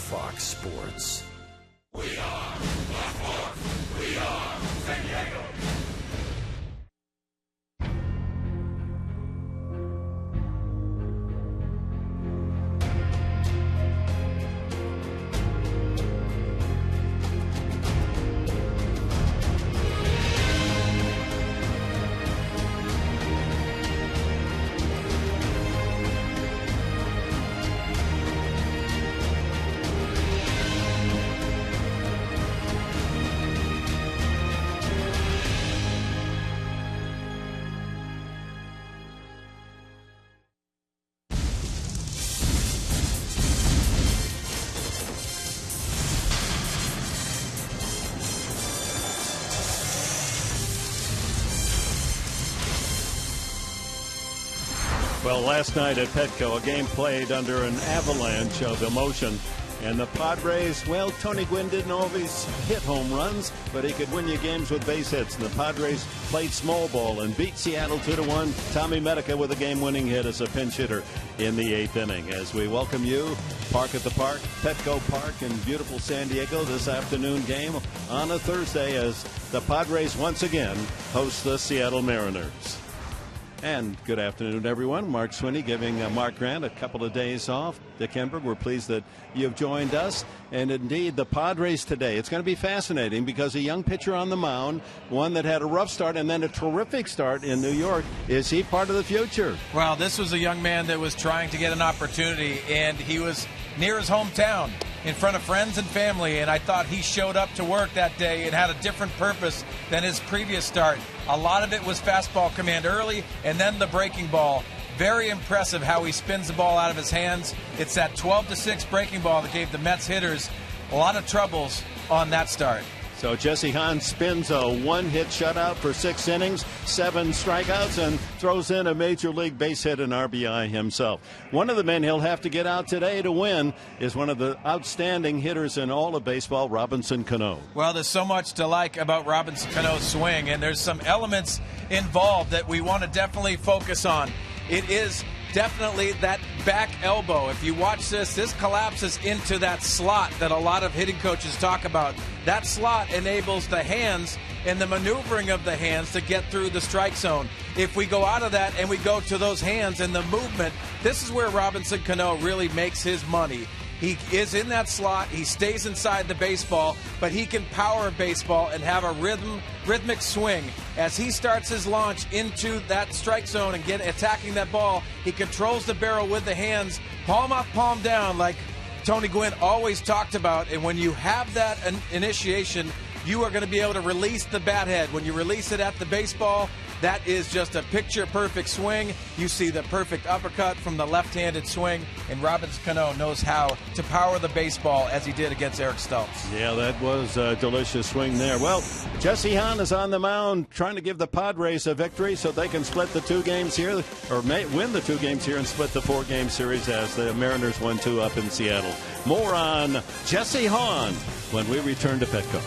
Fox Sports. We are Baltimore. We are San Diego. Well, last night at Petco, a game played under an avalanche of emotion. And the Padres, well, Tony Gwynn didn't always hit home runs, but he could win you games with base hits. And the Padres played small ball and beat Seattle 2-1. Tommy Medica with a game-winning hit as a pinch hitter in the 8th inning. As we welcome you, Park at the Park, Petco Park in beautiful San Diego, this afternoon game on a Thursday as the Padres once again host the Seattle Mariners. And good afternoon, everyone. Mark Swinney giving Mark Grant a couple of days off. Dick Enberg, we're pleased that you've joined us. And indeed, the Padres today, it's going to be fascinating because a young pitcher on the mound, one that had a rough start and then a terrific start in New York. Is he part of the future? Well, this was a young man that was trying to get an opportunity, and he was near his hometown in front of friends and family, and I thought he showed up to work that day and had a different purpose than his previous start. A lot of it was fastball command early and then the breaking ball. Very impressive how he spins the ball out of his hands. It's that 12-6 breaking ball that gave the Mets hitters a lot of troubles on that start. So Jesse Hahn spins a one-hit shutout for 6 innings, 7 strikeouts, and throws in a major league base hit and RBI himself. One of the men he'll have to get out today to win is one of the outstanding hitters in all of baseball, Robinson Cano. Well, there's so much to like about Robinson Cano's swing, and there's some elements involved that we want to definitely focus on. It is definitely that back elbow. If you watch this collapses into that slot that a lot of hitting coaches talk about. That slot enables the hands and the maneuvering of the hands to get through the strike zone. If we go out of that and we go to those hands and the movement, this is where Robinson Cano really makes his money. He is in that slot, he stays inside the baseball, but he can power a baseball and have a rhythmic swing. As he starts his launch into that strike zone and attacking that ball, he controls the barrel with the hands, palm up, palm down, like Tony Gwynn always talked about. And when you have that initiation, you are going to be able to release the bat head. When you release it at the baseball, that is just a picture-perfect swing. You see the perfect uppercut from the left-handed swing, and Robinson Cano knows how to power the baseball as he did against Eric Stultz. Yeah, that was a delicious swing there. Well, Jesse Hahn is on the mound trying to give the Padres a victory so they can split the 2 games here, or win the 2 games here and split the 4-game series as the Mariners won 2 up in Seattle. More on Jesse Hahn when we return to Petco.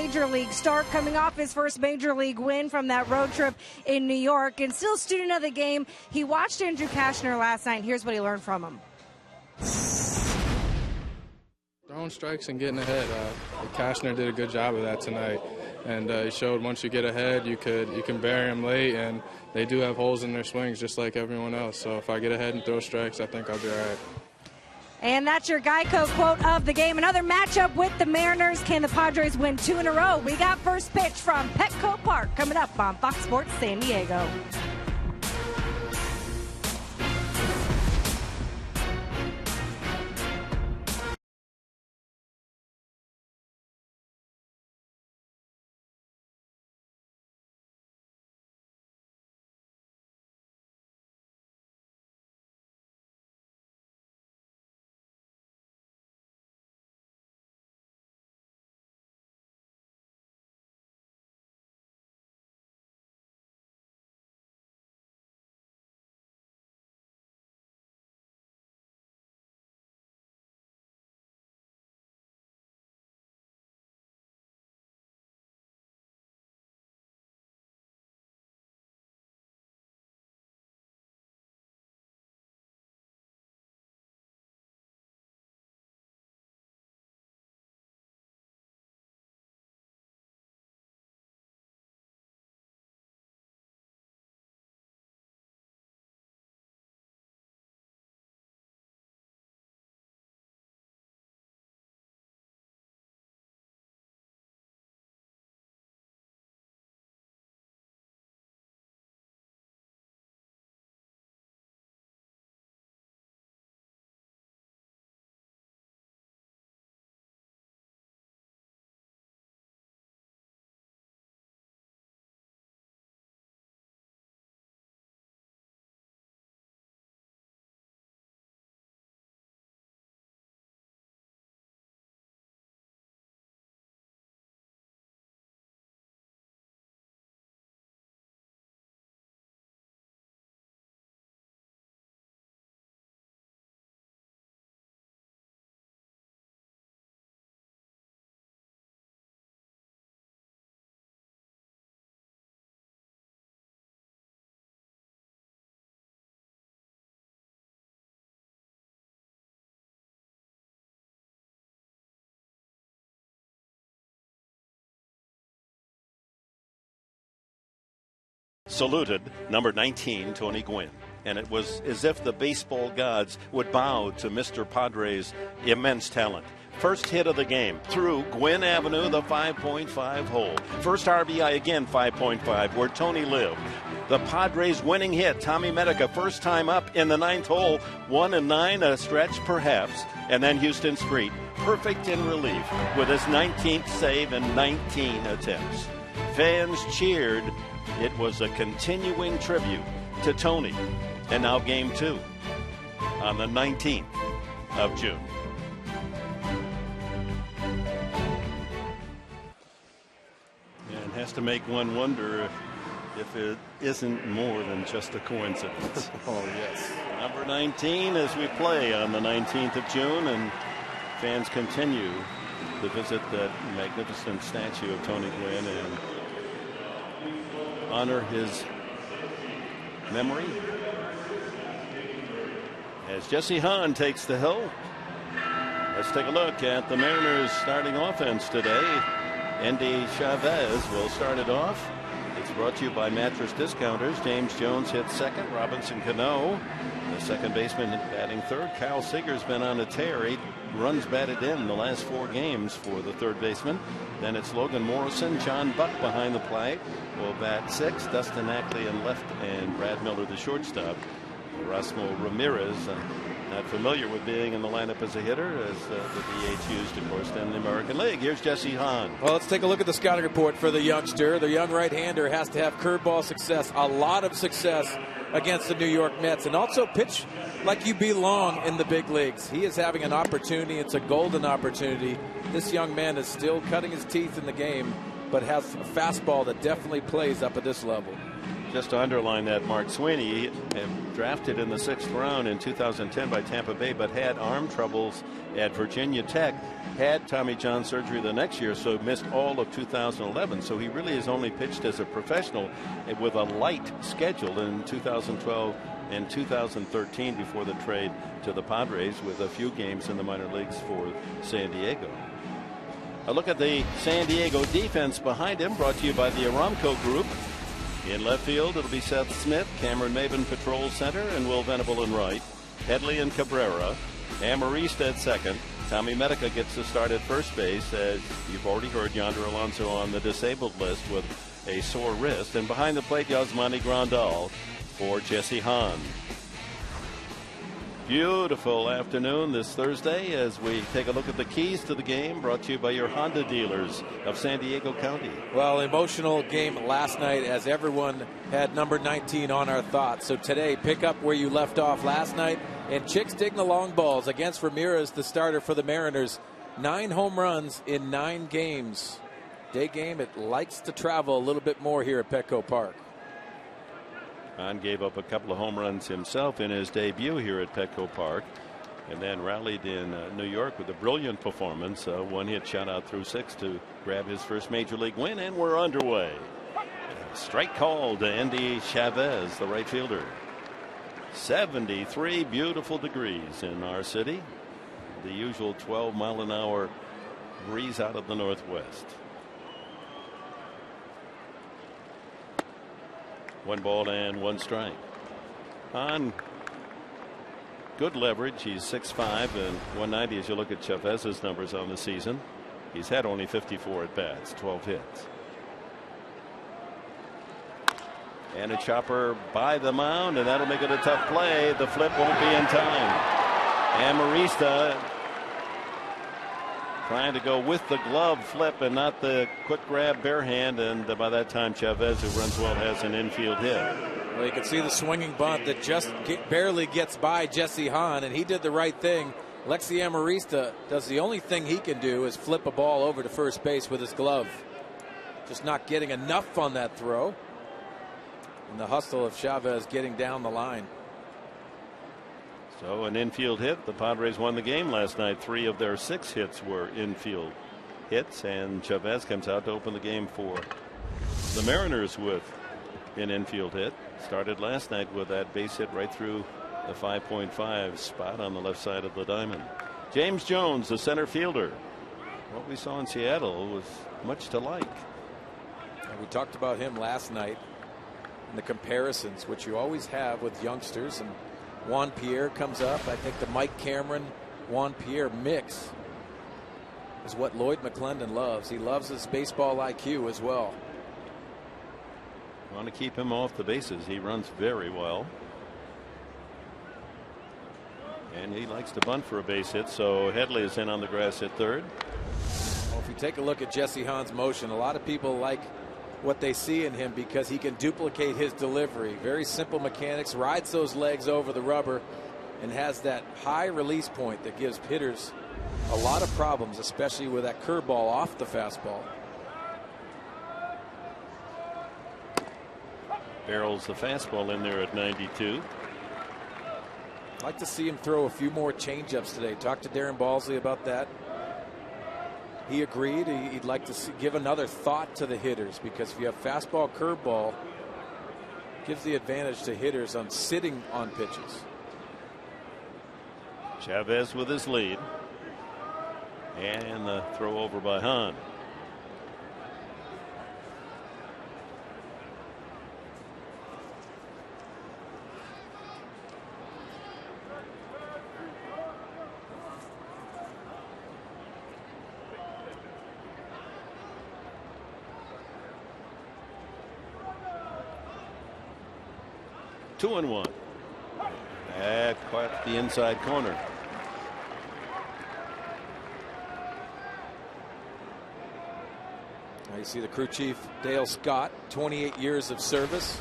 major league start, coming off his first major league win from that road trip in New York, and still student of the game. He watched Andrew Cashner last night, and here's what he learned from him. Throwing strikes and getting ahead. Cashner did a good job of that tonight, and he showed once you get ahead, you can bury them late, and they do have holes in their swings just like everyone else. So if I get ahead and throw strikes, I think I'll be all right. And that's your Geico quote of the game. Another matchup with the Mariners. Can the Padres win 2 in a row? We got first pitch from Petco Park coming up on Fox Sports San Diego. Saluted number 19, Tony Gwynn. And it was as if the baseball gods would bow to Mr. Padres' immense talent. First hit of the game through Gwynn Avenue, the 5.5 hole. First RBI again, 5.5, where Tony lived. The Padres' winning hit, Tommy Medica, first time up in the 9th hole, 1 and 9, a stretch perhaps. And then Houston Street, perfect in relief with his 19th save in 19 attempts. Fans cheered. It was a continuing tribute to Tony. And now game 2 on the 19th of June. And has to make one wonder if it isn't more than just a coincidence. Oh, yes. Number 19 as we play on the 19th of June, and fans continue to visit that magnificent statue of Tony Gwynn and honor his memory as Jesse Hahn takes the hill. Let's take a look at the Mariners starting offense today. Andy Chavez will start it off. It's brought to you by Mattress Discounters. James Jones hits second. Robinson Cano, the second baseman, batting third. Kyle Seager's been on a tear. 8 runs batted in the last 4 games for the third baseman. Then it's Logan Morrison. John Buck behind the plate will bat 6. Dustin Ackley in left, and Brad Miller, the shortstop. Erasmo Ramirez, not familiar with being in the lineup as a hitter, as the DH used, of course, in the American League. Here's Jesse Hahn. Well, let's take a look at the scouting report for the youngster. The young right-hander has to have curveball success, a lot of success against the New York Mets, and also pitch like you belong in the big leagues. He is having an opportunity. It's a golden opportunity. This young man is still cutting his teeth in the game, but has a fastball that definitely plays up at this level. Just to underline that, Mark Sweeney, drafted in the 6th round in 2010 by Tampa Bay, but had arm troubles at Virginia Tech, had Tommy John surgery the next year, so missed all of 2011. So he really has only pitched as a professional with a light schedule in 2012 and 2013 before the trade to the Padres, with a few games in the minor leagues for San Diego. A look at the San Diego defense behind him, brought to you by the Aramco Group. In left field, it'll be Seth Smith. Cameron Maben patrols center, and Will Venable in right. Headley and Cabrera. Amarista at second. Tommy Medica gets the start at first base, as you've already heard. Yonder Alonso on the disabled list with a sore wrist. And behind the plate, Yasmani Grandal for Jesse Hahn. Beautiful afternoon this Thursday as we take a look at the keys to the game, brought to you by your Honda dealers of San Diego County. Well, emotional game last night, as everyone had number 19 on our thoughts. So today, pick up where you left off last night. And Chicks digging the long balls against Ramirez, the starter for the Mariners. 9 home runs in 9 games. Day game, it likes to travel a little bit more here at Petco Park. Hahn gave up a couple of home runs himself in his debut here at Petco Park, and then rallied in New York with a brilliant performance. One hit shutout through 6 to grab his first major league win, and we're underway. Strike call to Andy Chavez, the right fielder. 73 beautiful degrees in our city. The usual 12-mile-an-hour breeze out of the northwest. 1 ball and 1 strike. On good leverage. He's 6'5" and 190 as you look at Chavez's numbers on the season. He's had only 54 at bats, 12 hits. And a chopper by the mound, and that'll make it a tough play. The flip won't be in time. Amarista trying to go with the glove flip and not the quick grab bare hand, and by that time Chavez, who runs well, has an infield hit. Well, you can see the swinging bunt that just barely gets by Jesse Hahn, and he did the right thing. Lexi Amarista does the only thing he can do is flip a ball over to first base with his glove. Just not getting enough on that throw. And the hustle of Chavez getting down the line. So an infield hit. The Padres won the game last night. 3 of their 6 hits were infield hits, and Chavez comes out to open the game for the Mariners with an infield hit. Started last night with that base hit right through the 5.5 spot on the left side of the diamond. James Jones, the center fielder. What we saw in Seattle was much to like. And we talked about him last night, and the comparisons which you always have with youngsters, and Juan Pierre comes up. I think the Mike Cameron Juan Pierre mix is what Lloyd McClendon loves. He loves his baseball IQ as well. Want to keep him off the bases. He runs very well, and he likes to bunt for a base hit. So Headley is in on the grass at third. Well, if you take a look at Jesse Hahn's motion, a lot of people like what they see in him because he can duplicate his delivery. Very simple mechanics, rides those legs over the rubber, and has that high release point that gives hitters a lot of problems, especially with that curveball off the fastball. Barrels the fastball in there at 92. I'd like to see him throw a few more changeups today. Talked to Darren Balsley about that. He agreed. He'd like to give another thought to the hitters, because if you have fastball, curveball, gives the advantage to hitters on sitting on pitches. Chavez with his lead, and the throw over by Hahn. Two and one. That caught the inside corner. Now you see the crew chief, Dale Scott, 28 years of service.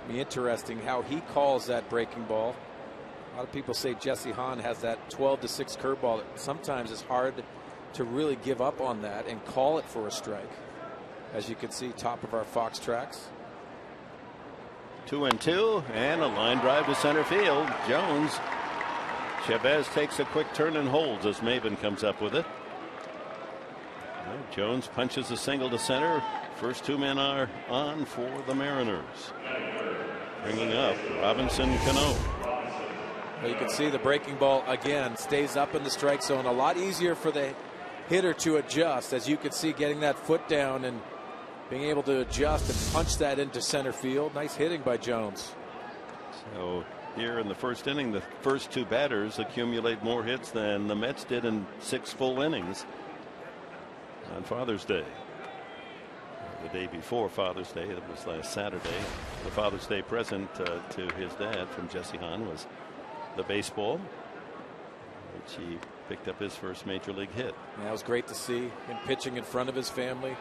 Be interesting how he calls that breaking ball. A lot of people say Jesse Hahn has that 12-6 curveball that sometimes it's hard to really give up on that and call it for a strike. As you can see, top of our Fox tracks. 2-2, and a line drive to center field. Jones. Chavez takes a quick turn and holds as Maven comes up with it. Jones punches a single to center. First two men are on for the Mariners. Bringing up Robinson Cano. Well, you can see the breaking ball again stays up in the strike zone. A lot easier for the hitter to adjust, as you can see, getting that foot down and being able to adjust and punch that into center field. Nice hitting by Jones. So here in the first inning, the first two batters accumulate more hits than the Mets did in 6 full innings on Father's Day. The day before Father's Day, that was last Saturday. The Father's Day present to his dad from Jesse Hahn was the baseball, which he picked up his first major league hit. Yeah, it was great to see him pitching in front of his family,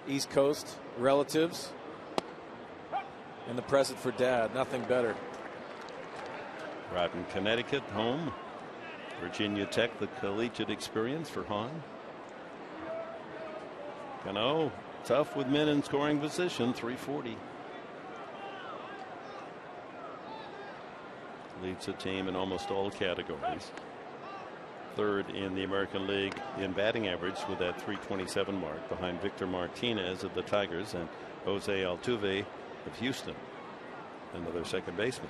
East Coast relatives, and the present for Dad. Nothing better. Groton, Connecticut, home. Virginia Tech, the collegiate experience for Hahn. Cano, tough with men in scoring position, 340. Leads the team in almost all categories. Third in the American League in batting average with that 327 mark, behind Victor Martinez of the Tigers and Jose Altuve of Houston, another second baseman.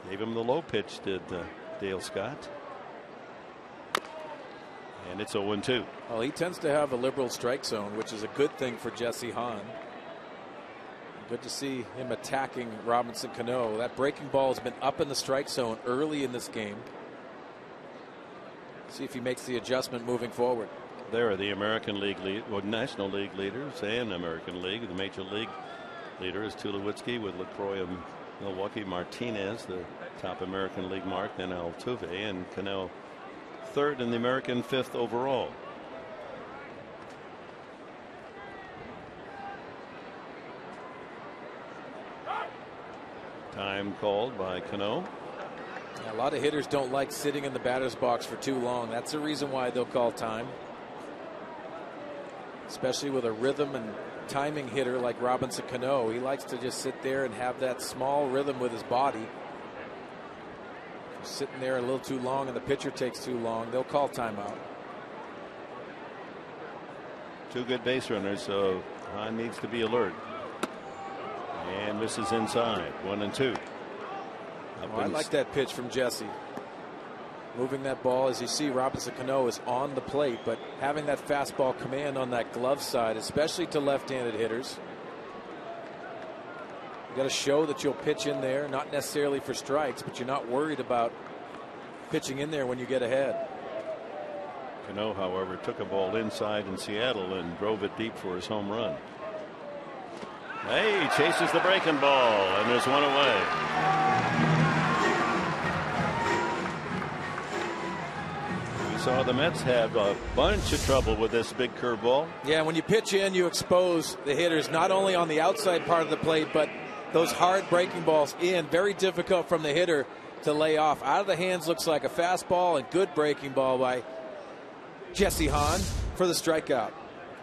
Gave him the low pitch, did Dale Scott. And it's 0-2. Well, he tends to have a liberal strike zone, which is a good thing for Jesse Hahn. Good to see him attacking Robinson Cano. That breaking ball has been up in the strike zone early in this game. See if he makes the adjustment moving forward. There are the American League National League leaders and American League. The Major League leader is Tulowitzki with LaCroix of Milwaukee. Martinez, the top American League mark, then Altuve, and Cano third in the American, 5th overall. Time called by Cano. A lot of hitters don't like sitting in the batter's box for too long. That's the reason why they'll call time. Especially with a rhythm and timing hitter like Robinson Cano. He likes to just sit there and have that small rhythm with his body. Sitting there a little too long and the pitcher takes too long, they'll call timeout. Two good base runners, so Hahn needs to be alert. And misses inside. 1-2. I like that pitch from Jesse. Moving that ball, as you see, Robinson Cano is on the plate, but having that fastball command on that glove side, especially to left-handed hitters. You got to show that you'll pitch in there, not necessarily for strikes, but you're not worried about pitching in there when you get ahead. Cano, however, took a ball inside in Seattle and drove it deep for his home run. Hey, he chases the breaking ball, and there's one away. We saw the Mets have a bunch of trouble with this big curveball. Yeah, when you pitch in, you expose the hitters not only on the outside part of the plate, but those hard breaking balls in. Very difficult from the hitter to lay off. Out of the hands looks like a fastball, and good breaking ball by Jesse Hahn for the strikeout.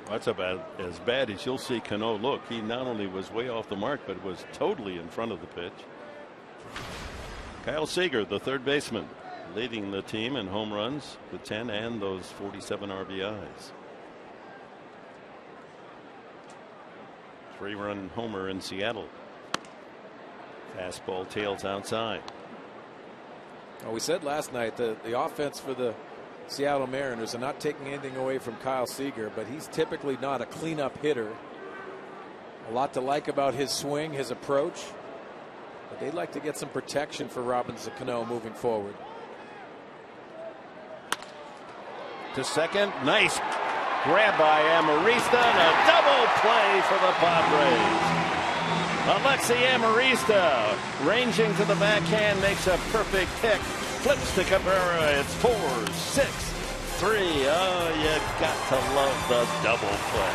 That's about as bad as you'll see Cano look. He not only was way off the mark, but was totally in front of the pitch. Kyle Seager, the third baseman, leading the team in home runs with 10 and those 47 RBIs. 3-run homer in Seattle. Fastball tails outside. Well, we said last night that the offense for the Seattle Mariners are not taking anything away from Kyle Seager, but he's typically not a cleanup hitter. A lot to like about his swing, his approach, but they'd like to get some protection for Robinson Cano moving forward. To second, nice grab by Amarista, and a double play for the Padres. Alexi Amarista ranging to the backhand makes a perfect pick. Flips to Cabrera. It's 4-6-3. Oh, you got to love the double play.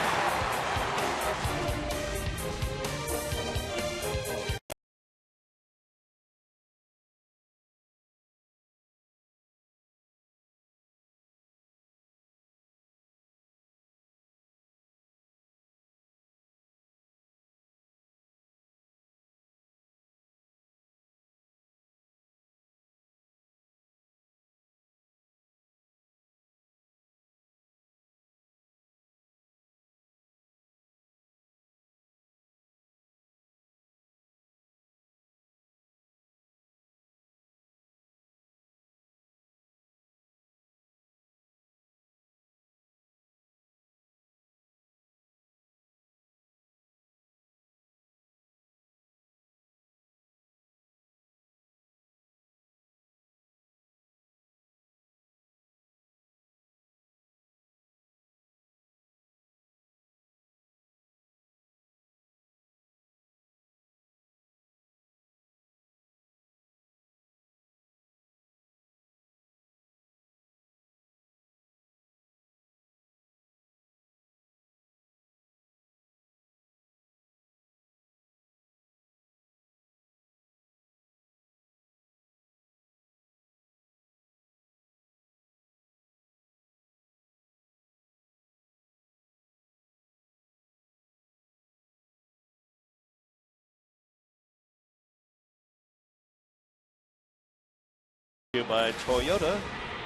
by Toyota.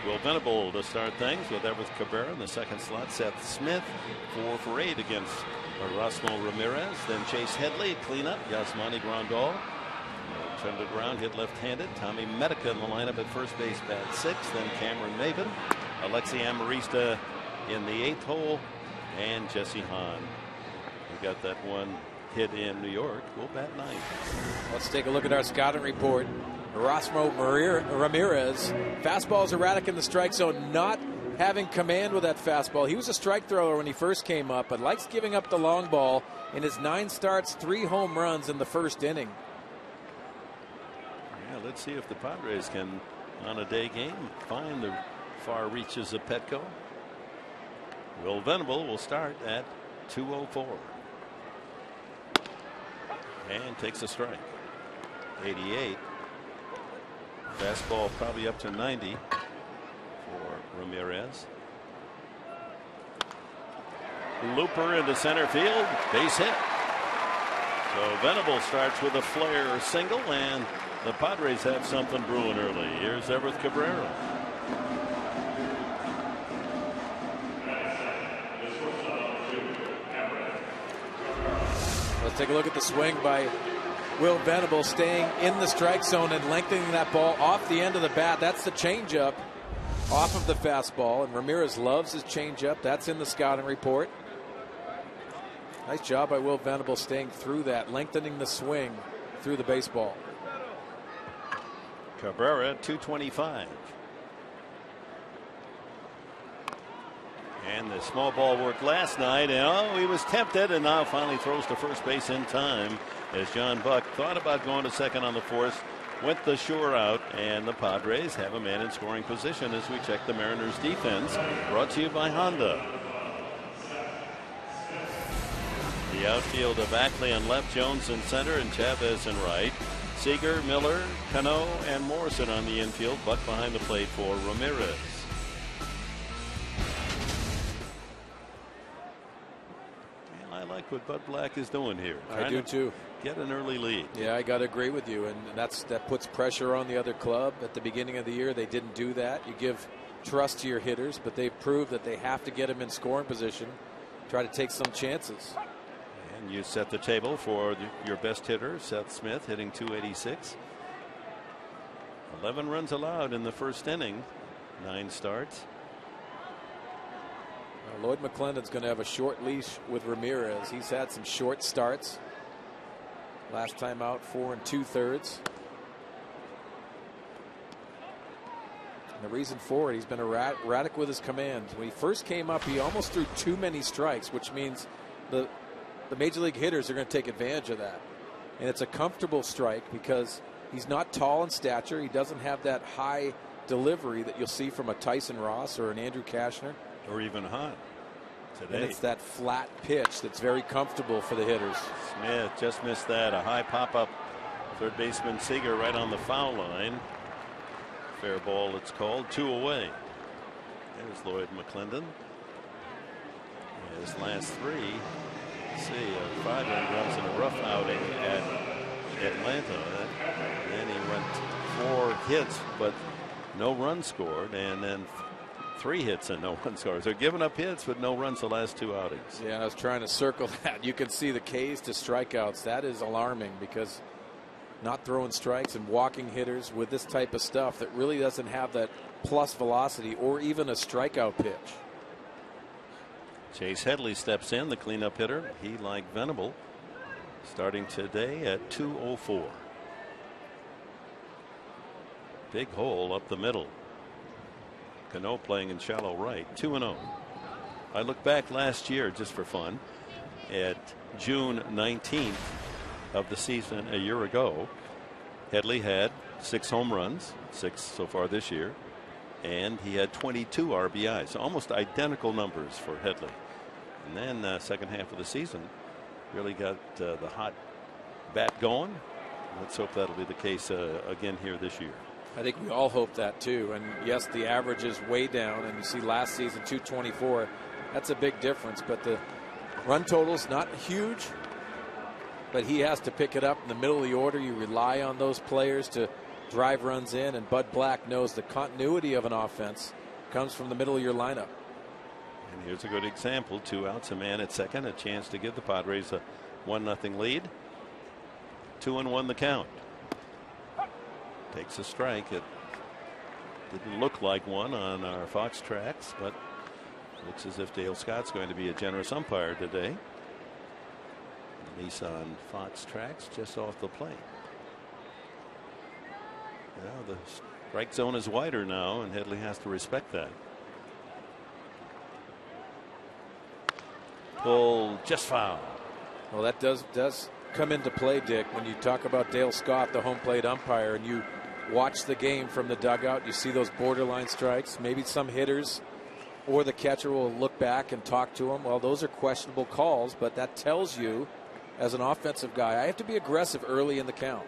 Will Venable to start things with Everett Cabrera in the second slot. Seth Smith 4 for 8 against Erasmo Ramirez. Then Chase Headley cleanup. Yasmani Grandal turned it around, hit left-handed. Tommy Medica in the lineup at first base, bat 6. Then Cameron Maven, Alexi Amarista in the 8th hole, and Jesse Hahn, who got that one hit in New York, will bat 9th. Let's take a look at our scouting report. Erasmo Ramirez, fastball's erratic in the strike zone, not having command with that fastball. He was a strike thrower when he first came up, but likes giving up the long ball. In his 9 starts, 3 home runs in the first inning. Yeah, let's see if the Padres can, on a day game, find the far reaches of Petco. Will Venable will start at 2:04. And takes a strike. 88. Fastball probably up to 90 for Ramirez. Looper into center field. Base hit. So Venable starts with a flare single, and the Padres have something brewing early. Here's Everett Cabrera. Let's take a look at the swing by Will Venable, staying in the strike zone and lengthening that ball off the end of the bat. That's the changeup off of the fastball, and Ramirez loves his changeup. That's in the scouting report. Nice job by Will Venable staying through that, lengthening the swing through the baseball. Cabrera 225. And the small ball worked last night, and he was tempted, and now finally throws to first base in time as John Buck thought about going to second on the 4th, went the sure out, and the Padres have a man in scoring position as we check the Mariners defense, brought to you by Honda. The outfield of Ackley on left, Jones in center, and Chavez in right. Seager, Miller, Cano, and Morrison on the infield. Buck behind the plate for Ramirez. I like what Bud Black is doing here. I do too. Get an early lead. Yeah, I got to agree with you, and that puts pressure on the other club. At the beginning of the year, they didn't do that. You give trust to your hitters, but they've proved that they have to get them in scoring position, try to take some chances. And you set the table for your best hitter, Seth Smith, hitting .286. 11 runs allowed in the first inning, 9 starts. Lloyd McClendon's going to have a short leash with Ramirez. He's had some short starts. Last time out, 4 2/3. And the reason for it, he's been erratic with his command. When he first came up, he almost threw too many strikes, which means the major league hitters are going to take advantage of that. And it's a comfortable strike because he's not tall in stature. He doesn't have that high delivery that you'll see from a Tyson Ross or an Andrew Kashner. Or even Hahn today. And it's that flat pitch that's very comfortable for the hitters. Smith just missed that. A high pop-up. Third baseman Seager right on the foul line. Fair ball, it's called. 2 away. There's Lloyd McClendon. His last 3. Let's see, 5 runs in a rough outing at Atlanta. Then he went 4 hits, but no runs scored, and then 3 hits and no run scores. They're giving up hits, but no runs the last 2 outings. Yeah, I was trying to circle that. You can see the Ks to strikeouts. That is alarming because not throwing strikes and walking hitters with this type of stuff that really doesn't have that plus velocity or even a strikeout pitch. Chase Headley steps in, the cleanup hitter. He, like Venable, starting today at 2:04. Big hole up the middle. Cano playing in shallow right, 2-0. I look back last year just for fun at June 19th of the season a year ago. Headley had 6 home runs, 6 so far this year, and he had 22 RBIs, almost identical numbers for Headley. And then second half of the season really got the hot bat going. Let's hope that'll be the case again here this year. I think we all hope that too. And yes, the average is way down, and you see last season 224. That's a big difference, but the run total's not huge, but he has to pick it up in the middle of the order. You rely on those players to drive runs in, and Bud Black knows the continuity of an offense comes from the middle of your lineup. And here's a good example. 2 outs, a man at second, a chance to give the Padres a 1-0 lead. 2-1 the count. Takes a strike. It didn't look like one on our Fox tracks, but looks as if Dale Scott's going to be a generous umpire today. Nissan Fox tracks just off the plate. Now the strike zone is wider now, and Headley has to respect that. Pull just foul. Well, that does come into play, Dick, when you talk about Dale Scott, the home plate umpire, and you watch the game from the dugout. You see those borderline strikes. Maybe some hitters or the catcher will look back and talk to him. Well, those are questionable calls, but that tells you, as an offensive guy, I have to be aggressive early in the count.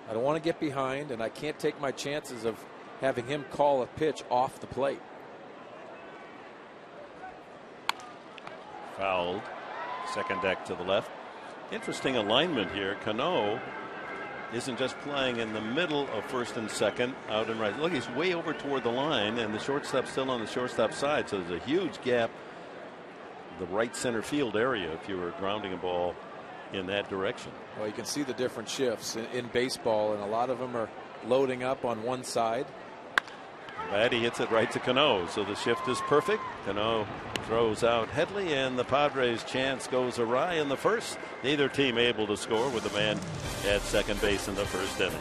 I don't want to get behind, and I can't take my chances of having him call a pitch off the plate. Fouled. Second deck to the left. Interesting alignment here. Cano isn't just playing in the middle of first and second, out and right. Look, he's way over toward the line, and the shortstop's still on the shortstop side, so there's a huge gap, the right center field area, if you were grounding a ball in that direction. Well, you can see the different shifts in baseball, and a lot of them are loading up on one side. But he hits it right to Cano, so the shift is perfect. Cano throws out Headley, and the Padres' chance goes awry in the first. Neither team able to score with the man at second base in the first inning.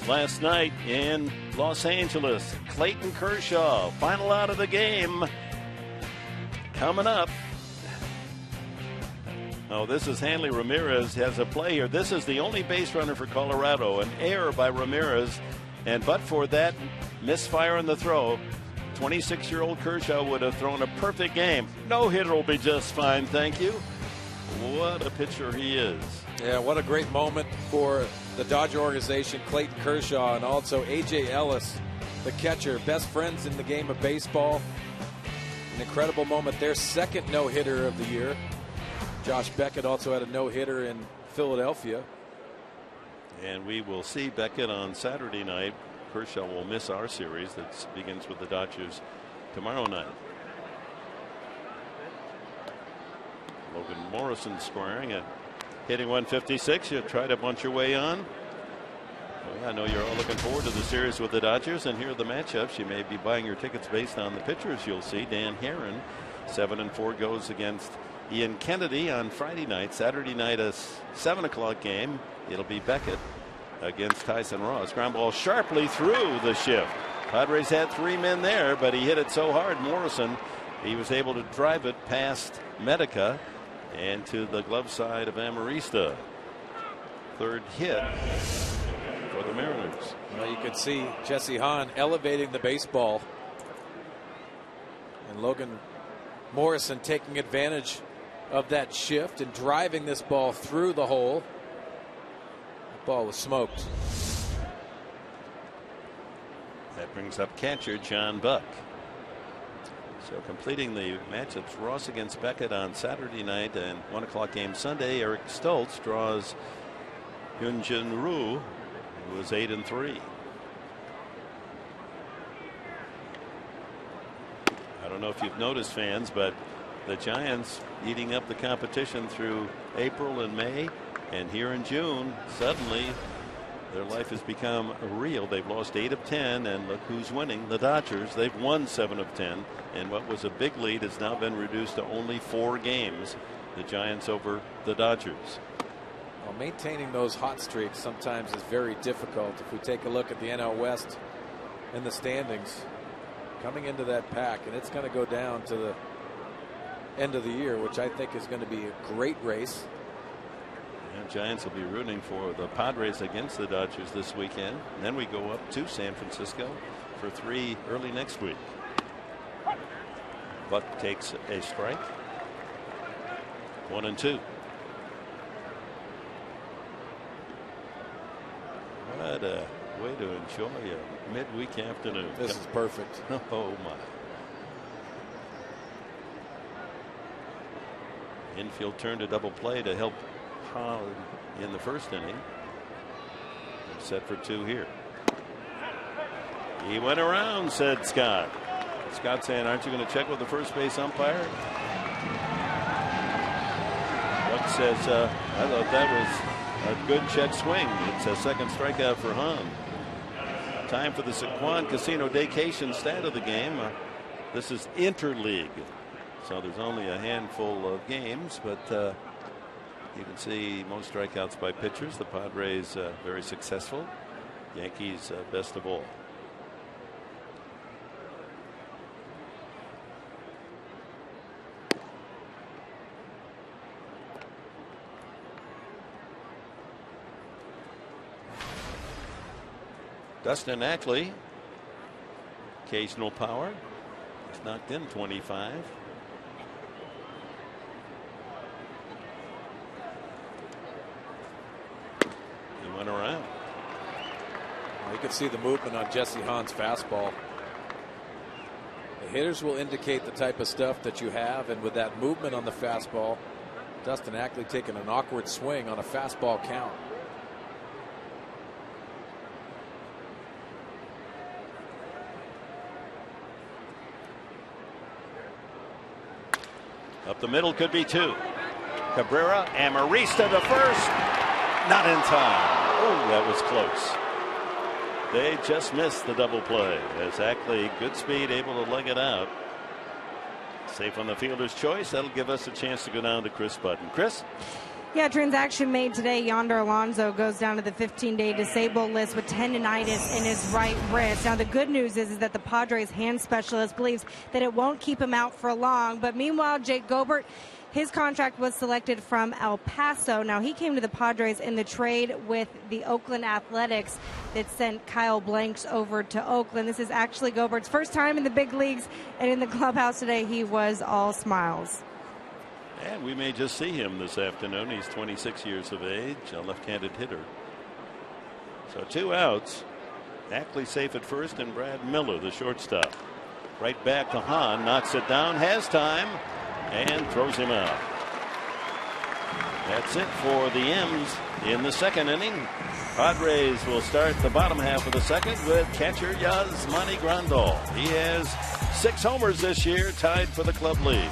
Last night in Los Angeles, Clayton Kershaw, final out of the game. Coming up. Oh, this is Hanley Ramirez has a play here. This is the only base runner for Colorado. An error by Ramirez, and but for that misfire on the throw, 26-year-old Kershaw would have thrown a perfect game. No hitter will be just fine, thank you. What a pitcher he is. Yeah, what a great moment for the Dodger organization, Clayton Kershaw, and also A.J. Ellis, the catcher, best friends in the game of baseball. An incredible moment. Their second no-hitter of the year. Josh Beckett also had a no-hitter in Philadelphia. And we will see Beckett on Saturday night. Kershaw will miss our series that begins with the Dodgers tomorrow night. Logan Morrison scoring at hitting 156. You try to bunch your way on. Well, yeah, I know you're all looking forward to the series with the Dodgers, and here are the matchups. You may be buying your tickets based on the pitchers you'll see. Dan Herron, 7-4, goes against Ian Kennedy on Friday night. Saturday night, a 7 o'clock game. It'll be Beckett against Tyson Ross. Ground ball sharply through the shift. Padres had 3 men there, but he hit it so hard, Morrison, he was able to drive it past Medica And to the glove side of Amarista. Third hit for the Mariners. Well, you could see Jesse Hahn elevating the baseball. And Logan Morrison taking advantage of that shift and driving this ball through the hole. The ball was smoked. That brings up catcher John Buck. So completing the matchups, Ross against Beckett on Saturday night and 1 o'clock game Sunday. Eric Stoltz draws Hyunjin Ryu, who was 8-3. I don't know if you've noticed, fans, but the Giants eating up the competition through April and May, and here in June, suddenly their life has become real. They've lost 8 of 10, and look who's winning. The Dodgers. They've won 7 of 10, and what was a big lead has now been reduced to only 4 games. The Giants over the Dodgers. Well, maintaining those hot streaks sometimes is very difficult. If we take a look at the NL West and the standings coming into that pack, and it's going to go down to the end of the year, which I think is going to be a great race. And Giants will be rooting for the Padres against the Dodgers this weekend. And then we go up to San Francisco for 3 early next week. Buck takes a strike. 1-2. What a way to enjoy a midweek afternoon. This is perfect. Oh my. Infield turned a double play to help Holland in the first inning. They're set for 2 here. He went around, said Scott. Scott saying, aren't you going to check with the first base umpire? Buck says, I thought that was a good check swing. It's a second strikeout for Hahn. Time for the Sequan Casino Daycation stat of the game. This is interleague, so there's only a handful of games, but you can see most strikeouts by pitchers. The Padres very successful. Yankees best of all. Dustin Ackley, occasional power. He's knocked in 25. He went around. Well, you can see the movement on Jesse Hahn's fastball. The hitters will indicate the type of stuff that you have, and with that movement on the fastball, Dustin Ackley taking an awkward swing on a fastball count. Up the middle could be 2. Cabrera, Amarista to first. Not in time. Oh, that was close. They just missed the double play as Ackley, good speed, able to leg it out. Safe on the fielder's choice. That'll give us a chance to go down to Chris Button. Chris? Yeah, transaction made today. Yonder Alonso goes down to the 15-day disabled list with tendonitis in his right wrist. Now, the good news is that the Padres hand specialist believes that it won't keep him out for long. But meanwhile, Jake Gobert, his contract was selected from El Paso. Now, he came to the Padres in the trade with the Oakland Athletics that sent Kyle Blanks over to Oakland. This is actually Gobert's first time in the big leagues, and in the clubhouse today, he was all smiles. And we may just see him this afternoon. He's 26 years of age, a left-handed hitter. So 2 outs. Ackley safe at first, and Brad Miller, the shortstop. Right back to Hahn, knocks it down, has time, and throws him out. That's it for the M's in the second inning. Padres will start the bottom half of the second with catcher Yasmani Grandal. He has 6 homers this year, tied for the club lead.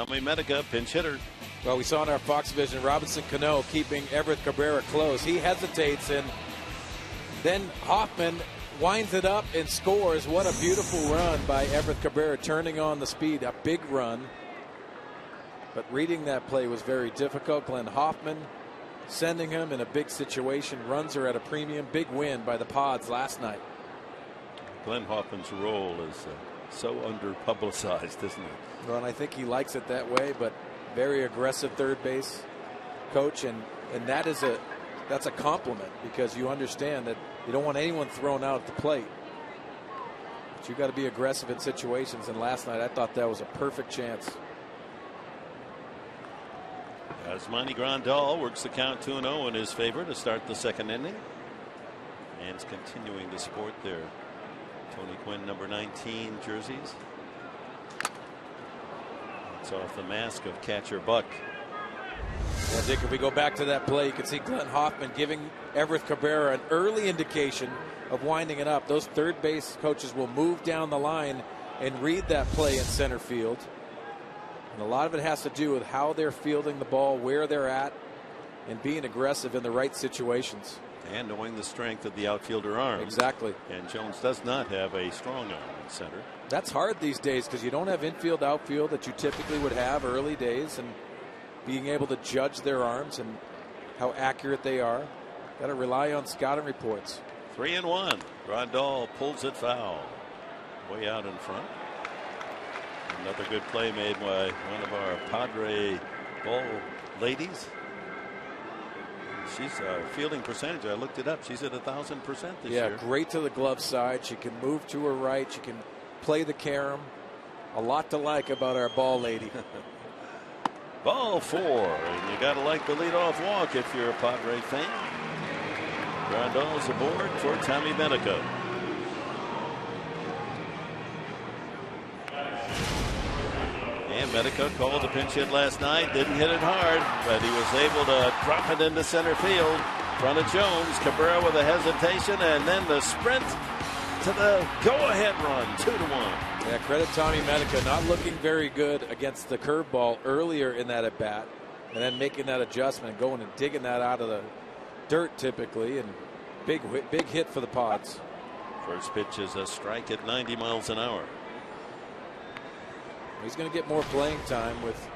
Tommy Medica, pinch hitter. Well, we saw in our Fox Vision Robinson Cano keeping Everett Cabrera close. He hesitates, and then Hoffman winds it up and scores. What a beautiful run by Everett Cabrera, turning on the speed. A big run. But reading that play was very difficult. Glenn Hoffman sending him in a big situation. Runs are at a premium. Big win by the Pods last night. Glenn Hoffman's role is so under-publicized, isn't it? Well, and I think he likes it that way, but very aggressive third base coach, and that's a compliment, because you understand that you don't want anyone thrown out at the plate. But you got to be aggressive in situations, and last night I thought that was a perfect chance. Yasmani Grandal works the count 2-0 in his favor to start the second inning. And it's continuing to sport their Tony Gwynn number 19 jerseys. It's off the mask of catcher Buck. Yeah, Dick, if we go back to that play, you can see Glenn Hoffman giving Everett Cabrera an early indication of winding it up. Those third base coaches will move down the line and read that play in center field. And a lot of it has to do with how they're fielding the ball, where they're at, and being aggressive in the right situations. And knowing the strength of the outfielder arm. Exactly. And Jones does not have a strong arm in center. That's hard these days because you don't have infield, outfield that you typically would have early days, and being able to judge their arms and how accurate they are. Got to rely on scouting reports. 3-1. Grandal pulls it foul. Way out in front. Another good play made by one of our Padre ball ladies. She's fielding percentage. I looked it up. She's at 1,000% this year. Yeah, great to the glove side. She can move to her right. She can play the carom. A lot to like about our ball lady. Ball 4, and you got to like the leadoff walk if you're a Padre fan. Grandal's aboard for Tommy Medica. And Medica called a pinch hit last night. Didn't hit it hard, but he was able to drop it into center field in front of Jones. Cabrera with a hesitation, and then the sprint to the go-ahead run, 2-1. Yeah, credit Tommy Medica, not looking very good against the curveball earlier in that at bat, and then making that adjustment, going and digging that out of the dirt typically, and big hit for the Pods. First pitch is a strike at 90 miles an hour. He's going to get more playing time with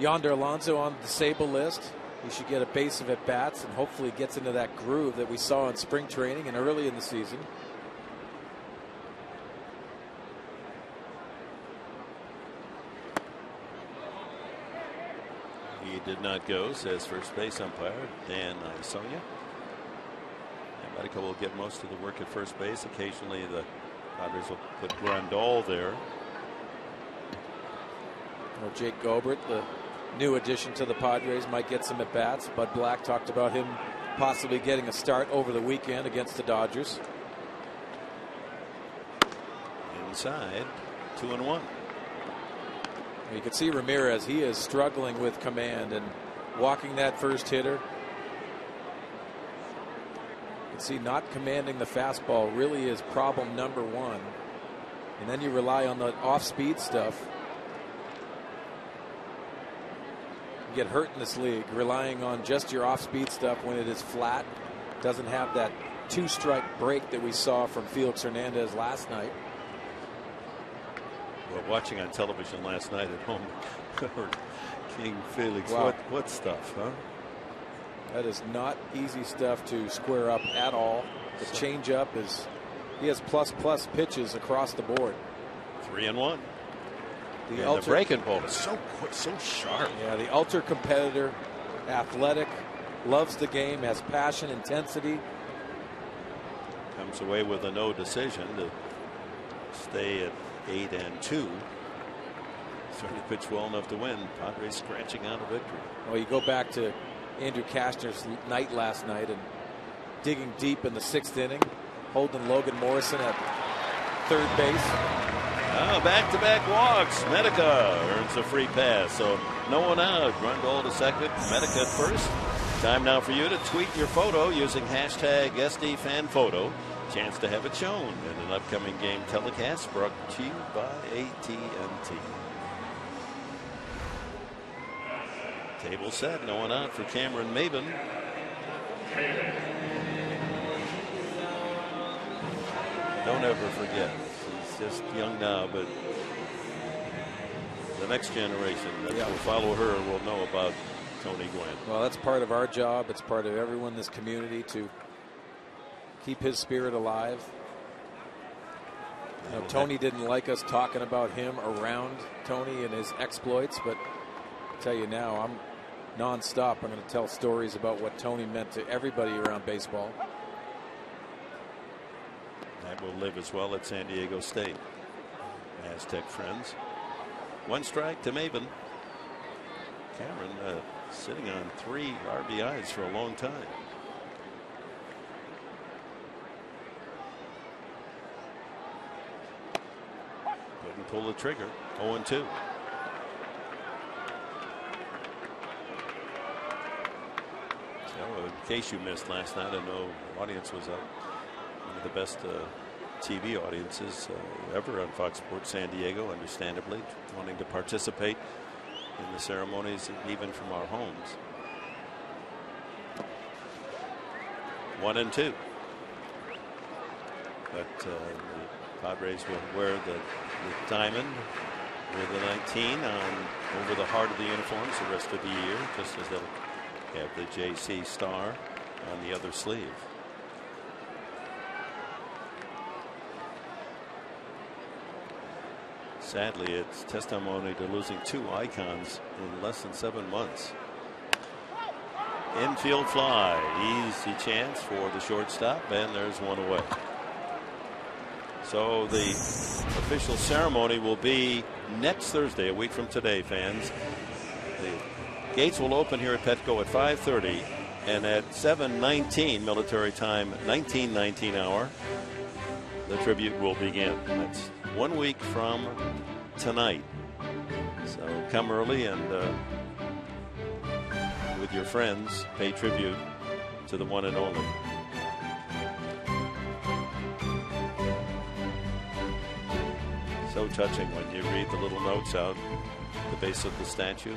Yonder Alonso on the disabled list. He should get a base of at bats and hopefully gets into that groove that we saw in spring training and early in the season. He did not go, says first base umpire Dan Isonia. And Medica will get most of the work at first base. Occasionally the Padres will put Grandal there. Well, Jake Gobert, the new addition to the Padres, might get some at bats. Bud Black talked about him possibly getting a start over the weekend against the Dodgers. Inside, 2-1. You can see Ramirez, he is struggling with command and walking that first hitter. You can see not commanding the fastball really is problem number one. And then you rely on the off-speed stuff. You get hurt in this league relying on just your off-speed stuff when it is flat. Doesn't have that two-strike break that we saw from Felix Hernandez last night. Well, watching on television last night at home, King Felix, wow. what stuff, huh? That is not easy stuff to square up at all. The changeup is, he has plus pitches across the board. 3-1. The breaking ball is so quick, so sharp. Yeah, the ultra competitor, athletic, loves the game, has passion, intensity. Comes away with a no decision to stay at 8-2. Starting to pitch well enough to win. Padres scratching out a victory. Well, you go back to Andrew Kastner's night last night and digging deep in the 6th inning, holding Logan Morrison at third base. Oh, back-to-back walks. Medica earns a free pass, so no one out. Grandal to second, Medica at first. Time now for you to tweet your photo using hashtag SDFanPhoto. Chance to have it shown in an upcoming game telecast brought to you by AT Table set, no one out for Cameron Maben. Don't ever forget, he's just young now, but the next generation that will follow her will know about Tony Gwynn. Well, that's part of our job. It's part of everyone in this community to keep his spirit alive. You know, Tony didn't like us talking about him around Tony and his exploits, but I tell you now, I'm nonstop. I'm going to tell stories about what Tony meant to everybody around baseball. That will live as well at San Diego State. Aztec friends. One strike to Maben. Cameron sitting on 3 RBIs for a long time. Couldn't pull the trigger. 0-2. So in case you missed last night, I know the audience was up. One of the best TV audiences ever on Fox Sports San Diego, understandably wanting to participate in the ceremonies even from our homes. 1-2. But the Padres will wear the diamond with the 19 on over the heart of the uniforms the rest of the year, just as they'll have the JC star on the other sleeve. Sadly, it's testimony to losing 2 icons in less than 7 months. Infield fly, easy chance for the shortstop, and there's one away. So the official ceremony will be next Thursday, a week from today, fans. The gates will open here at Petco at 5:30, and at 7:19 military time, 1919 hour, the tribute will begin. That's 1 week from tonight. So come early and with your friends pay tribute to the one and only. So touching when you read the little notes out at the base of the statue.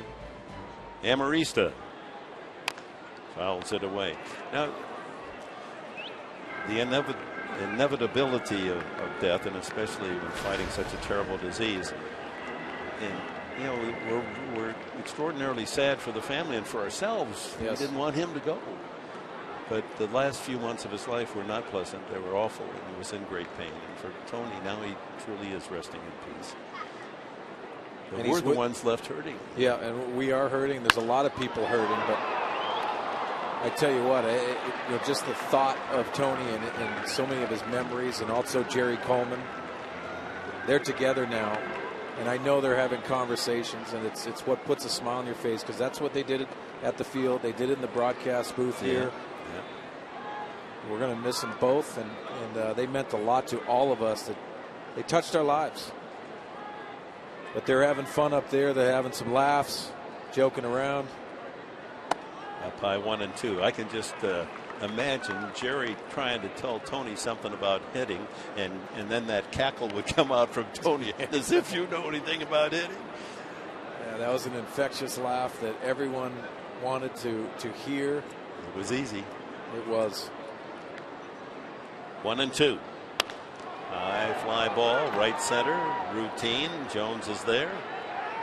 Amarista fouls it away. Now the inevitability of death, and especially when fighting such a terrible disease, and you know, we're extraordinarily sad for the family and for ourselves. Yes. We didn't want him to go, but the last few months of his life were not pleasant. They were awful, and he was in great pain. And for Tony, now he truly is resting in peace. But we're the ones left hurting. Yeah, and we are hurting. There's a lot of people hurting, but I tell you what, you know, just the thought of Tony and so many of his memories, and also Jerry Coleman, they're together now, and I know they're having conversations, and it's what puts a smile on your face, because that's what they did at the field. They did it in the broadcast booth here. Yeah. We're going to miss them both, and they meant a lot to all of us. That they touched our lives. But they're having fun up there. They're having some laughs, joking around. Up high 1-2. I can just imagine Jerry trying to tell Tony something about hitting, and then that cackle would come out from Tony as if you know anything about hitting. Yeah, that was an infectious laugh that everyone wanted to hear. It was easy. It was. 1-2. High fly ball, right center, routine. Jones is there,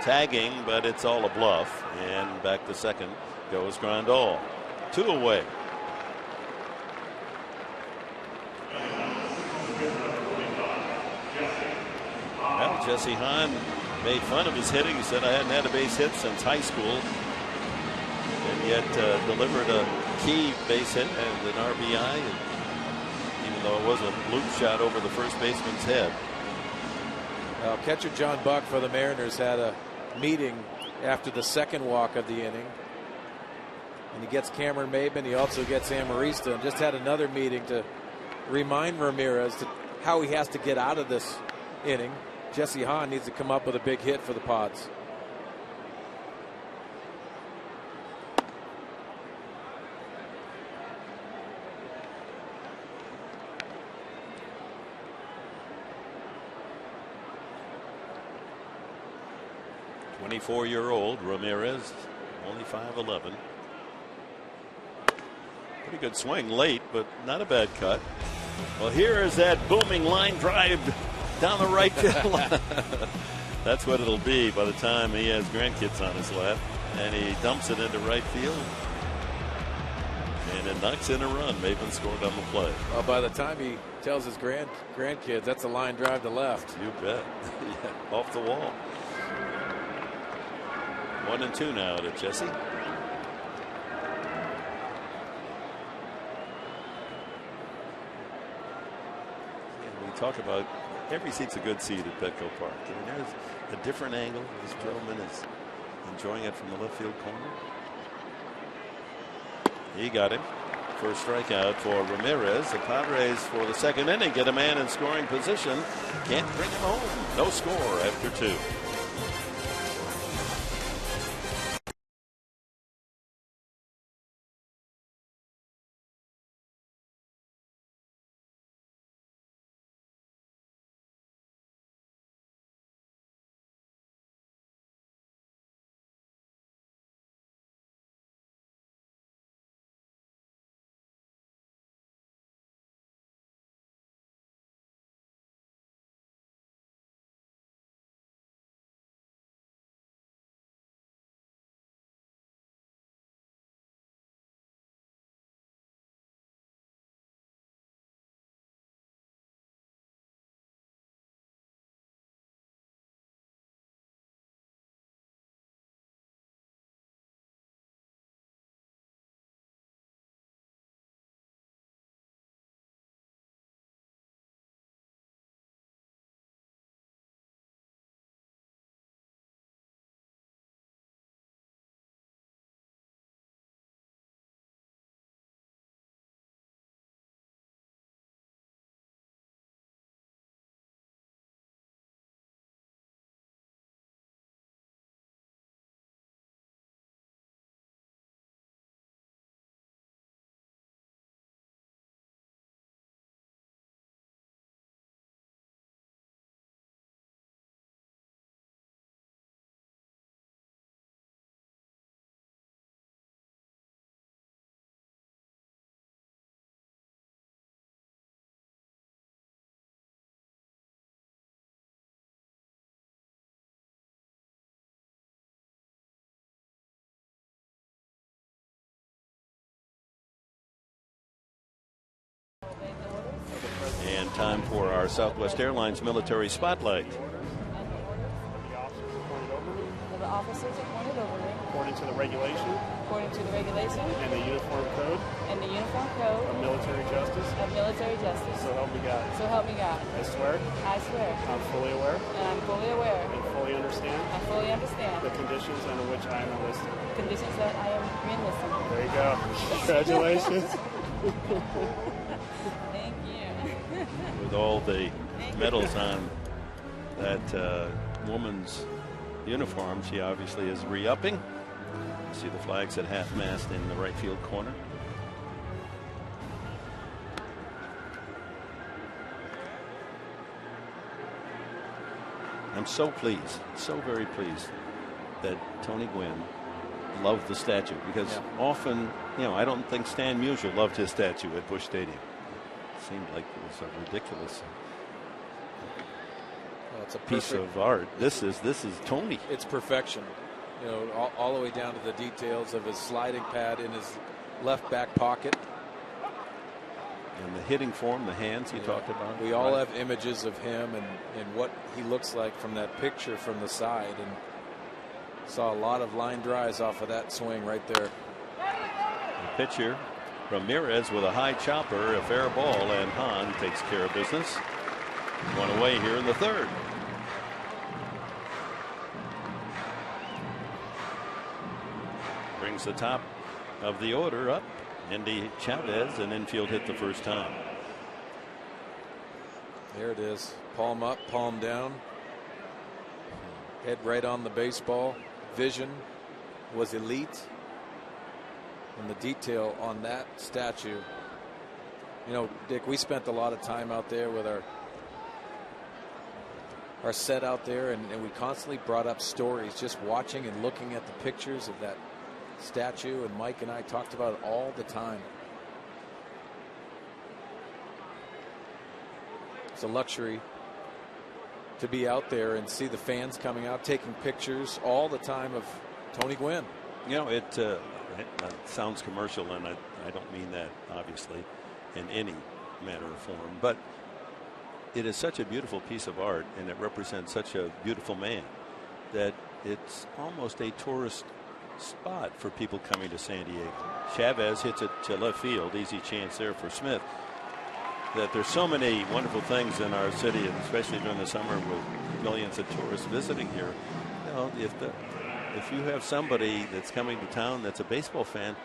tagging, but it's all a bluff. And back to second goes Grandal. 2 away. Well, Jesse Hahn made fun of his hitting. He said, I hadn't had a base hit since high school, and yet delivered a key base hit and an RBI, even though it was a loop shot over the first baseman's head. Well, catcher John Buck for the Mariners had a meeting after the second walk of the inning. And he gets Cameron Maben. He also gets Amarista, and just had another meeting to remind Ramirez to how he has to get out of this inning. Jesse Hahn needs to come up with a big hit for the Pods. .24-year-old Ramirez, Only 5'11". Pretty good swing late, but not a bad cut. Well, here is that booming line drive down the right field line. That's what it'll be by the time he has grandkids on his lap. And he dumps it into right field. And it knocks in a run. Maven scored on the play. Well, by the time he tells his grandkids, that's a line drive to left. You bet. Yeah, off the wall. 1-2 now to Jesse. We talk about every seat's a good seat at Petco Park. I mean, there's a different angle. This gentleman is enjoying it from the left field corner. He got him. First strikeout for Ramirez. The Padres for the second inning get a man in scoring position. Can't bring him home. No score after 2. And time for our Southwest Airlines Military Spotlight. The officers appointed over me. According to the regulation. According to the regulation. And the uniform code. And the uniform code. Of military justice. Of military justice. So help me God. So help me God. I swear. I swear. I'm fully aware. And I'm fully aware. And fully understand. I fully understand. The conditions under which I am enlisted. Conditions that I am enlisted. There you go. Congratulations. Thank you. With all the medals on that woman's uniform, she obviously is re-upping. You see the flags at half-mast in the right field corner. I'm so pleased, so very pleased that Tony Gwynn loved the statue, because often, you know, I don't think Stan Musial loved his statue at Busch Stadium. It seemed like it was a ridiculous It's a piece of art. This is Tony. It's perfection. You know, all the way down to the details of his sliding pad in his left back pocket. And the hitting form, the hands he talked about. We all have images of him and what he looks like from that picture from the side, and saw a lot of line drives off of that swing right there. The pitcher, Ramirez, with a high chopper, a fair ball, and Hahn takes care of business. One away here in the third. Brings the top of the order up. Indy Chavez, an infield hit the first time. There it is. Palm up, palm down. Head right on the baseball. Vision was elite. And the detail on that statue. You know, Dick, we spent a lot of time out there with our set out there, and we constantly brought up stories, just watching and looking at the pictures of that statue, and Mike and I talked about it all the time. It's a luxury to be out there and see the fans coming out, taking pictures all the time of Tony Gwynn. You know, it sounds commercial, and I don't mean that, obviously, in any manner or form. But it is such a beautiful piece of art, and it represents such a beautiful man that it's almost a tourist spot for people coming to San Diego. Chavez hits it to left field. Easy chance there for Smith. That there's so many wonderful things in our city, and especially during the summer with millions of tourists visiting here. You know, if you have somebody that's coming to town that's a baseball fan,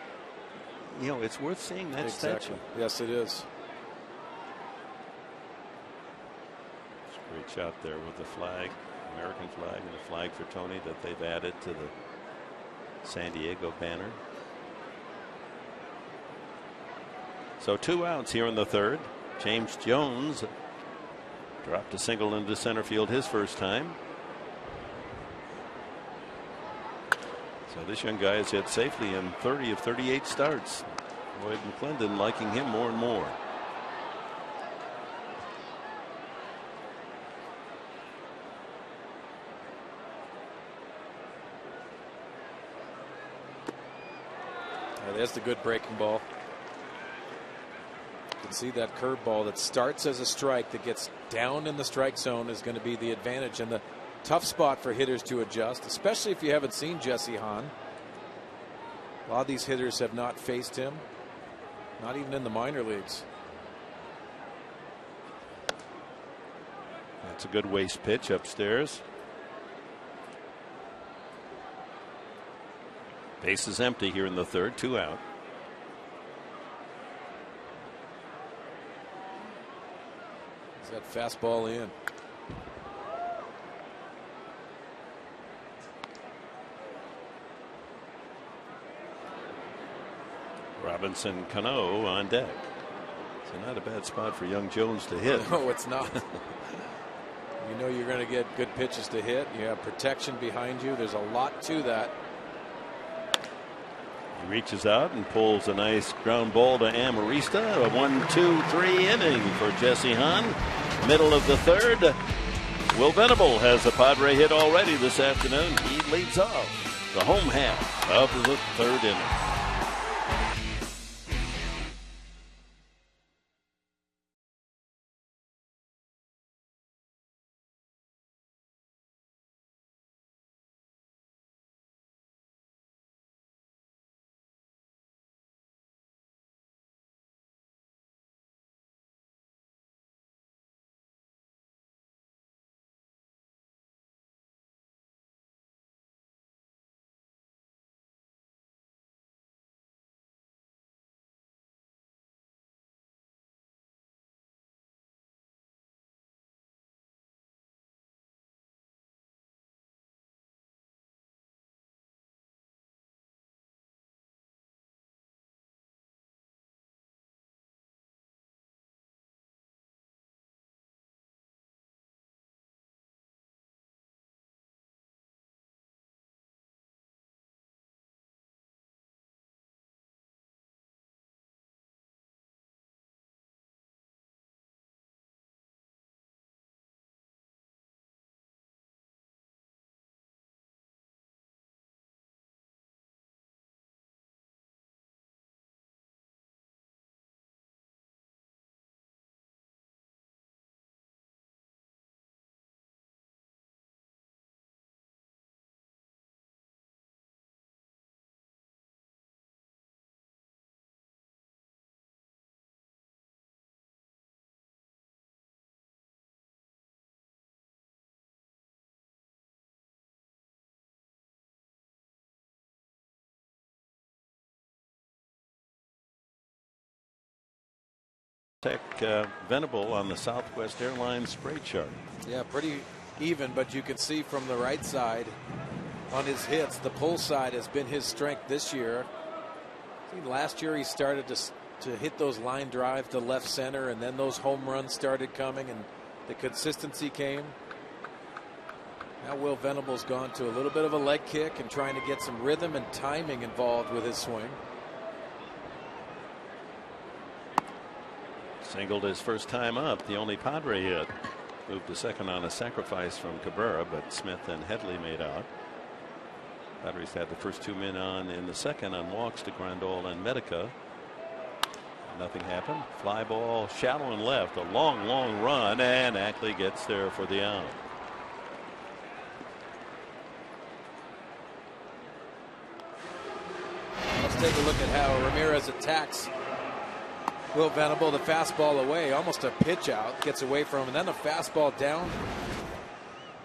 you know, it's worth seeing that statue. Yes, it is. It's a great shot there with the flag, American flag, and the flag for Tony that they've added to the San Diego banner. So 2 outs here in the third. James Jones dropped a single into center field his first time. So this young guy has hit safely in 30 of 38 starts. Lloyd McClendon liking him more and more. There's the good breaking ball. You can see that curveball that starts as a strike that gets down in the strike zone is going to be the advantage and the tough spot for hitters to adjust, especially if you haven't seen Jesse Hahn. A lot of these hitters have not faced him, not even in the minor leagues. That's a good waste pitch upstairs. Base is empty here in the third. 2 out. Is that fastball in? Robinson Cano on deck. So not a bad spot for young Jones to hit. No, it's not. You know you're going to get good pitches to hit. You have protection behind you. There's a lot to that. He reaches out and pulls a nice ground ball to Amarista. A 1-2-3 inning for Jesse Hahn. Middle of the third. Will Venable has a Padre hit already this afternoon. He leads off the home half of the third inning. Venable on the Southwest Airlines spray chart. Yeah, pretty even, but you can see from the right side on his hits, the pull side has been his strength this year. Last year he started to hit those line drives to left center, and then those home runs started coming and the consistency came. Now Will Venable's gone to a little bit of a leg kick and trying to get some rhythm and timing involved with his swing. Singled his first time up, the only Padre hit. Moved to second on a sacrifice from Cabrera, but Smith and Headley made out. Padres had the first 2 men on in the second on walks to Grandal and Medica. Nothing happened. Fly ball shallow and left. A long run, and Ackley gets there for the out. Let's take a look at how Ramirez attacks Will Venable. The fastball away, almost a pitch out, gets away from him, and then the fastball down,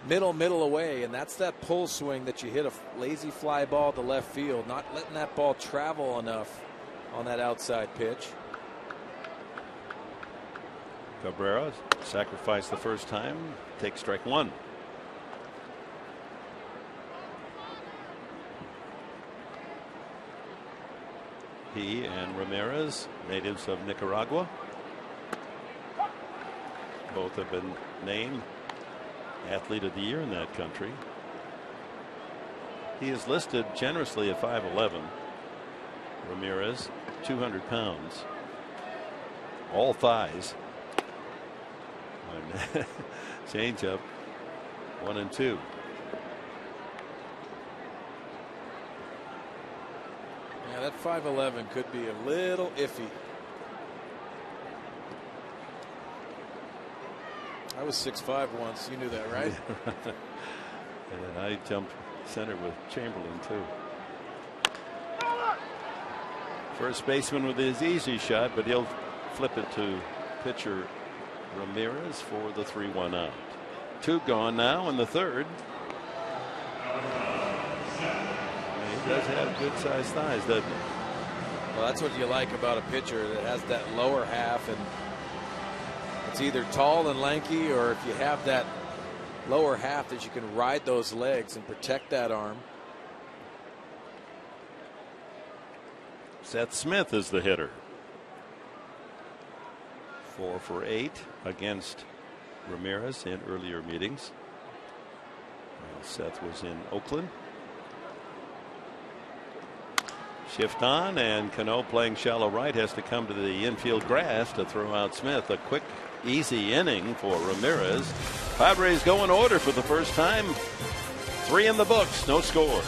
middle away, and that's that pull swing that you hit a lazy fly ball to left field, not letting that ball travel enough on that outside pitch. Cabrera sacrificed the first time, takes strike one. He and Ramirez, natives of Nicaragua. Both have been named Athlete of the Year in that country. He is listed generously at 5'11". Ramirez, 200 pounds. All thighs. Change up 1 and 2. Yeah, that 5'11" could be a little iffy. I was 6'5" once. You knew that, right? And I jumped center with Chamberlain too. First baseman with his easy shot, but he'll flip it to pitcher Ramirez for the 3-1 out. 2 gone now in the third. He does have good sized thighs, doesn't he? Well, that's what you like about a pitcher that has that lower half, and it's either tall and lanky, or if you have that lower half that you can ride those legs and protect that arm. Seth Smith is the hitter. 4 for 8 against Ramirez in earlier meetings. Seth was in Oakland. Shift on, and Cano, playing shallow right, has to come to the infield grass to throw out Smith. A quick, easy inning for Ramirez. Padres go in order for the first time. 3 in the books, no score.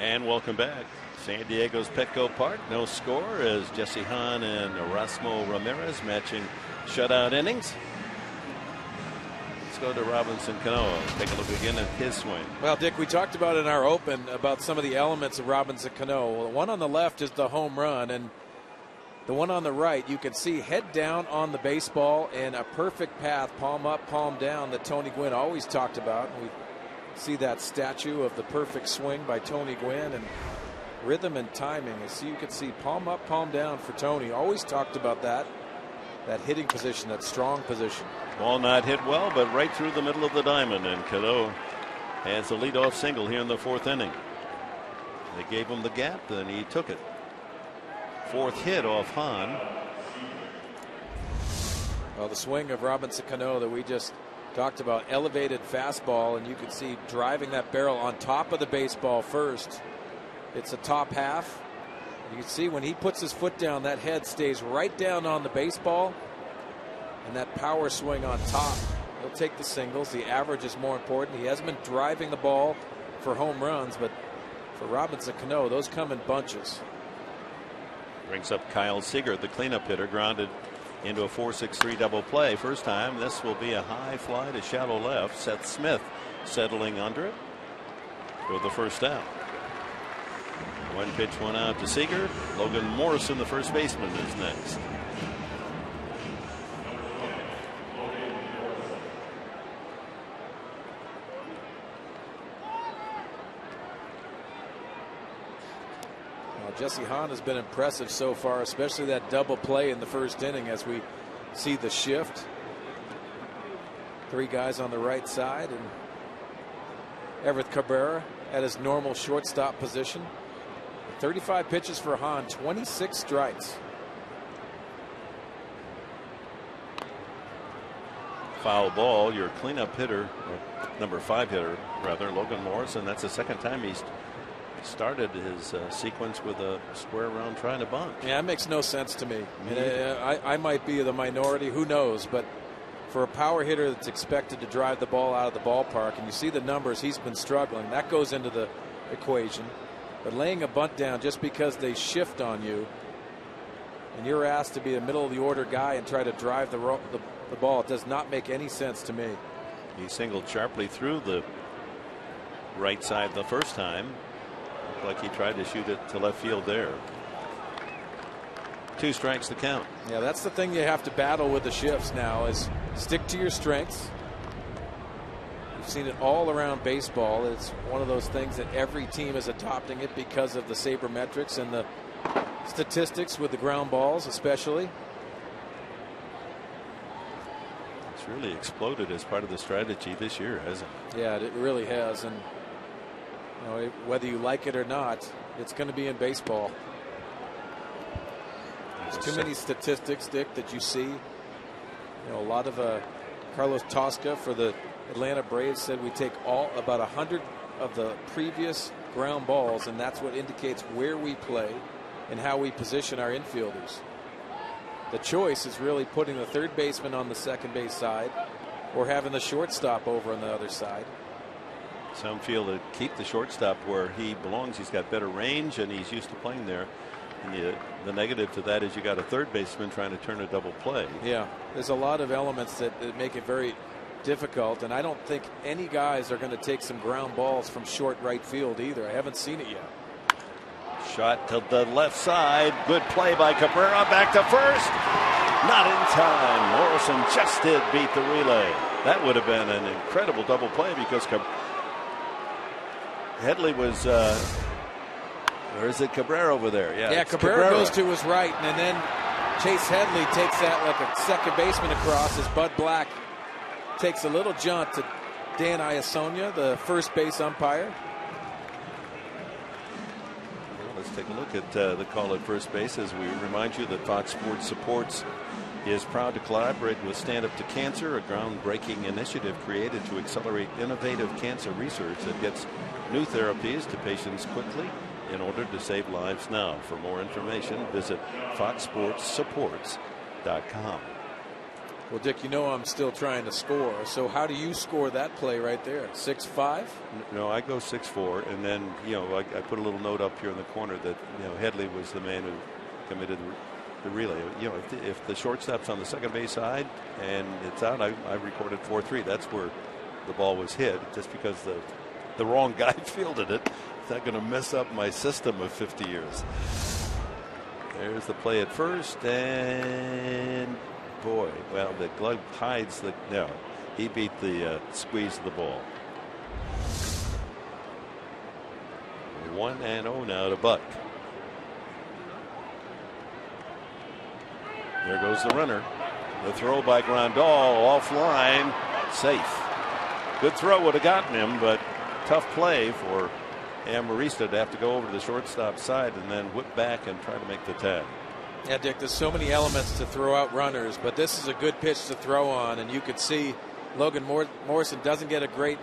And welcome back. San Diego's Petco Park. No score as Jesse Hahn and Erasmo Ramirez matching shutout innings. Let's go to Robinson Cano. Take a look again at his swing. Well, Dick, we talked about in our open about some of the elements of Robinson Cano. Well, the one on the left is the home run, and The one on the right, you can see head down on the baseball and a perfect path, palm up, palm down, that Tony Gwynn always talked about. We see that statue of the perfect swing by Tony Gwynn, and rhythm and timing. As you can see, palm up, palm down for Tony. Always talked about that hitting position, that strong position. Ball not hit well, but right through the middle of the diamond, and Cano has the leadoff single here in the 4th inning. They gave him the gap, and he took it. 4th hit off Hahn. Well, the swing of Robinson Cano that we just talked about, elevated fastball, and you can see driving that barrel on top of the baseball first. It's a top half. You can see when he puts his foot down, that head stays right down on the baseball, and that power swing on top. He'll take the singles. The average is more important. He hasn't been driving the ball for home runs, but for Robinson Cano, those come in bunches. Brings up Kyle Seager, the cleanup hitter, grounded into a 4-6-3 double play. First time. This will be a high fly to shallow left. Seth Smith settling under it for the first out. One pitch, one out to Seager. Logan Morrison, the first baseman, is next. Jesse Hahn has been impressive so far, especially that double play in the first inning as we see the shift. 3 guys on the right side, and Everett Cabrera at his normal shortstop position. 35 pitches for Hahn, 26 strikes. Foul ball. Your cleanup hitter, or number 5 hitter rather, Logan Morrison. That's the second time he's started his sequence with a square round trying to bunt. Yeah, it makes no sense to me. I might be the minority, who knows, but for a power hitter that's expected to drive the ball out of the ballpark, and you see the numbers, he's been struggling. That goes into the equation. But laying a bunt down just because they shift on you and you're asked to be a middle of the order guy and try to drive the ball, it does not make any sense to me. He singled sharply through the right side the first time. Like he tried to shoot it to left field there. 2 strikes to count. Yeah, that's the thing you have to battle with the shifts now, is stick to your strengths. You've seen it all around baseball. It's one of those things that every team is adopting it because of the sabermetrics and the statistics with the ground balls especially. It's really exploded as part of the strategy this year, hasn't it? Yeah, it really has. And you know, whether you like it or not, it's going to be in baseball. There's too many statistics, Dick, that you see. You know, a lot of Carlos Tosca for the Atlanta Braves said we take about 100 of the previous ground balls, and that's what indicates where we play and how we position our infielders. The choice is really putting the third baseman on the second base side or having the shortstop over on the other side. Some feel to keep the shortstop where he belongs. He's got better range and he's used to playing there. And the negative to that is you got a third baseman trying to turn a double play. Yeah, there's a lot of elements that make it very difficult, and I don't think any guys are going to take some ground balls from short right field either. I haven't seen it yet. Shot to the left side. Good play by Cabrera. Back to first. Not in time. Morrison just did beat the relay. That would have been an incredible double play because Headley was or is it Cabrera over there? Yeah, Cabrera goes to his right, and then Chase Headley takes that like a second baseman across as Bud Black takes a little jaunt to Dan Iasonia, the first base umpire. Well, let's take a look at the call at first base as we remind you that Fox Sports Supports is proud to collaborate with Stand Up to Cancer, a groundbreaking initiative created to accelerate innovative cancer research that gets new therapies to patients quickly in order to save lives now. For more information, visit foxsportssupports.com. Well, Dick, you know I'm still trying to score. So how do you score that play right there? 6-5? No, I go 6-4, and then I put a little note up here in the corner that Headley was the man who committed the relay. If the shortstop's on the second base side and it's out, I recorded 4-3. That's where the ball was hit. Just because the wrong guy fielded it, it's not going to mess up my system of 50 years. There's the play at first, and boy, well, the glove hides the. No, he beat the squeeze of the ball. 1-0 now to Buck. There goes the runner. The throw by Grandal offline, safe. Good throw would have gotten him, but tough play for Amarista to have to go over to the shortstop side and then whip back and try to make the tag. Yeah, Dick, there's so many elements to throw out runners, but this is a good pitch to throw on, and you could see Logan Morrison doesn't get a great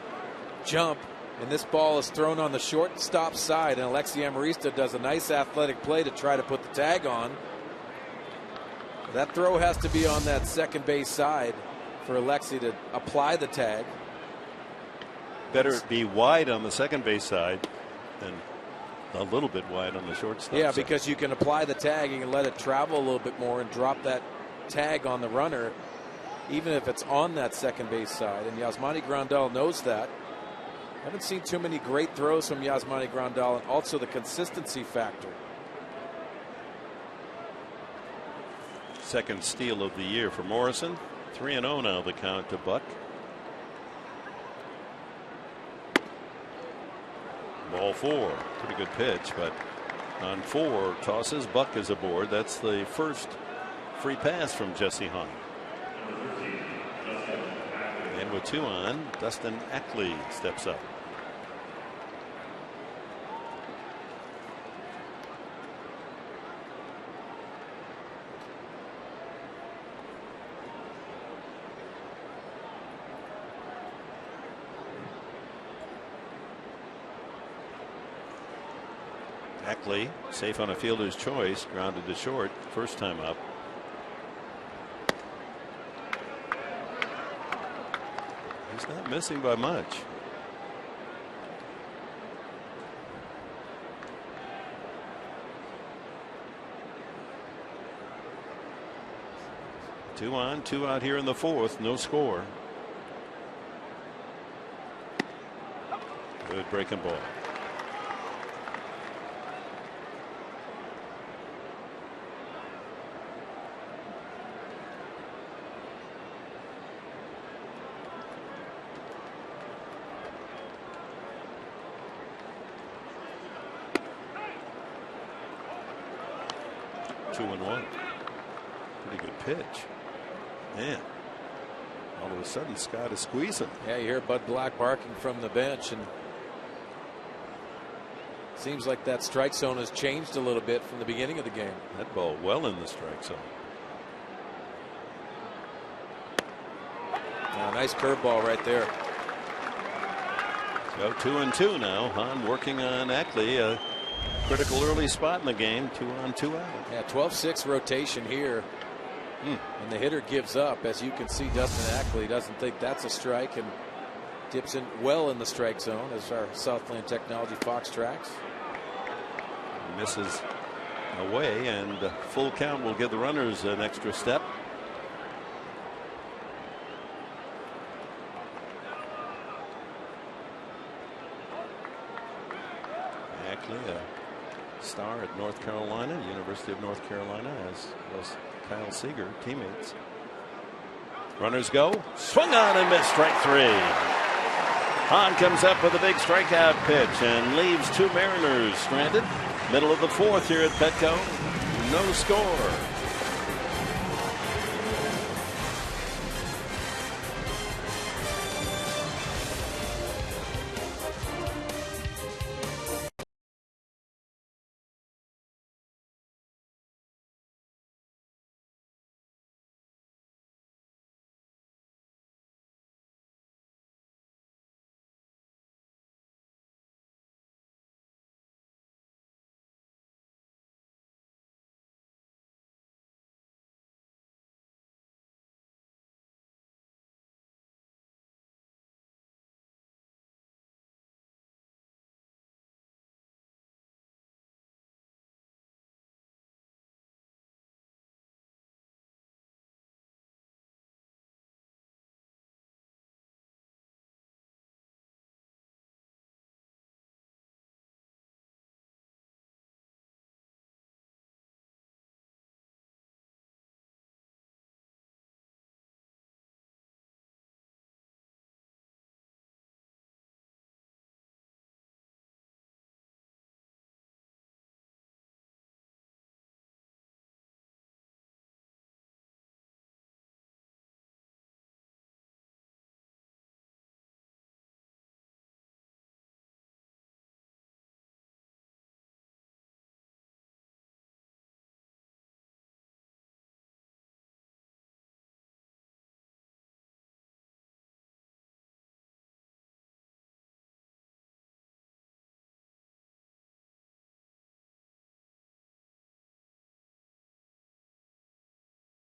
jump, and this ball is thrown on the shortstop side, and Alexi Amarista does a nice athletic play to try to put the tag on. That throw has to be on that second base side for Alexi to apply the tag. Better be wide on the second base side than a little bit wide on the shortstop Yeah, side. because you can apply the tag, you can let it travel a little bit more and drop that tag on the runner, even if it's on that second base side. And Yasmani Grandal knows that. Haven't seen too many great throws from Yasmani Grandal, and also the consistency factor. Second steal of the year for Morrison. 3-0 now the count to Buck. Ball 4. Pretty good pitch, but on 4 tosses, Buck is aboard. That's the first free pass from Jesse Hahn. And with 2 on, Dustin Ackley steps up. Ackley safe on a fielder's choice, grounded to short first time up. He's not missing by much. Two on, 2 out here in the 4th. No score. Good breaking ball. Two and 1. Pretty good pitch. Man, all of a sudden Scott is squeezing. Yeah, you hear Bud Black barking from the bench, and seems like that strike zone has changed a little bit from the beginning of the game. That ball well in the strike zone. Nice curveball right there. So 2 and 2 now. Hahn working on Ackley. A critical early spot in the game. 2 on, 2 out. Yeah, 12-6 rotation here. And the hitter gives up. As you can see, Dustin Ackley doesn't think that's a strike and dips in well in the strike zone as our Southland Technology Fox tracks. Misses away, and full count will give the runners an extra step. Ackley, a star at North Carolina, University of North Carolina, as was Kyle Seager, teammates. Runners go. Swung on and missed. Strike 3. Hahn comes up with a big strikeout pitch and leaves 2 Mariners stranded. Middle of the 4th here at Petco. No score.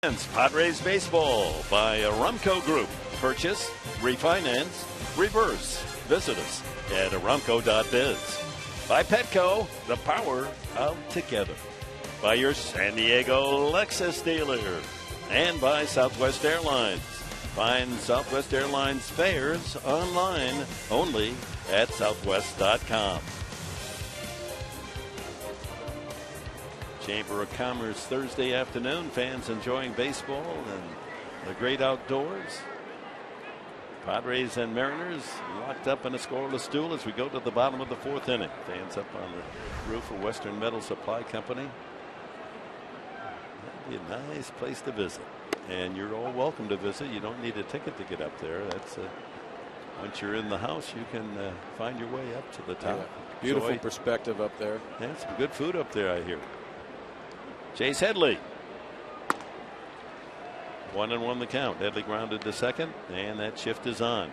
Padres Baseball by Aramco Group. Purchase, refinance, reverse. Visit us at aramco.biz. By Petco, the power of together. By your San Diego Lexus dealer. And by Southwest Airlines. Find Southwest Airlines fares online only at southwest.com. Chamber of Commerce Thursday afternoon. Fans enjoying baseball and the great outdoors. Padres and Mariners locked up in a scoreless duel as we go to the bottom of the 4th inning. Fans up on the roof of Western Metal Supply Company. That'd be a nice place to visit. And you're all welcome to visit. You don't need a ticket to get up there. That's once you're in the house, you can find your way up to the top. Yeah. Beautiful perspective up there. Yeah, some good food up there, I hear. Chase Headley. 1-1 the count. Headley grounded to second, and that shift is on.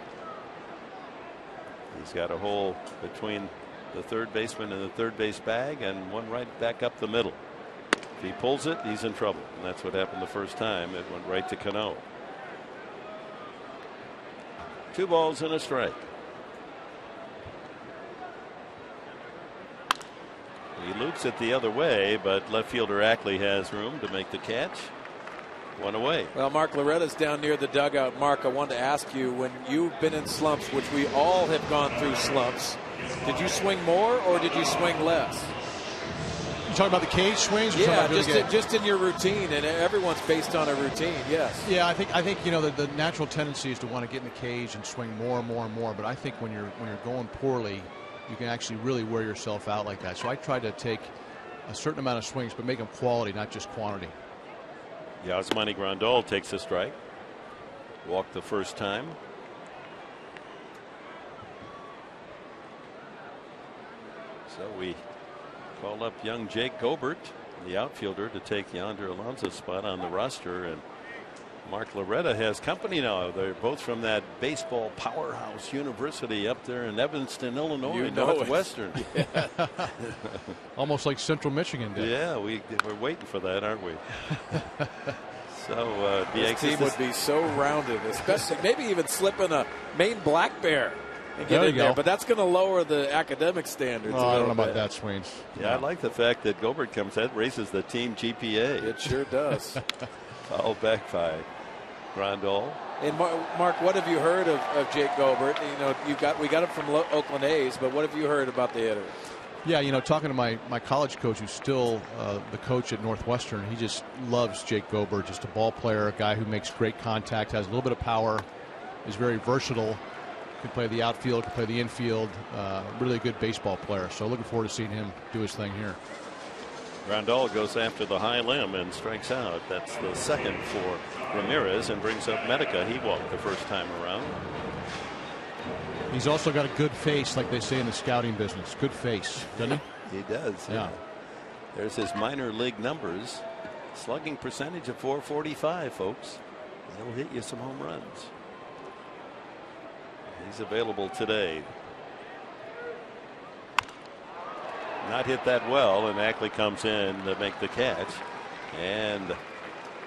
He's got a hole between the third baseman and the third base bag, and one right back up the middle. If he pulls it, he's in trouble, and that's what happened the first time. It went right to Cano. 2 balls and a strike. He loops it the other way, but left fielder Ackley has room to make the catch. 1 away. Well, Mark Loretta's down near the dugout. Mark, I wanted to ask you, when you've been in slumps, which we all have gone through slumps, did you swing more or did you swing less? You talking about the cage swings? Or yeah, just in your routine, and everyone's based on a routine. Yes. Yeah, I think you know the natural tendency is to want to get in the cage and swing more and more and more. But I think when you're going poorly, you can actually really wear yourself out like that. So I try to take a certain amount of swings, but make them quality, not just quantity. Yasmani Grandal takes a strike. Walked the first time. So we call up young Jake Gobert, the outfielder, to take Yonder Alonso's spot on the roster. And Mark Loretta has company now. They're both from that baseball powerhouse university up there in Evanston, Illinois, Northwestern. Yeah. Almost like Central Michigan did. Yeah, we're waiting for that, aren't we? So this team would be so rounded, especially maybe even slipping a Maine Black Bear and get in there. But that's going to lower the academic standards. I don't know about that, Swains. Yeah, I like the fact that Gobert comes in, raises the team GPA. It sure does. Fouled back by Grandal. And Mark, what have you heard of Jake Gobert? You know, we got him from Oakland A's, but what have you heard about the hitter? Yeah, you know, talking to my college coach, who's still the coach at Northwestern, he just loves Jake Gobert. Just a ball player, a guy who makes great contact, has a little bit of power, is very versatile, can play the outfield, can play the infield. Really good baseball player. So looking forward to seeing him do his thing here. Grandal goes after the high limb and strikes out. That's the second for Ramirez, and brings up Medica. He walked the first time around. He's also got a good face, like they say in the scouting business. Good face, doesn't he? He does. Yeah. There's his minor league numbers. Slugging percentage of .445, folks. That'll hit you some home runs. He's available today. Not hit that well, and Ackley comes in to make the catch. And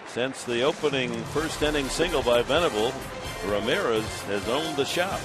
since the opening first inning single by Venable, Ramirez has owned the shop.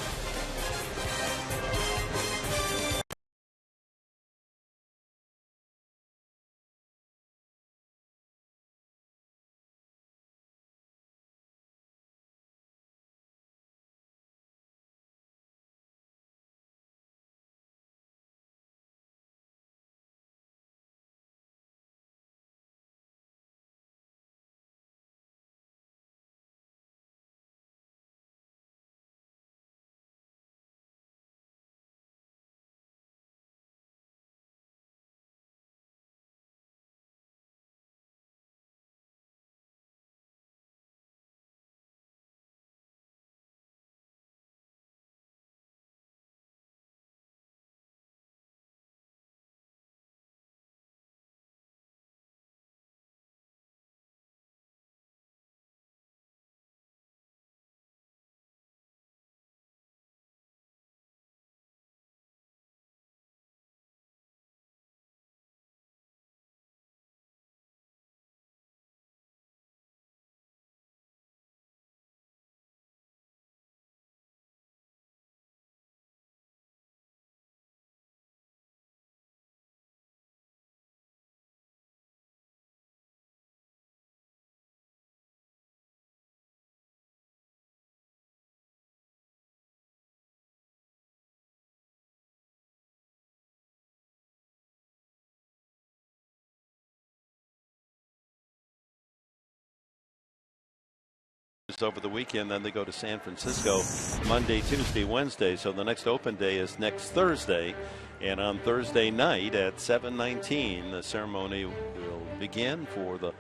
over the weekend. Then they go to San Francisco Monday, Tuesday, Wednesday. So the next open day is next Thursday. And on Thursday night at 7:19, the ceremony will begin for the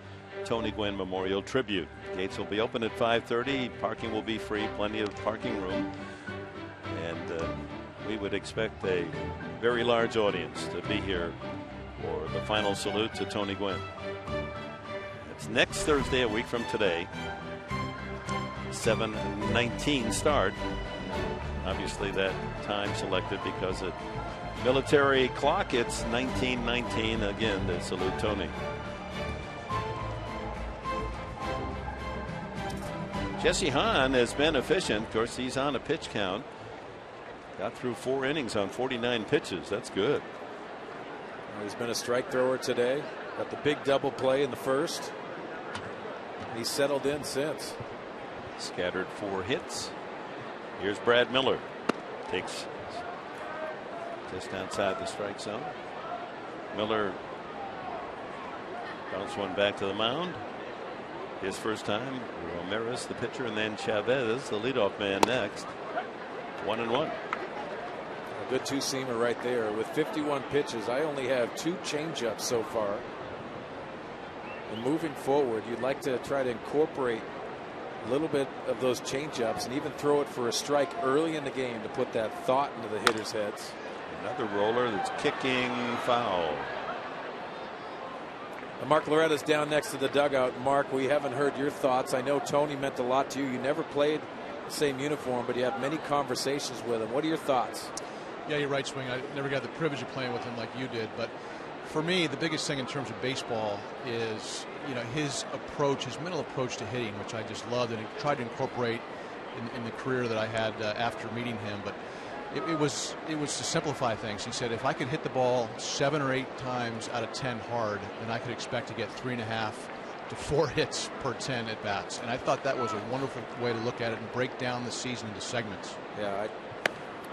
Tony Gwynn Memorial Tribute. Gates will be open at 5:30. Parking will be free, plenty of parking room. And we would expect a very large audience to be here for the final salute to Tony Gwynn. It's next Thursday, a week from today. 7:19 start. Obviously that time selected because at military clock it's 19:19 again to salute Tony. Jesse Hahn has been efficient. Of course, he's on a pitch count. Got through 4 innings on 49 pitches. That's good. He's been a strike thrower today. Got the big double play in the first. He's settled in since. Scattered 4 hits. Here's Brad Miller. Takes just outside the strike zone. Miller bounced one back to the mound. His first time. Ramirez, the pitcher, and then Chavez, the leadoff man, next. 1-1. A good two-seamer right there. With 51 pitches, I only have 2 changeups so far. And moving forward, you'd like to try to incorporate a little bit of those changeups and even throw it for a strike early in the game to put that thought into the hitters' heads. Another roller that's kicking foul. Mark Loretta's down next to the dugout. Mark, we haven't heard your thoughts. I know Tony meant a lot to you. You never played the same uniform, but you have many conversations with him. What are your thoughts? Yeah, you're right, Swing. I never got the privilege of playing with him like you did, but for me, the biggest thing in terms of baseball is, his approach, his mental approach to hitting, which I just loved and tried to incorporate in the career that I had after meeting him. But it was to simplify things. He said, if I could hit the ball 7 or 8 times out of 10 hard, then I could expect to get 3.5 to 4 hits per 10 at bats. And I thought that was a wonderful way to look at it and break down the season into segments. Yeah,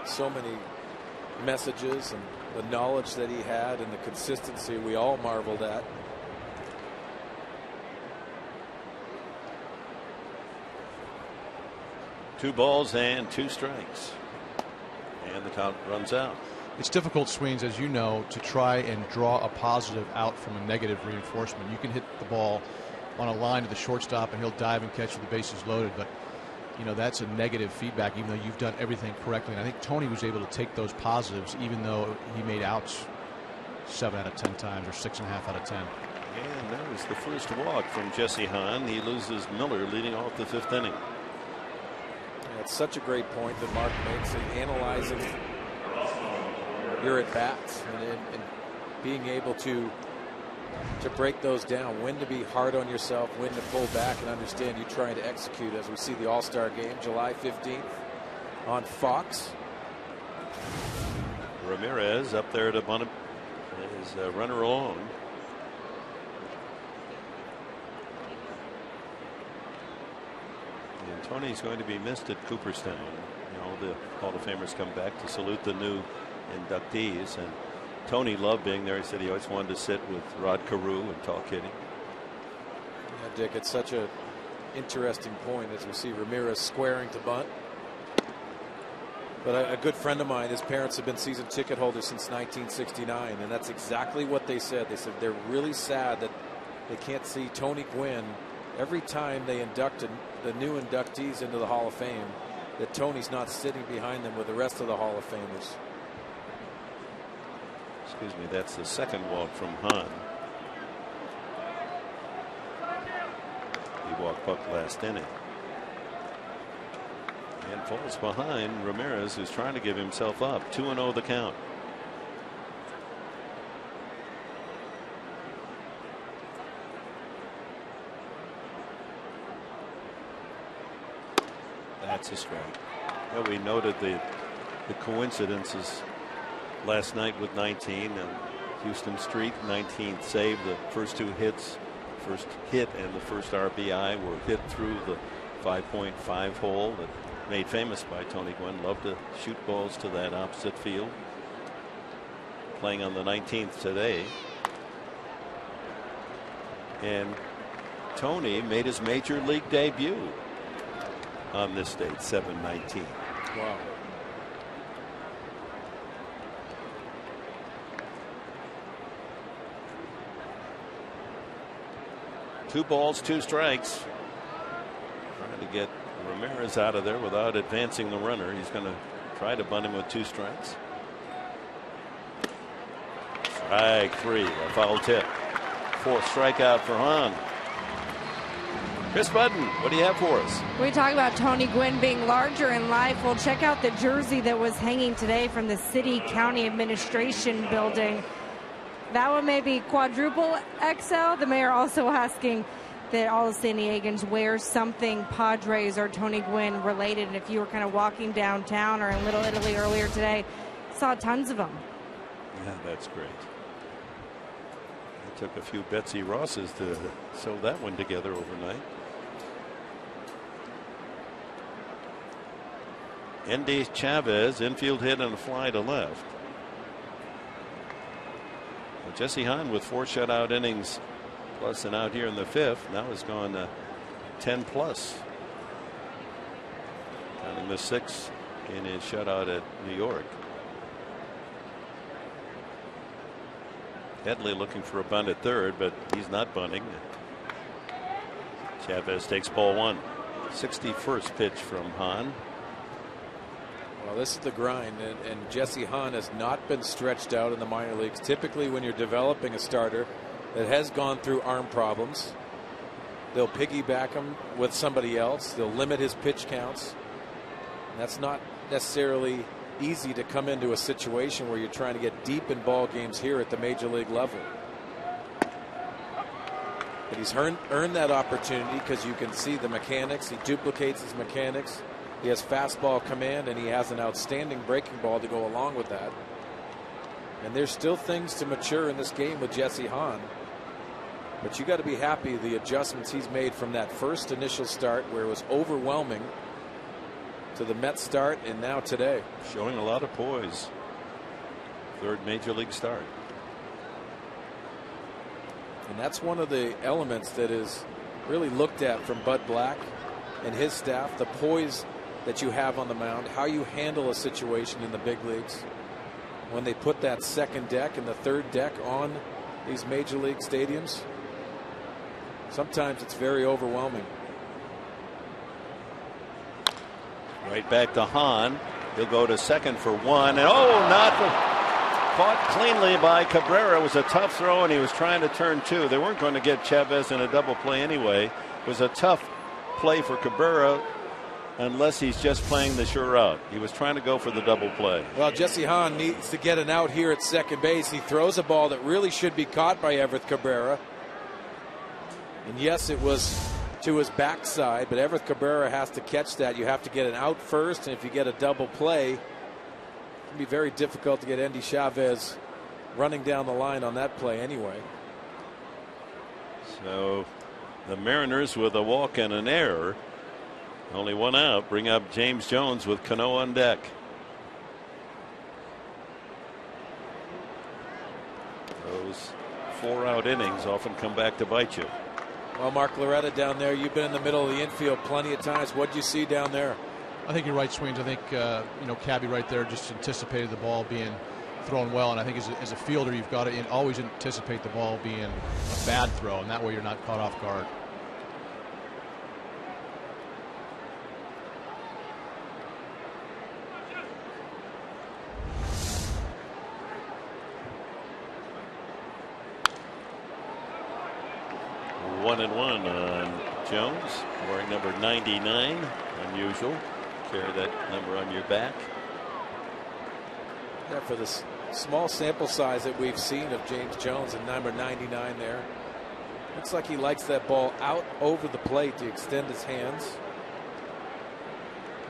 so many messages and the knowledge that he had and the consistency we all marveled at. Two balls and 2 strikes. And the count runs out. It's difficult, Sweens, as you know, to try and draw a positive out from a negative reinforcement. You can hit the ball on a line to the shortstop and he'll dive and catch with the bases loaded, but that's a negative feedback, even though you've done everything correctly. And I think Tony was able to take those positives, even though he made outs 7 out of 10 times or 6.5 out of 10. And that was the first walk from Jesse Hahn. He loses Miller leading off the 5th inning. It's such a great point that Mark makes in analyzing your at-bats and being able to break those down, when to be hard on yourself, when to pull back and understand you trying to execute, as we see the All-Star game July 15th on Fox. Ramirez up there to bunt his runner along. And Tony's going to be missed at Cooperstown. The Hall of Famers come back to salute the new inductees, and Tony loved being there. He said he always wanted to sit with Rod Carew and talk hitting. Yeah, Dick, it's such a interesting point as we see Ramirez squaring to bunt. But a good friend of mine, his parents have been season ticket holders since 1969, and that's exactly what they said. They said they're really sad that they can't see Tony Gwynn every time they induct the new inductees into the Hall of Fame, that Tony's not sitting behind them with the rest of the Hall of Famers. Excuse me, that's the second walk from Hahn. He walked Buck last inning. And falls behind Ramirez, who's trying to give himself up. 2-0 the count. That's a strike. Well, we noted the coincidences last night with 19 and Houston Street. 19th save. The first 2 hits, first hit and the first RBI were hit through the 5.5 hole that made famous by Tony Gwynn. Loved to shoot balls to that opposite field. Playing on the 19th today. And Tony made his major league debut. on this date, 7/19. Wow. Two balls, two strikes. Trying to get Ramirez out of there without advancing the runner. He's going to try to bunt him with two strikes. Strike three, a foul tip. Fourth strikeout for Hahn. Chris Budden, what do you have for us? We talk about Tony Gwynn being larger in life. Well, check out the jersey that was hanging today from the City County Administration building. That one may be quadruple XL. The mayor also asking that all the San Diegans wear something Padres or Tony Gwynn related. And if you were kind of walking downtown or in Little Italy earlier today, saw tons of them. Yeah, that's great. It took a few Betsy Rosses to sew that one together overnight. Endy Chavez, infield hit and a fly to left. Well, Jesse Hahn with 4 shutout innings plus an out here in the 5th. Now has gone 10 plus. Counting the 6 in his shutout at New York. Headley looking for a bunt at third, but he's not bunting. Chavez takes ball 1. 61st pitch from Hahn. Well, this is the grind, and Jesse Hahn has not been stretched out in the minor leagues. Typically, when you're developing a starter that has gone through arm problems, they'll piggyback him with somebody else. They'll limit his pitch counts. And that's not necessarily easy to come into a situation where you're trying to get deep in ball games here at the major league level. But he's earned that opportunity because you can see the mechanics. He duplicates his mechanics. He has fastball command, and he has an outstanding breaking ball to go along with that. And there's still things to mature in this game with Jesse Hahn. But you got to be happy the adjustments he's made from that first initial start where it was overwhelming to the Mets start and now today. Showing a lot of poise. Third major league start. And that's one of the elements that is really looked at from Bud Black and his staff, the poise that you have on the mound, how you handle a situation in the big leagues when they put that second deck and the third deck on these major league stadiums. Sometimes it's very overwhelming. Right back to Hahn. He'll go to second for 1, and caught cleanly by Cabrera. It was a tough throw, and he was trying to turn 2. They weren't going to get Chavez in a double play anyway. It was a tough play for Cabrera unless he's just playing the sure out. He was trying to go for the double play. Well, Jesse Hahn needs to get an out here at second base. He throws a ball that really should be caught by Everett Cabrera. And yes, it was to his backside, but Everett Cabrera has to catch that. You have to get an out first, and if you get a double play, it can be very difficult to get Endy Chavez running down the line on that play anyway. So the Mariners with a walk and an error, only 1 out, bring up James Jones with Cano on deck. Those 4-out innings often come back to bite you. Well, Mark Loretta down there, you've been in the middle of the infield plenty of times. What did you see down there? I think you're right, Swings. I think Cabby right there just anticipated the ball being thrown well, and I think as a fielder you've got to always anticipate the ball being a bad throw, and that way you're not caught off guard. One and 1 on Jones, wearing number 99. Unusual. Carry that number on your back. Yeah, for this small sample size that we've seen of James Jones and number 99 there, looks like he likes that ball out over the plate to extend his hands.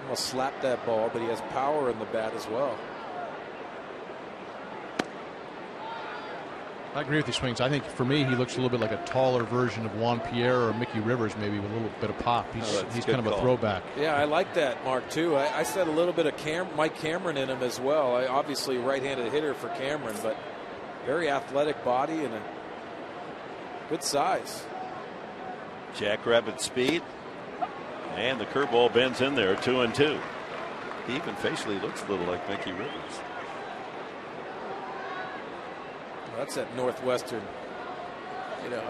Almost slap that ball, but he has power in the bat as well. I agree with you, Swings. I think for me, he looks a little bit like a taller version of Juan Pierre or Mickey Rivers, maybe with a little bit of pop. He's kind of a throwback. Yeah, I like that, Mark, too. I said a little bit of Mike Cameron in him as well. Obviously, right-handed hitter for Cameron, but very athletic body and a good size. Jackrabbit speed And the curveball bends in there, 2-2. He even facially looks a little like Mickey Rivers. Well, that's that Northwestern. You know,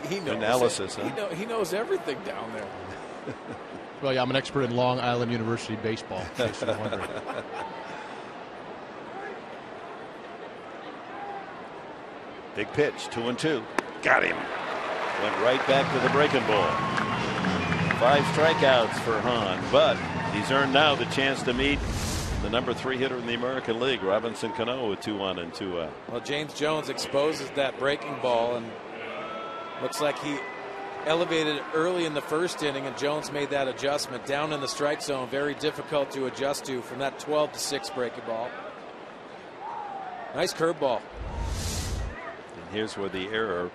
he knows analysis. Huh? He knows everything down there. Well, yeah, I'm an expert in Long Island University baseball. In case you're wondering. Big pitch, 2-2. Got him. Went right back to the breaking ball. 5 strikeouts for Hahn, but he's earned now the chance to meet the number 3 hitter in the American League, Robinson Cano, with 2 on and 2 out. Well, James Jones exposes that breaking ball, and looks like he elevated it early in the first inning, and Jones made that adjustment down in the strike zone. Very difficult to adjust to from that 12-6 breaking ball. Nice curveball. And here's where the error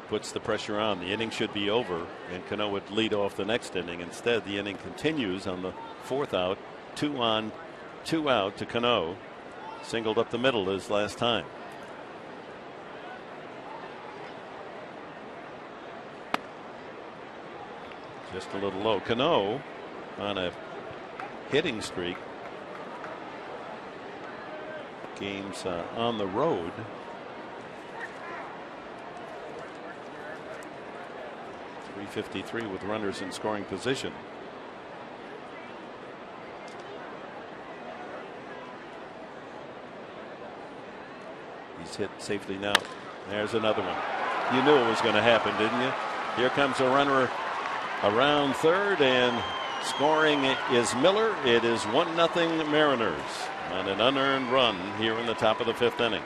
puts the pressure on. The inning should be over, and Cano would lead off the next inning. Instead, the inning continues on the 4th out. 2 on, 2 out to Cano. Singled up the middle his last time. Just a little low. Cano on a hitting streak. Games on the road. .353 with runners in scoring position. He's hit safely now. There's another one. You knew it was going to happen, didn't you? Here comes a runner around third, and scoring is Miller. It is 1-0 Mariners on an unearned run here in the top of the 5th inning.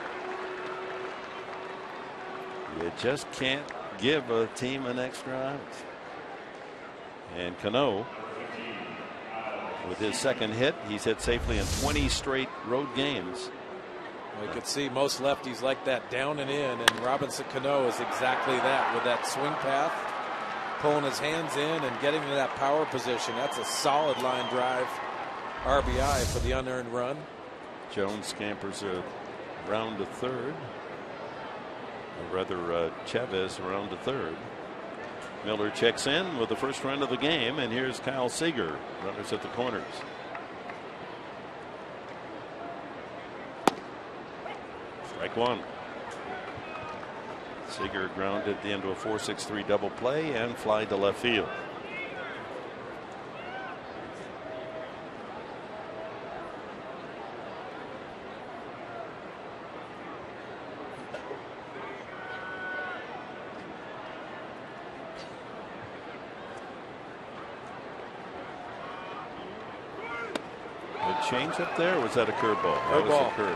You just can't give a team an extra out. And Cano, with his second hit, he's hit safely in 20 straight road games. Well, you could see most lefties like that down and in, and Robinson Cano is exactly that, with that swing path, pulling his hands in and getting to that power position. That's a solid line drive RBI for the unearned run. Jones scampers around to third. Or rather, Chavez around to third. Miller checks in with the first run of the game, and here's Kyle Seager, runners at the corners. Strike 1. Seager grounded into a 4-6-3 double play and fly to left field. Change up there, or was that a curveball? Curveball.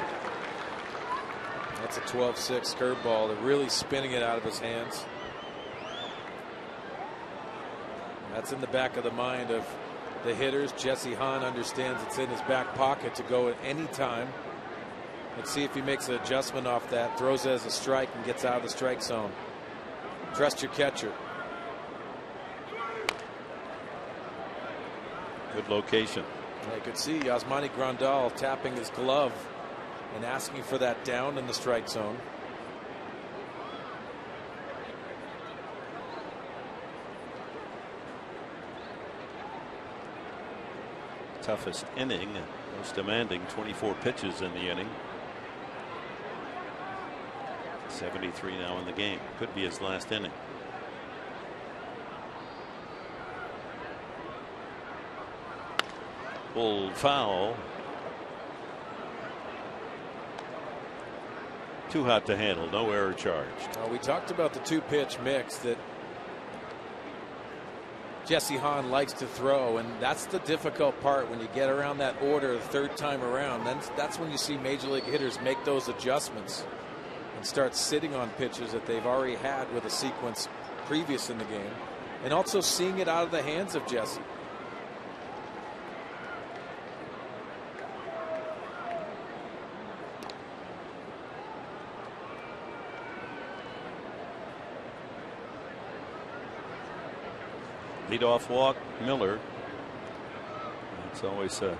That's a 12-6 curveball. They're really spinning it out of his hands. That's in the back of the mind of the hitters. Jesse Hahn understands it's in his back pocket to go at any time. Let's see if he makes an adjustment off that, throws it as a strike, and gets out of the strike zone. Trust your catcher. Good location. I could see Yasmani Grandal tapping his glove and asking for that down in the strike zone. Toughest inning, most demanding, 24 pitches in the inning. 73 now in the game. Could be his last inning. Pulled foul. Too hot to handle. No error charged. We talked about the 2-pitch mix that Jesse Hahn likes to throw, and that's the difficult part when you get around that order the third time around. That's when you see major league hitters make those adjustments and start sitting on pitches that they've already had with a sequence previous in the game, and also seeing it out of the hands of Jesse. Leadoff walk, Miller. It's always a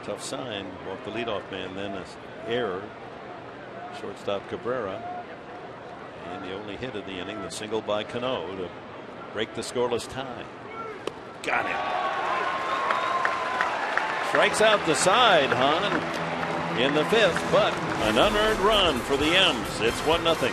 tough sign. Walk the leadoff man, then an error. Shortstop Cabrera. And the only hit of the inning, the single by Cano to break the scoreless tie. Got him. Strikes out the side, Hahn, in the 5th, but an unearned run for the M's. It's 1-0.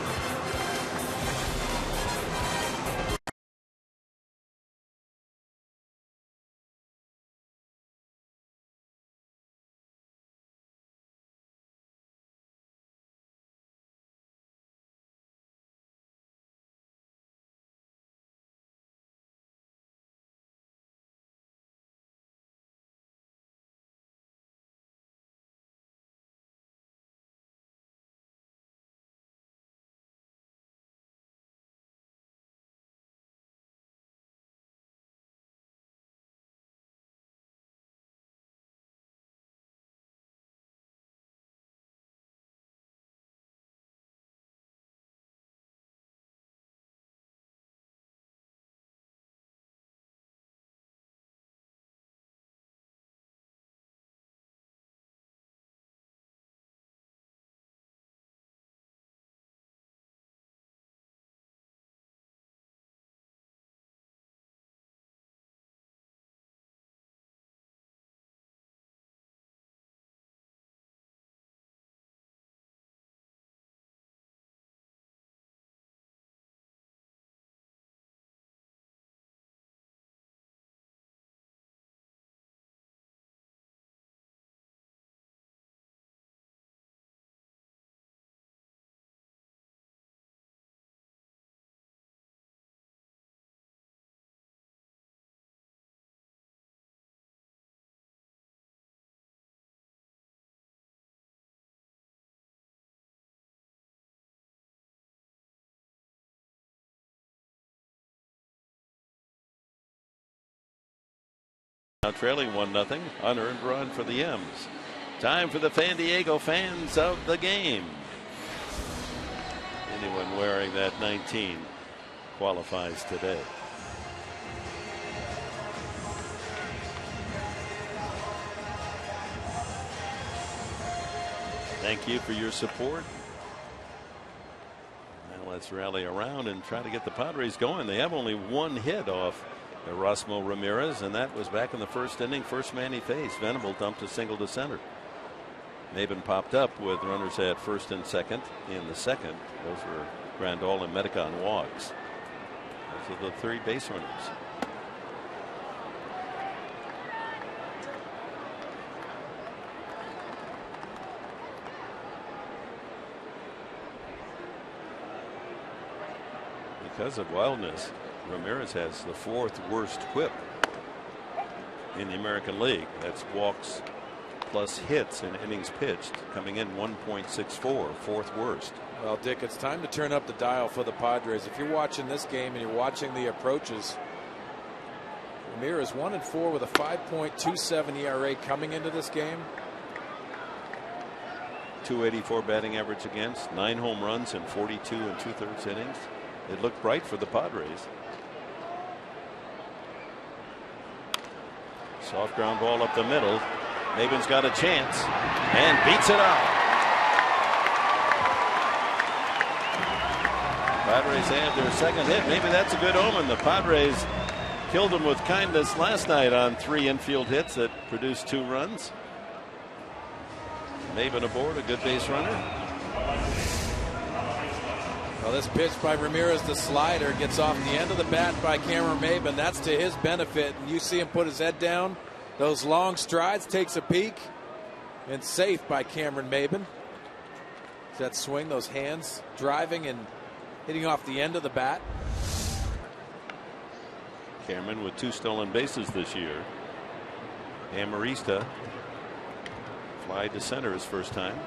Now trailing 1-0, unearned run for the M's. Time for the San Diego fans of the game. Anyone wearing that 19 qualifies today. Thank you for your support. Now let's rally around and try to get the Padres going. They have only one hit off Erasmo Ramirez, and that was back in the 1st inning. First man he faced. Venable dumped a single to center. Maben popped up with runners at 1st and 2nd in the 2nd. Those were Grandal and Medicon walks. Those are the 3 base runners. Because of wildness, Ramirez has the 4th worst whip in the American League. That's walks plus hits in innings pitched, coming in 1.64, 4th worst. Well, Dick, it's time to turn up the dial for the Padres. If you're watching this game and you're watching the approaches, Ramirez 1-4 with a 5.27 ERA coming into this game. .284 batting average against, 9 home runs in 42 2/3 innings. It looked bright for the Padres. Soft ground ball up the middle. Maben's got a chance and beats it out. Padres have their 2nd hit. Maybe that's a good omen. The Padres killed them with kindness last night on 3 infield hits that produced 2 runs. Maben aboard, a good base runner. Well, this pitch by Ramirez, the slider, gets off the end of the bat by Cameron Maben. That's to his benefit. And you see him put his head down. Those long strides, takes a peek, and safe by Cameron Maben. That swing, those hands driving and hitting off the end of the bat. Cameron with 2 stolen bases this year. Amarista fly to center his first time.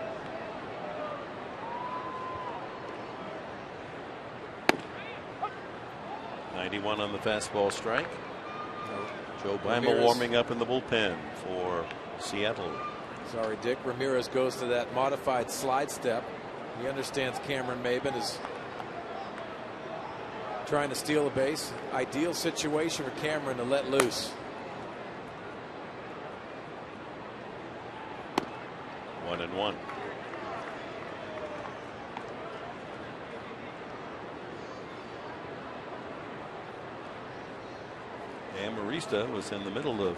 .91 on the fastball strike. Joe Bima warming up in the bullpen for Seattle. Sorry, Dick. Ramirez goes to that modified slide step. He understands Cameron Maben is trying to steal a base. Ideal situation for Cameron to let loose. 1-1. Amarista was in the middle of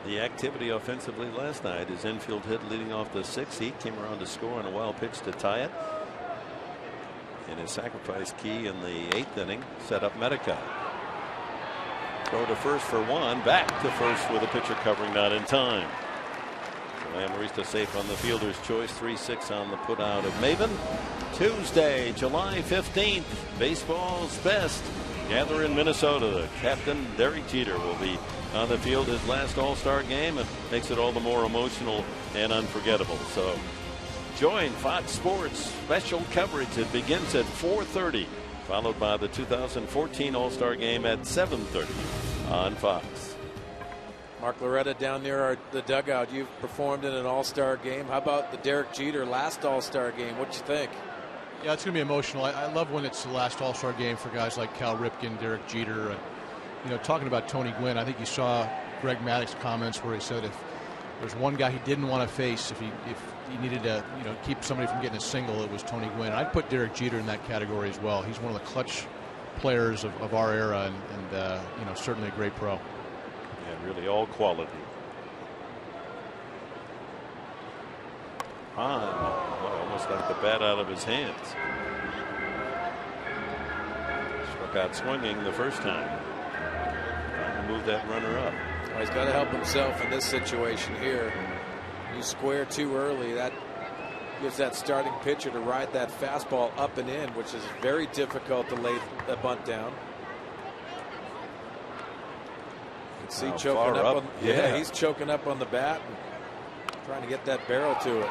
the activity offensively last night. His infield hit leading off the 6th. He came around to score on a wild pitch to tie it. And his sacrifice key in the 8th inning set up Medica. Throw to first for 1. Back to first with a pitcher covering, not in time. So Amarista safe on the fielder's choice. 3-6 on the put out of Maven. Tuesday, July 15th. Baseball's best gather in Minnesota. Captain Derek Jeter will be on the field, his last All-Star game, and makes it all the more emotional and unforgettable. So join Fox Sports special coverage. It begins at 4:30, followed by the 2014 All-Star game at 7:30 on Fox. Mark Loretta down near the dugout. You've performed in an All-Star game. How about the Derek Jeter last All-Star game? What you think? Yeah, it's going to be emotional. I love when it's the last All-Star game for guys like Cal Ripken, Derek Jeter. You know, talking about Tony Gwynn, I think you saw Greg Maddox's comments where he said if there's one guy he didn't want to face, if he needed to, you know, keep somebody from getting a single, it was Tony Gwynn. I'd put Derek Jeter in that category as well. He's one of the clutch players of our era, and you know, certainly a great pro. Yeah, really all quality. Almost like the bat out of his hands. Struck out swinging the first time. Trying to move that runner up. Well, he's got to help himself in this situation here. You square too early, that gives that starting pitcher to ride that fastball up and in, which is very difficult to lay the bunt down. You can see choking up on, yeah, he's choking up on the bat and trying to get that barrel to it.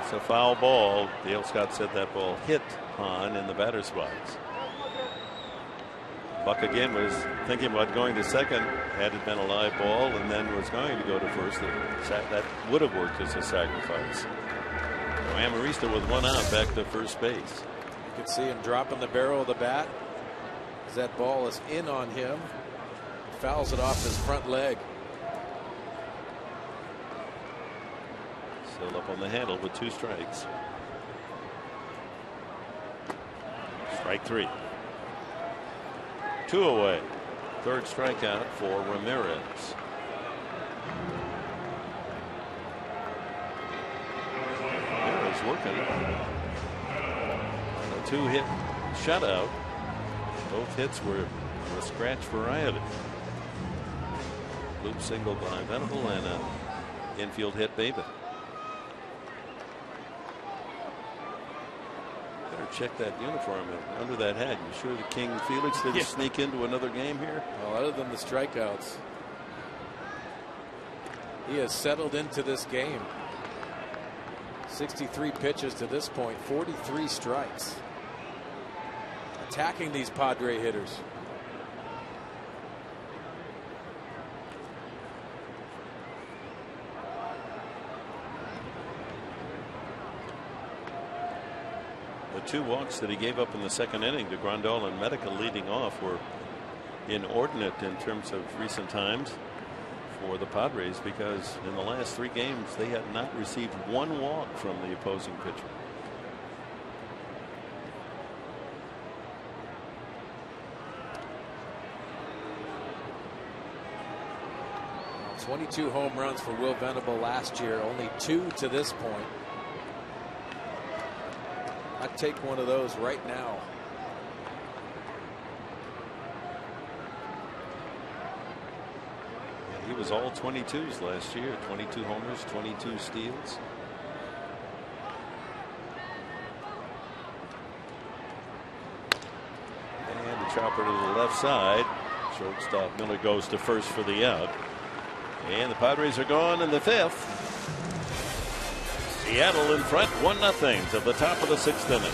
It's a foul ball. Dale Scott said that ball hit Hahn in the batter's box. Buck again was thinking about going to second had it been a live ball, and then was going to go to first. That would have worked as a sacrifice. Amarista with 1 out back to first base. You can see him dropping the barrel of the bat as that ball is in on him. Fouls it off his front leg. Still up on the handle with 2 strikes. Strike 3. 2 away. 3rd strikeout for Ramirez. Ramirez working. A 2-hit shutout. Both hits were the scratch variety. Loop single by Venable and an infield hit Maven. Check that uniform under that hat. You sure the King Felix didn't sneak into another game here? Well, other than the strikeouts, he has settled into this game. 63 pitches to this point, 43 strikes. Attacking these Padre hitters. The 2 walks that he gave up in the 2nd inning to Grandal and Medica leading off were inordinate in terms of recent times for the Padres, because in the last 3 games they had not received 1 walk from the opposing pitcher. Well, 22 home runs for Will Venable last year, only 2 to this point. I'd take one of those right now. Yeah, he was all 22s last year. 22 homers, 22 steals. And the chopper to the left side. Shortstop Miller goes to first for the out. And the Padres are gone in the 5th. Seattle in front 1-0 to the top of the 6th inning.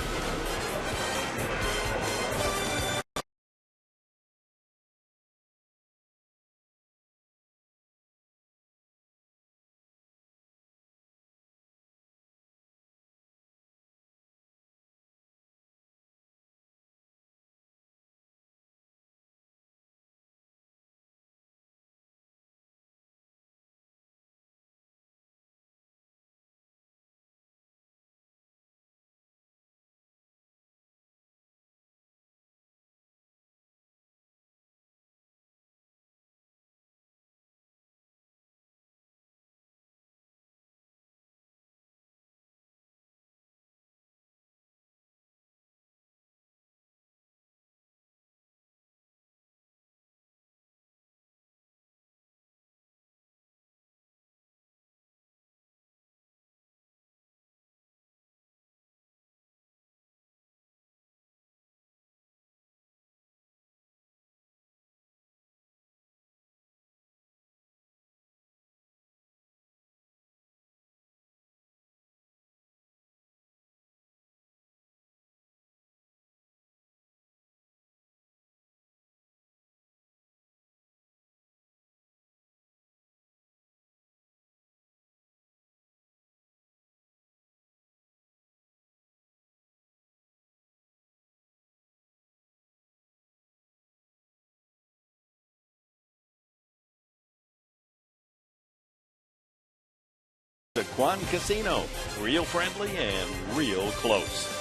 The Quan Casino, real friendly and real close.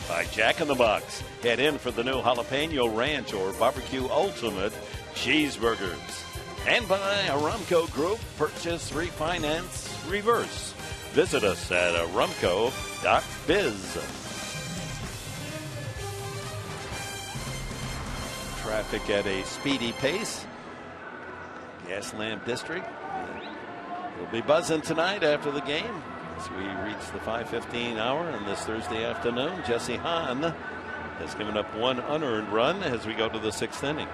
By Jack in the Box, head in for the new Jalapeno Ranch or Barbecue Ultimate Cheeseburgers. And by Aramco Group, purchase, refinance, reverse. Visit us at aramco.biz. Traffic at a speedy pace. Gaslamp District will be buzzing tonight after the game as we reach the 5:15 hour on this Thursday afternoon. Jesse Hahn has given up one unearned run as we go to the 6th inning.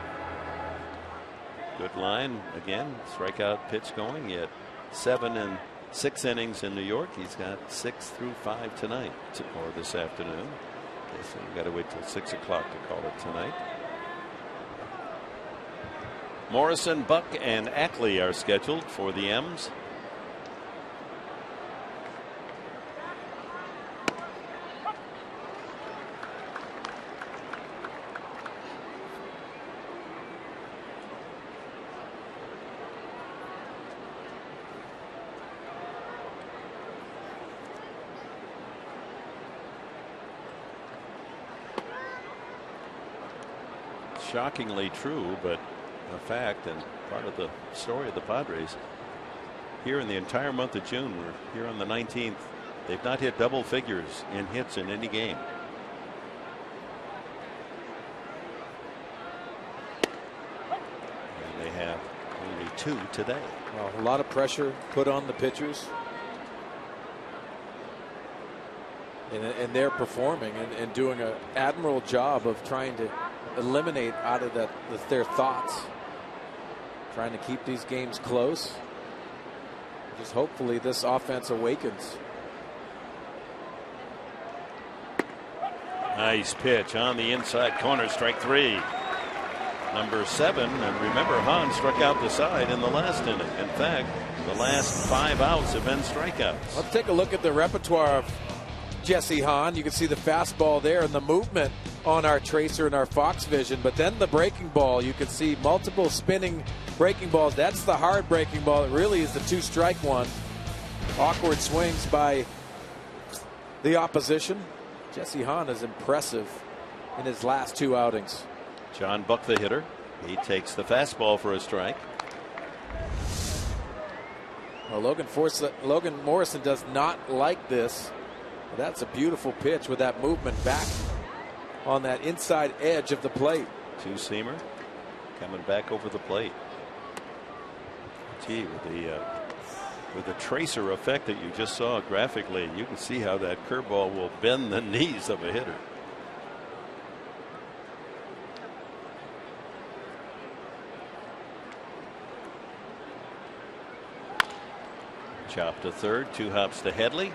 Good line again, strikeout pitch going. He had 7 and 6 innings in New York. He's got 6 through 5 tonight or this afternoon. So you got to wait till 6 o'clock to call it tonight. Morrison, Buck, and Ackley are scheduled for the M's. Shockingly true, but a fact and part of the story of the Padres. Here in the entire month of June, we're here on the 19th. They've not hit double figures in hits in any game. And they have only 2 today. Well, a lot of pressure put on the pitchers. And they're performing and doing an admirable job of trying to eliminate out of their thoughts, trying to keep these games close. Just hopefully this offense awakens. Nice pitch on the inside corner, strike 3. Number 7, and remember Hahn struck out the side in the last inning. In fact, the last 5 outs have been strikeouts. Let's take a look at the repertoire of Jesse Hahn. You can see the fastball there and the movement on our tracer and our Fox vision, but then the breaking ball, you can see multiple spinning breaking balls. That's the hard breaking ball. It really is the 2-strike one. Awkward swings by the opposition. Jesse Hahn is impressive in his last 2 outings. John Buck, the hitter, he takes the fastball for a strike. Well, Logan Morrison does not like this. That's a beautiful pitch with that movement back on that inside edge of the plate. 2-seamer coming back over the plate. Gee, with the tracer effect that you just saw graphically, you can see how that curveball will bend the knees of a hitter. Chop to third, 2 hops to Headley.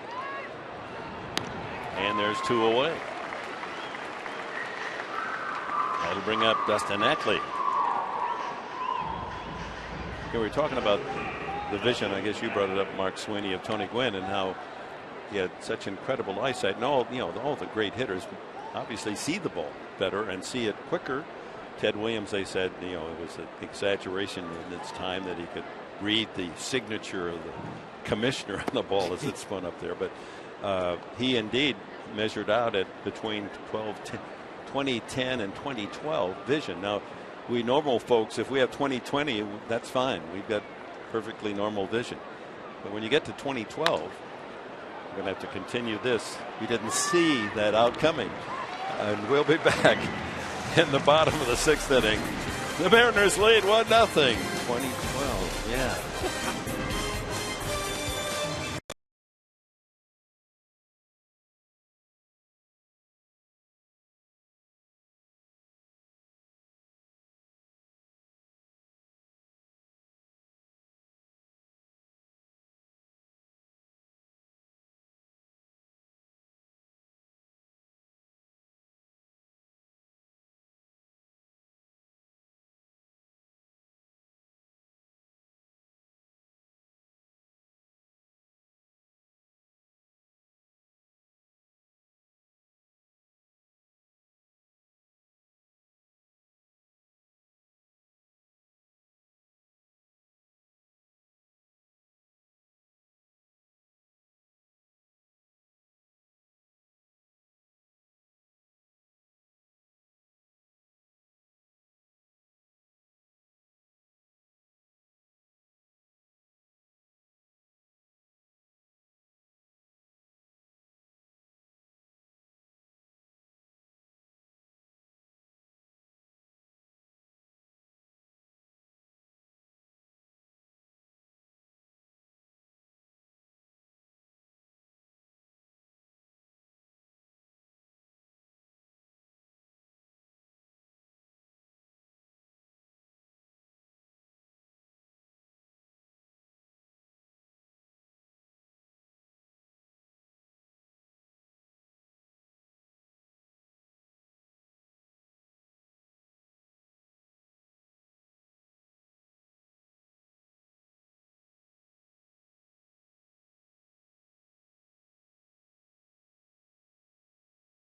And there's 2 away. That'll bring up Dustin Ackley. We were talking about the vision, I guess you brought it up, Mark Sweeney, of Tony Gwynn and how he had such incredible eyesight. And all the great hitters obviously see the ball better and see it quicker. Ted Williams, they said, it was an exaggeration in its time that he could read the signature of the commissioner on the ball as it spun up there. But he indeed measured out at between 2010 and 2012 vision. Now, we normal folks, if we have 2020, that's fine. We've got perfectly normal vision. But when you get to 2012, we're going to have to continue this. We didn't see that outcoming. And we'll be back in the bottom of the 6th inning. The Mariners lead 1-0. 2012, yeah.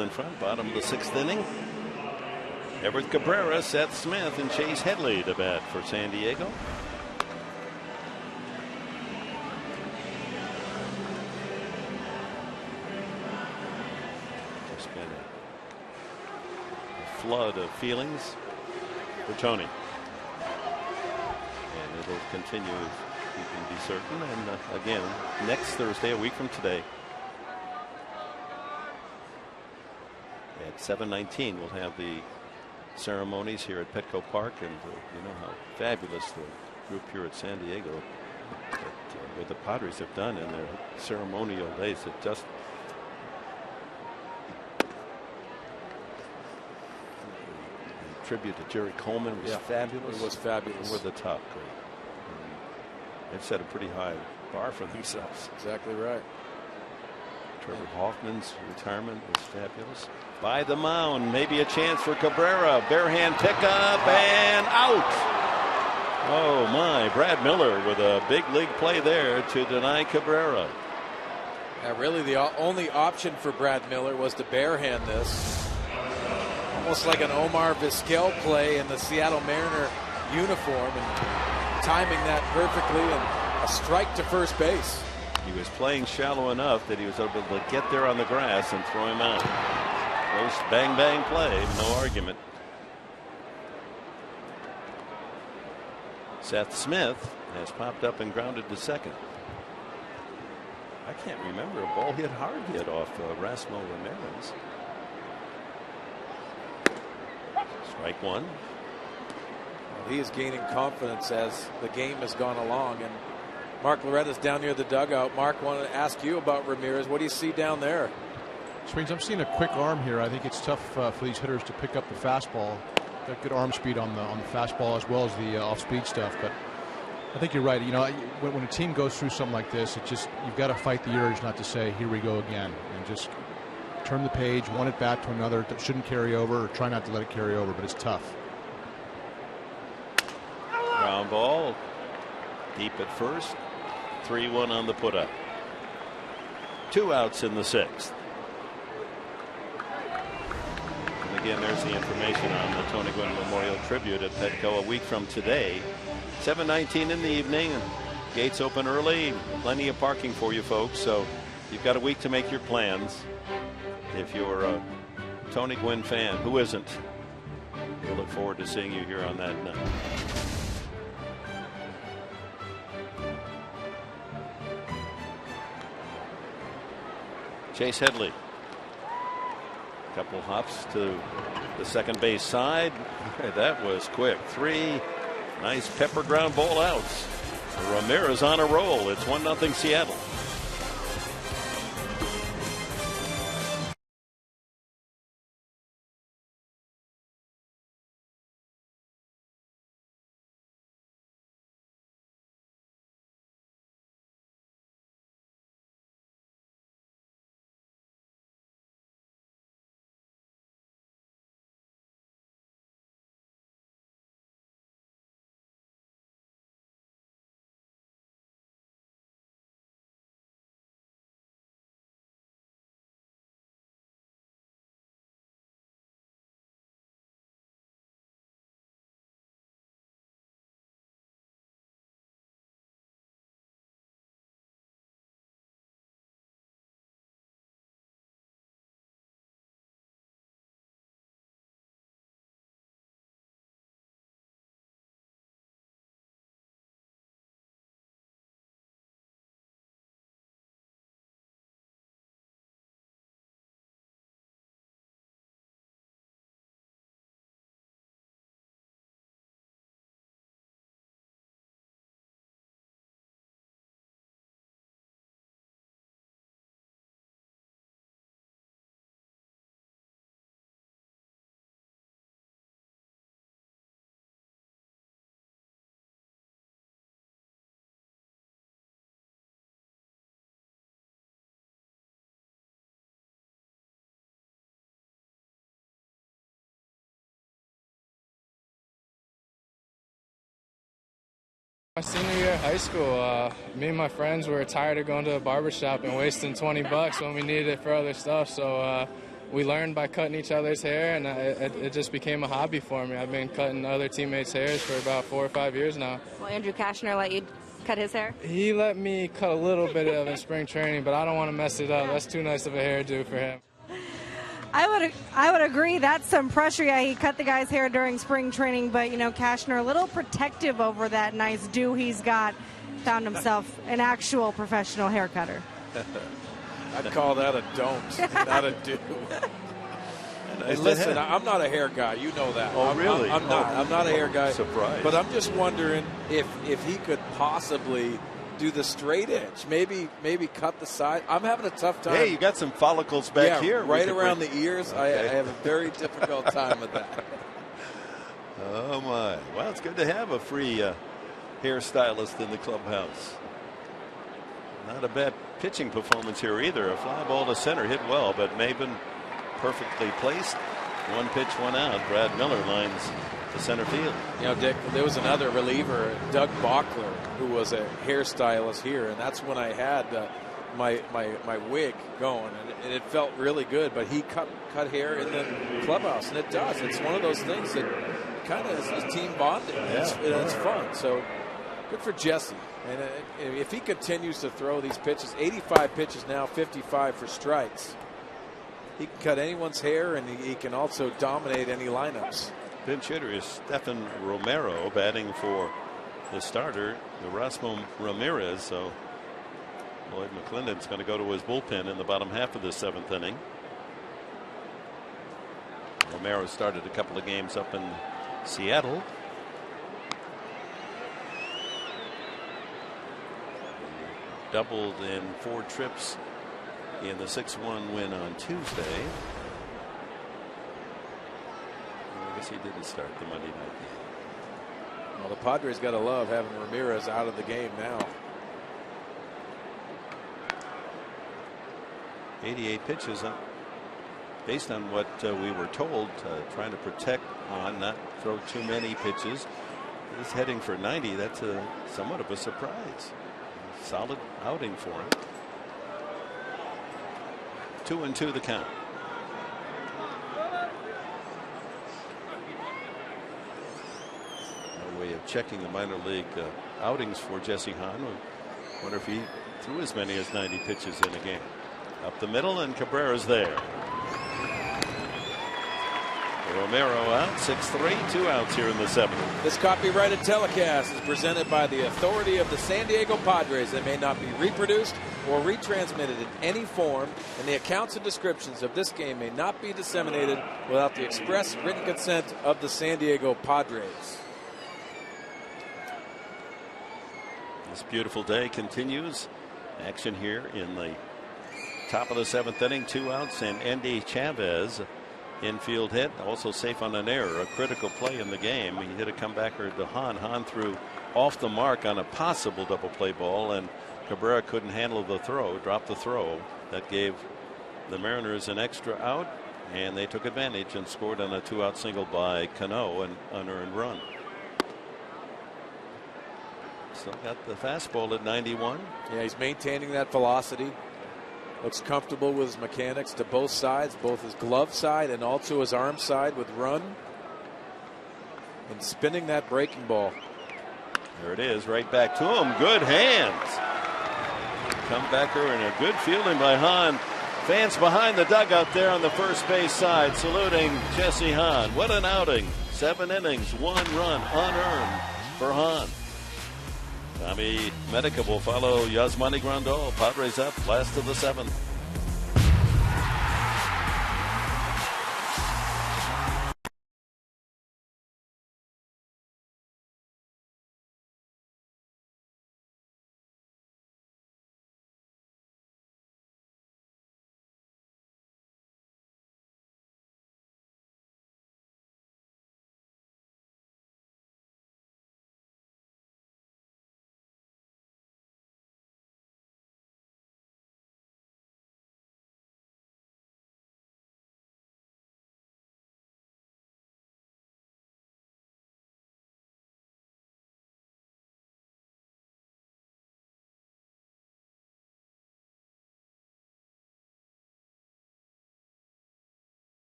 In front, bottom of the 6th inning. Everett Cabrera, Seth Smith, and Chase Headley to bat for San Diego. Just been a flood of feelings for Tony. And it'll continue, you can be certain. And again, next Thursday, a week from today, at 7:19, we'll have the ceremonies here at Petco Park, and you know how fabulous the group here at San Diego, what the Padres have done in their ceremonial days. It just the tribute to Jerry Coleman was fabulous. It was fabulous. Over the top great. They've set a pretty high bar for themselves. Exactly right. Trevor Hoffman's retirement was fabulous. By the mound, maybe a chance for Cabrera. Bare hand pickup and out. Oh my, Brad Miller with a big league play there to deny Cabrera. Really the only option for Brad Miller was to barehand this. Almost like an Omar Vizquel play in the Seattle Mariner uniform, and timing that perfectly, and a strike to first base. He was playing shallow enough that he was able to get there on the grass and throw him out. Close bang bang play, no argument. Seth Smith has popped up and grounded to second. I can't remember a ball hit hard yet off Rasmo Ramirez. Strike one. Well, he is gaining confidence as the game has gone along, and Mark Loretta's down near the dugout. Mark, wanted to ask you about Ramirez. What do you see down there? Springs, I'm seeing a quick arm here. I think it's tough for these hitters to pick up the fastball. Got good arm speed on the fastball as well as the off-speed stuff. But I think you're right. You know, when a team goes through something like this, it just, you've got to fight the urge not to say, here we go again, and just turn the page, one at bat to another that shouldn't carry over, or try not to let it carry over. But it's tough. Ground ball deep at first. 3-1 on the put up. 2 outs in the 6th. And again, there's the information on the Tony Gwynn Memorial Tribute at Petco a week from today. 7:19 in the evening. Gates open early. Plenty of parking for you folks. So you've got a week to make your plans. If you're a Tony Gwynn fan, who isn't? We'll look forward to seeing you here on that night. Chase Headley. Couple hops to the second base side. That was quick. 3 nice pepper ground ball outs. Ramirez on a roll. It's 1-0 Seattle. My senior year of high school, me and my friends were tired of going to the barbershop and wasting $20 when we needed it for other stuff. So we learned by cutting each other's hair, and it just became a hobby for me. I've been cutting other teammates' hairs for about 4 or 5 years now. Well, Andrew Kashner let you cut his hair? He let me cut a little bit of it in spring training, but I don't want to mess it up. That's too nice of a hairdo for him. I would agree. That's some pressure. Yeah, he cut the guy's hair during spring training, but, you know, Kashner a little protective over that nice do he's got. Found himself an actual professional hair cutter. I'd call that a don't, not a do. Hey, listen, I'm not a hair guy. You know that. Oh, really? I'm not. I'm not a hair guy. Surprised. But I'm just wondering if he could possibly do the straight edge. Maybe cut the side. I'm having a tough time. Hey, you got some follicles back here. Right around the ears. Okay. I have a very difficult time with that. Oh, my. Well, it's good to have a free hairstylist in the clubhouse. Not a bad pitching performance here either. A fly ball to center hit well, but Maben perfectly placed. One pitch, one out. Brad Miller lines to center field. You know, Dick, there was another reliever, Doug Bachler, who was a hairstylist here, and that's when I had my wig going, and it felt really good. But he cut hair in the clubhouse, and it does. It's one of those things that kind of is team bonding. Yeah. It's fun. So good for Jesse. And if he continues to throw these pitches, 85 pitches now, 55 for strikes. He can cut anyone's hair, and he can also dominate any lineups. Pinch hitter is Stephan Romero, batting for the starter, Erasmo Ramirez. So Lloyd McClendon's going to go to his bullpen in the bottom half of the 7th inning. Romero started a couple of games up in Seattle. Doubled in 4 trips in the 6-1 win on Tuesday. I guess he didn't start the Monday night game. Well, the Padres got to love having Ramirez out of the game now. 88 pitches, based on what we were told, trying to protect on, not throw too many pitches. He's heading for 90. That's somewhat of a surprise. Solid outing for him. 2-2 the count. A way of checking the minor league outings for Jesse Hahn. I wonder if he threw as many as 90 pitches in a game. Up the middle, and Cabrera's there. Romero out, 6-3, 2 outs here in the 7th. This copyrighted telecast is presented by the authority of the San Diego Padres. They may not be reproduced or retransmitted in any form, and the accounts and descriptions of this game may not be disseminated without the express written consent of the San Diego Padres. This beautiful day continues. Action here in the top of the 7th inning. 2 outs, and Andy Chavez, infield hit, also safe on an error, a critical play in the game. He hit a comebacker to Hahn. Hahn threw off the mark on a possible double play ball, and Cabrera couldn't handle the throw, dropped the throw. That gave the Mariners an extra out, and they took advantage and scored on a 2-out single by Cano, an unearned run. Still got the fastball at 91. Yeah, he's maintaining that velocity. Looks comfortable with his mechanics to both sides, both his glove side and also his arm side with run. And spinning that breaking ball. There it is, right back to him. Good hands. Comebacker and a good fielding by Hahn. Fans behind the dugout there on the first base side saluting Jesse Hahn. What an outing. 7 innings, 1 run unearned for Hahn. Tommy Medica will follow Yasmani Grandal. Padres up, last of the 7th.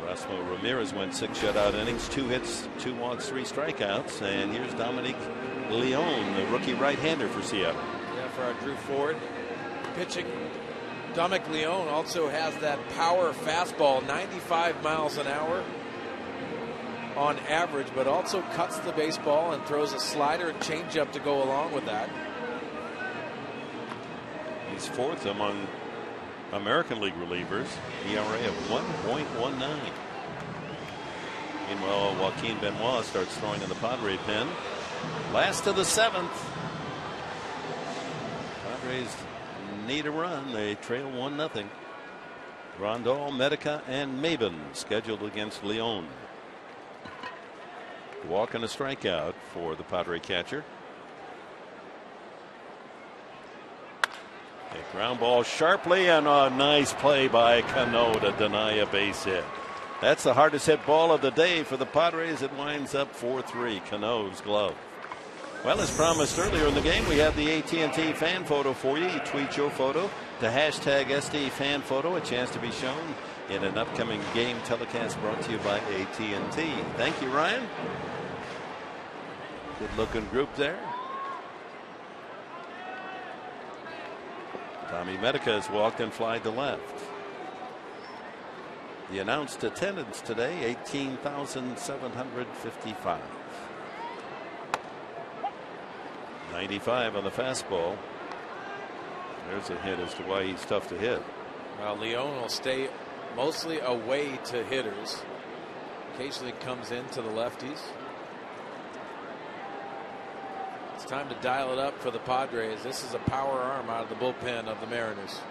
Erasmo Ramirez went 6 shutout innings, 2 hits, 2 walks, 3 strikeouts. And here's Dominic Leone, the rookie right-hander for Seattle. Yeah, for our Drew Ford pitching. Dominic Leone also has that power fastball, 95 miles an hour on average, but also cuts the baseball and throws a slider and changeup to go along with that. He's 4th among American League relievers, ERA of 1.19. Meanwhile, Joaquin Benoit starts throwing in the Padre pen. Last of the 7th. Padres need a run. They trail 1-0. Rondal, Medica, and Maben scheduled against Leone. Walk and a strikeout for the Padre catcher. A ground ball sharply, and a nice play by Cano to deny a base hit. That's the hardest hit ball of the day for the Padres. It winds up 4-3. Cano's glove. Well, as promised earlier in the game, we have the AT&T fan photo for you. You tweet your photo to hashtag SD fan photo. A chance to be shown in an upcoming game telecast brought to you by AT&T. Thank you, Ryan. Good looking group there. Tommy Medica has walked and flied to left. The announced attendance today, 18,755. 95 on the fastball. There's a hint as to why he's tough to hit. Well, Leone will stay mostly away to hitters. Occasionally comes into the lefties. It's time to dial it up for the Padres. This is a power arm out of the bullpen of the Mariners.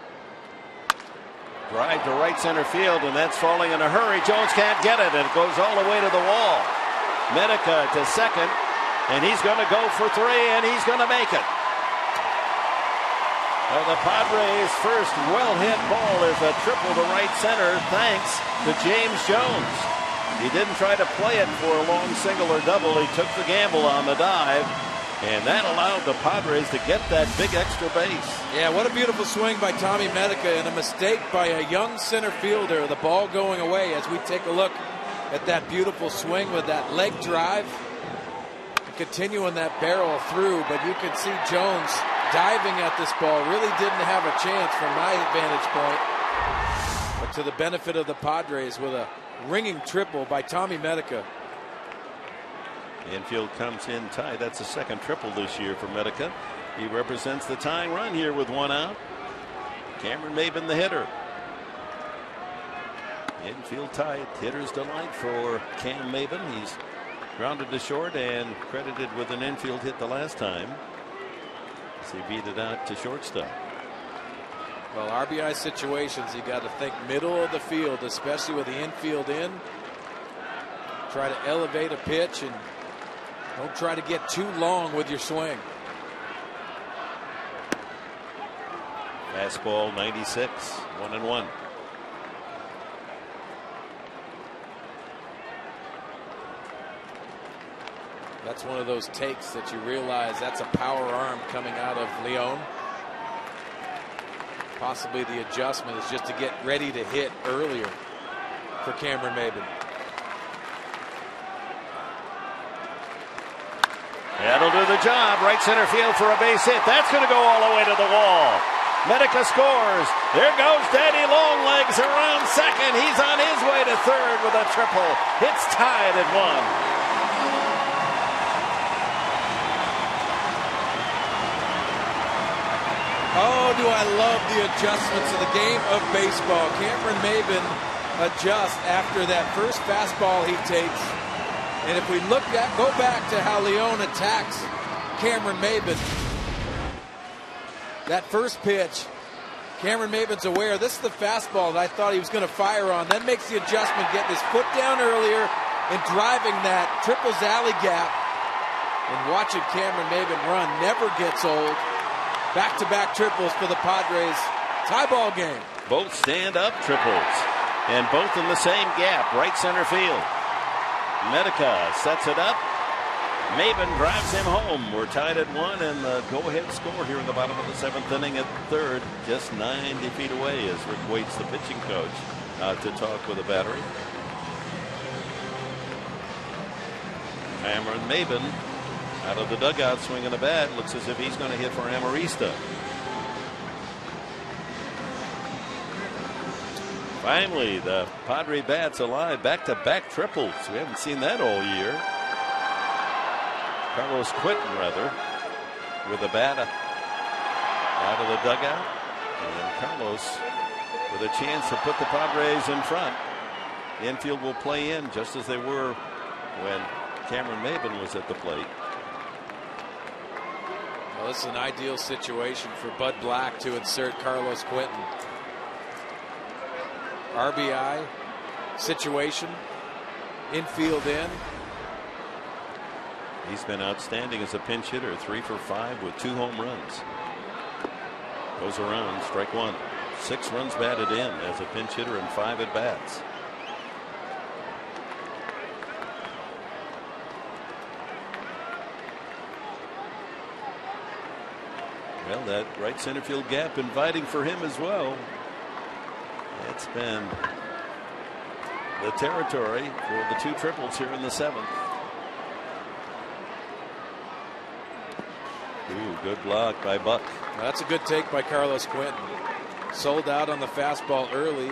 Drive to right center field, and that's falling in a hurry. Jones can't get it, and it goes all the way to the wall. Medica to second, and he's going to go for 3, and he's going to make it. Well, the Padres' first well-hit ball is a triple to right center, thanks to James Jones. He didn't try to play it for a long single or double. He took the gamble on the dive, and that allowed the Padres to get that big extra base. Yeah, what a beautiful swing by Tommy Medica, and a mistake by a young center fielder. The ball going away as we take a look at that beautiful swing with that leg drive. Continuing that barrel through, but you can see Jones diving at this ball. Really didn't have a chance from my vantage point. But to the benefit of the Padres with a ringing triple by Tommy Medica. The infield comes in tied. That's the second triple this year for Medica. He represents the tying run here with 1 out. Cameron Maben, the hitter. Infield tied. Hitter's delight for Cam Maben. He's grounded to short and credited with an infield hit the last time. So he beat it out to shortstop. Well, RBI situations, you got to think middle of the field, especially with the infield in. Try to elevate a pitch and don't try to get too long with your swing. Fastball 96, 1-1. That's one of those takes that you realize that's a power arm coming out of Leone. Possibly the adjustment is just to get ready to hit earlier for Cameron Maben. That'll do the job. Right center field for a base hit. That's going to go all the way to the wall. Medica scores. There goes Daddy Longlegs around second. He's on his way to third with a triple. It's tied at 1. Oh, do I love the adjustments of the game of baseball. Cameron Maben adjusts after that first fastball he takes. And if we go back to how Leone attacks Cameron Maben, that first pitch, Cameron Maben's aware this is the fastball that I thought he was going to fire on. Then makes the adjustment, getting his foot down earlier and driving that triples alley gap. And watching Cameron Maben run never gets old. Back-to-back triples for the Padres. Tie ball game. Both stand-up triples, and both in the same gap, right center field. Medica sets it up. Maben drives him home. We're tied at 1, and the go-ahead score here in the bottom of the 7th inning at third, just 90 feet away as Rick waits the pitching coach to talk with the battery. Cameron Maben out of the dugout swinging a bat. Looks as if he's going to hit for Amarista. Finally, the Padre bats alive. Back-to-back triples. We haven't seen that all year. Carlos Quentin, rather, with a bat out of the dugout. And Carlos with a chance to put the Padres in front. The infield will play in just as they were when Cameron Maben was at the plate. Well, this is an ideal situation for Bud Black to insert Carlos Quentin. RBI situation, infield in. He's been outstanding as a pinch hitter, 3 for 5 with 2 home runs. Goes around, strike one. 6 runs batted in as a pinch hitter and 5 at bats. Well, that right center field gap inviting for him as well. It's been the territory for the 2 triples here in the 7th. Ooh, good block by Buck. Well, that's a good take by Carlos Quentin. Sold out on the fastball early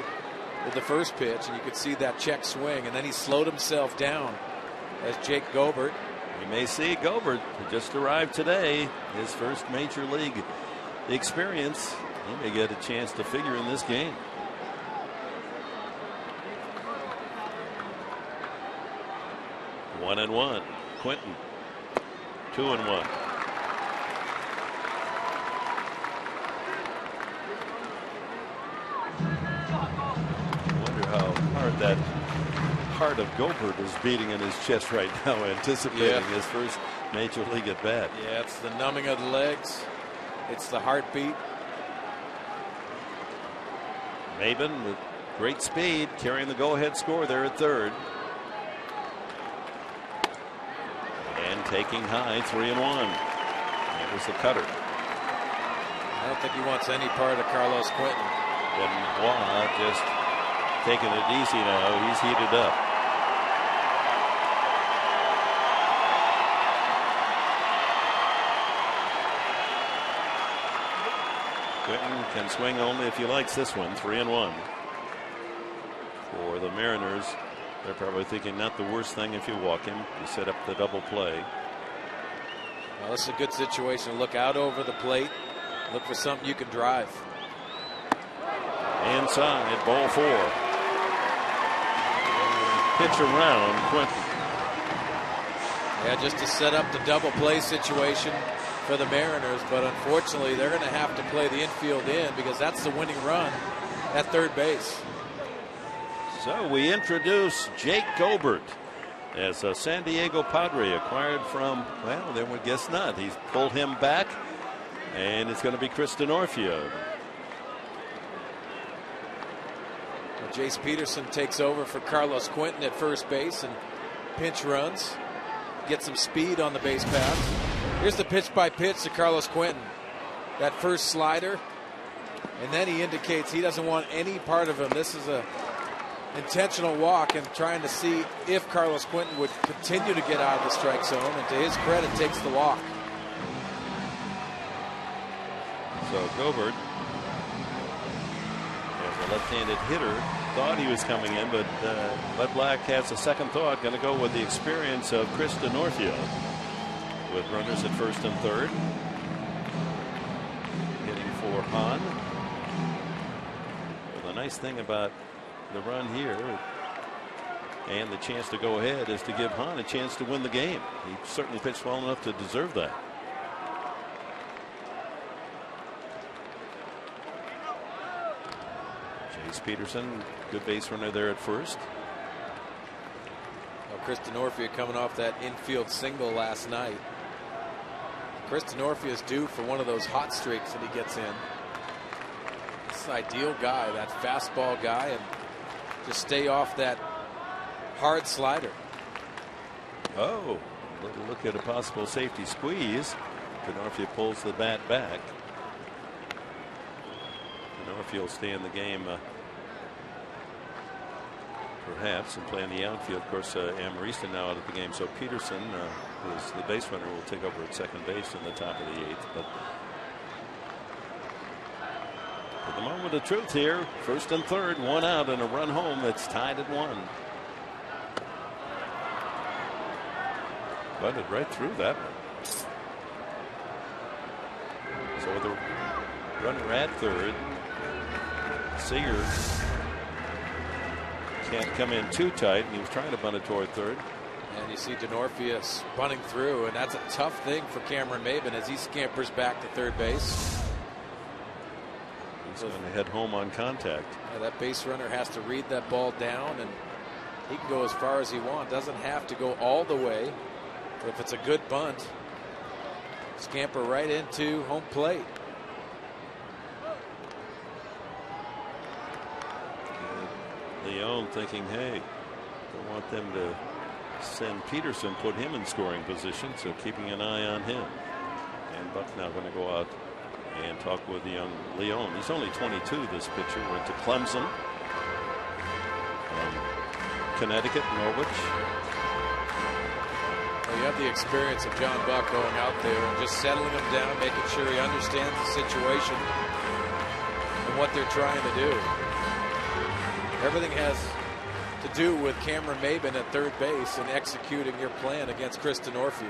with the first pitch, and you could see that check swing, and then he slowed himself down as Jake Gobert. We may see Gobert, who just arrived today, his first major league experience. He may get a chance to figure in this game. One and one. Quentin. 2-1. That heart of Gobert is beating in his chest right now, anticipating his first major league at bat. Yeah, it's the numbing of the legs. It's the heartbeat. Maben with great speed, carrying the go-ahead score there at third. And taking high, 3-1. That was the cutter. I don't think he wants any part of Carlos Quentin. Benoit just taking it easy now. He's heated up. Quentin can swing only if he likes this one. 3-1. For the Mariners, they're probably thinking not the worst thing if you walk him. You set up the double play. Well, this is a good situation to look out over the plate. Look for something you can drive. Inside, ball 4. Pitch around Quentin. Yeah, just to set up the double play situation for the Mariners, but unfortunately they're going to have to play the infield in because that's the winning run at third base. So we introduce Jake Gobert as a San Diego Padre acquired from, well, then we guess not. He's pulled him back, and it's going to be Chris Denorfia. Jace Peterson takes over for Carlos Quentin at first base and pinch runs. Get some speed on the base paths. Here's the pitch by pitch to Carlos Quentin. That first slider. And then he indicates he doesn't want any part of him. This is a intentional walk and trying to see if Carlos Quentin would continue to get out of the strike zone. And to his credit, takes the walk. So Gobert, as a left-handed hitter, thought he was coming in, but Bud Black has a second thought. Going to go with the experience of Chris Denorfia with runners at first and third. Hitting for Hahn. Well, the nice thing about the run here and the chance to go ahead is to give Hahn a chance to win the game. He certainly pitched well enough to deserve that. Peterson, good base runner there at first. Well, Chris Denorfia coming off that infield single last night. Chris Denorfia is due for one of those hot streaks that he gets in. This is an ideal guy, that fastball guy, and just stay off that hard slider. Oh, a little look at a possible safety squeeze. Denorfia pulls the bat back. Denorfia will stay in the game perhaps, and play in the outfield. Of course, Amarista now out of the game, so Peterson, who is the base runner, will take over at second base in the top of the 8th. But at the moment of truth here, 1st and 3rd, 1 out and a run home. It's tied at 1. Bunted right through that one. So with the runner at 3rd, Seager can't come in too tight, and he was trying to bunt it toward 3rd. And you see Denorfia bunting through, and that's a tough thing for Cameron Maben as he scampers back to 3rd base. He's going to head home on contact. Yeah, that base runner has to read that ball down, and he can go as far as he wants. Doesn't have to go all the way. But if it's a good bunt, scamper right into home plate. Leone thinking, hey, don't want them to send Peterson, put him in scoring position, so keeping an eye on him. And Buck now going to go out and talk with the young Leone. He's only 22, this pitcher. Went to Clemson, Connecticut, Norwich. Well, you have the experience of John Buck going out there and just settling him down, making sure he understands the situation and what they're trying to do. Everything has to do with Cameron Maben at 3rd base and executing your plan against Chris Denorfia.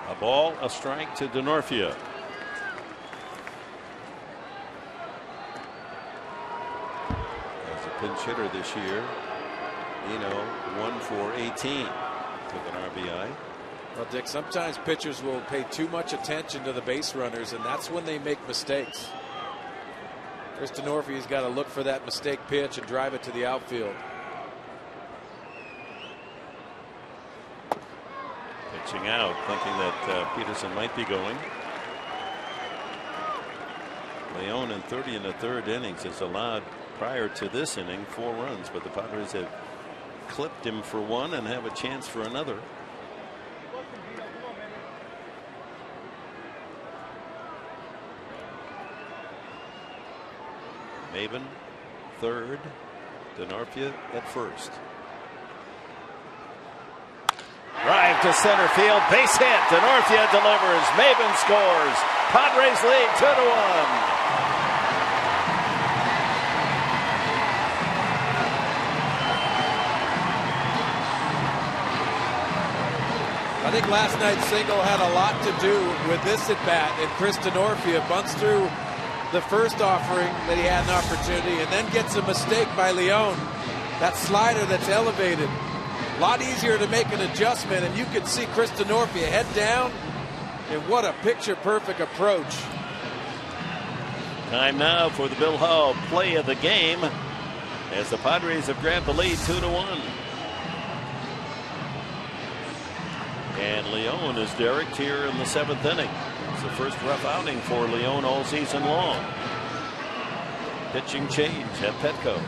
A ball, a strike to Denorfia. As a pinch hitter this year, 1 for 18 with an RBI. Well, Dick, sometimes pitchers will pay too much attention to the base runners, and that's when they make mistakes. Chris Denorfia's got to look for that mistake pitch and drive it to the outfield. Pitching out, thinking that Peterson might be going. Leone in 30 in the 3rd innings has allowed, prior to this inning, 4 runs, but the Padres have clipped him for 1 and have a chance for another. Maben 3rd, Denorfia at 1st. Drive to center field, base hit. Denorfia delivers. Maben scores. Padres lead 2-1. I think last night's single had a lot to do with this at bat, and Chris Denorfia bunts through the first offering that he had an opportunity, and then gets a mistake by Leone. That slider that's elevated, a lot easier to make an adjustment, and you could see Chris Denorfia head down, and what a picture-perfect approach. Time now for the Bill Hall play of the game, as the Padres have grabbed the lead 2-1. And Leone is derricked here in the 7th inning. It's the first rough outing for Leone all season long. Pitching change at Petco.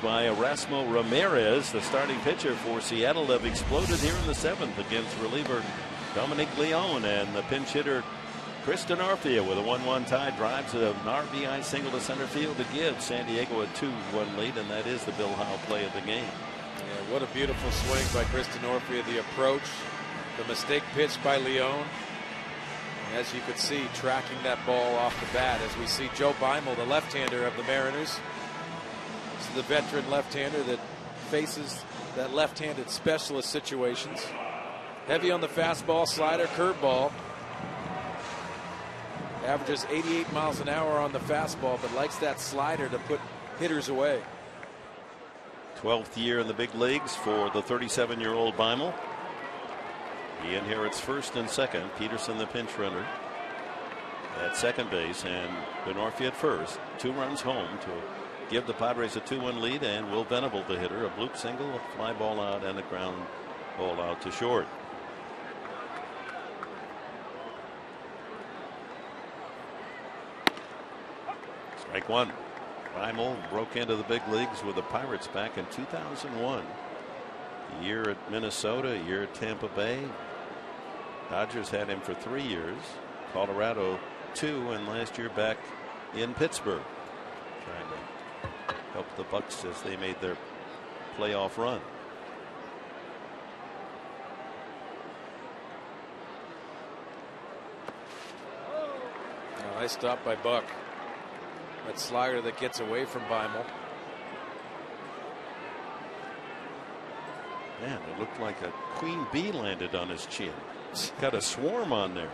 by Erasmo Ramirez, the starting pitcher for Seattle, have exploded here in the 7th against reliever Dominic Leone, and the pinch hitter Chris Denorfia with a 1-1 tie drives an RBI single to center field to give San Diego a 2-1 lead, and that is the Bill Howe play of the game. Yeah, what a beautiful swing by Chris Denorfia. The approach, the mistake pitch by Leone. And as you could see, tracking that ball off the bat, as we see Joe Beimel, the left-hander of the Mariners. This is the veteran left-hander that faces that left-handed specialist situations. Heavy on the fastball, slider, curveball. Averages 88 miles an hour on the fastball, but likes that slider to put hitters away. 12th year in the big leagues for the 37-year-old Beimel. He inherits first and second. Peterson, the pinch runner, at second base, and Denorfia at first. 2 runs home to give the Padres a 2-1 lead, and Will Venable, the hitter, a bloop single, a fly ball out, and a ground ball out to short. Strike one. Beimel broke into the big leagues with the Pirates back in 2001. A year at Minnesota, a year at Tampa Bay. Dodgers had him for 3 years. Colorado 2, and last year back in Pittsburgh, trying to help the Bucks as they made their playoff run. Nice stop by Buck. That slider that gets away from Beimel. Man, it looked like a queen bee landed on his chin. Got a swarm on there.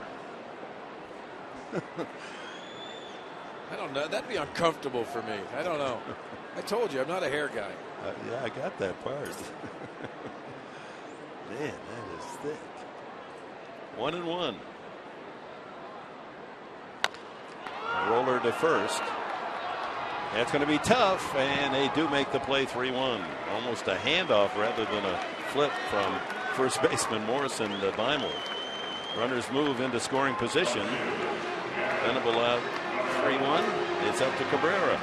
I don't know. That'd be uncomfortable for me. I don't know. I told you, I'm not a hair guy. Yeah, I got that part. Man, that is thick. 1-1. A roller to first. That's going to be tough, and they do make the play 3-1. Almost a handoff rather than a flip from first baseman Morrison to Beimel. Runners move into scoring position. Venable out 3-1. It's up to Cabrera.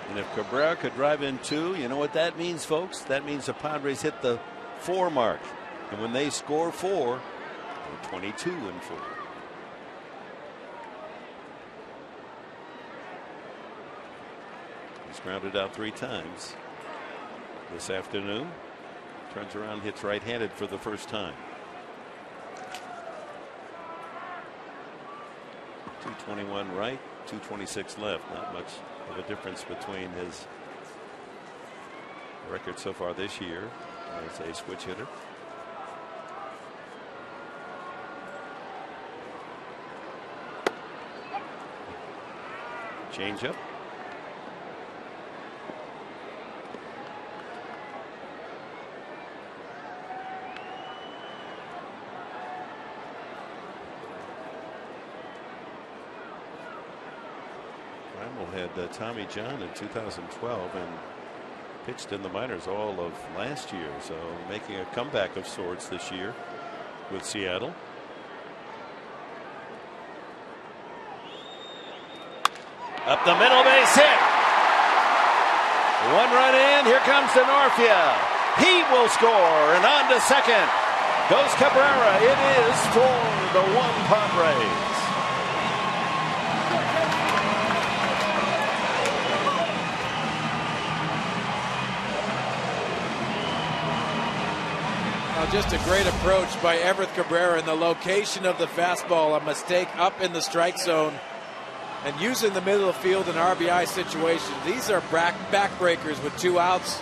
And if Cabrera could drive in 2, you know what that means, folks? That means the Padres hit the 4 mark. And when they score 4, they're 22-4. He's grounded out 3 times this afternoon. Turns around, hits right-handed for the first time. 221 right, 226 left. Not much of a difference between his record so far this year as a switch hitter. Change up. Beimel had Tommy John in 2012 and pitched in the minors all of last year, so making a comeback of sorts this year with Seattle. Up the middle, base hit. 1 run in. Here comes Denorfia. He will score, and on to second goes Cabrera. It is for the 1 Padres. Just a great approach by Everett Cabrera in the location of the fastball. A mistake up in the strike zone. And using the middle of the field in RBI situations. These are backbreakers with 2 outs,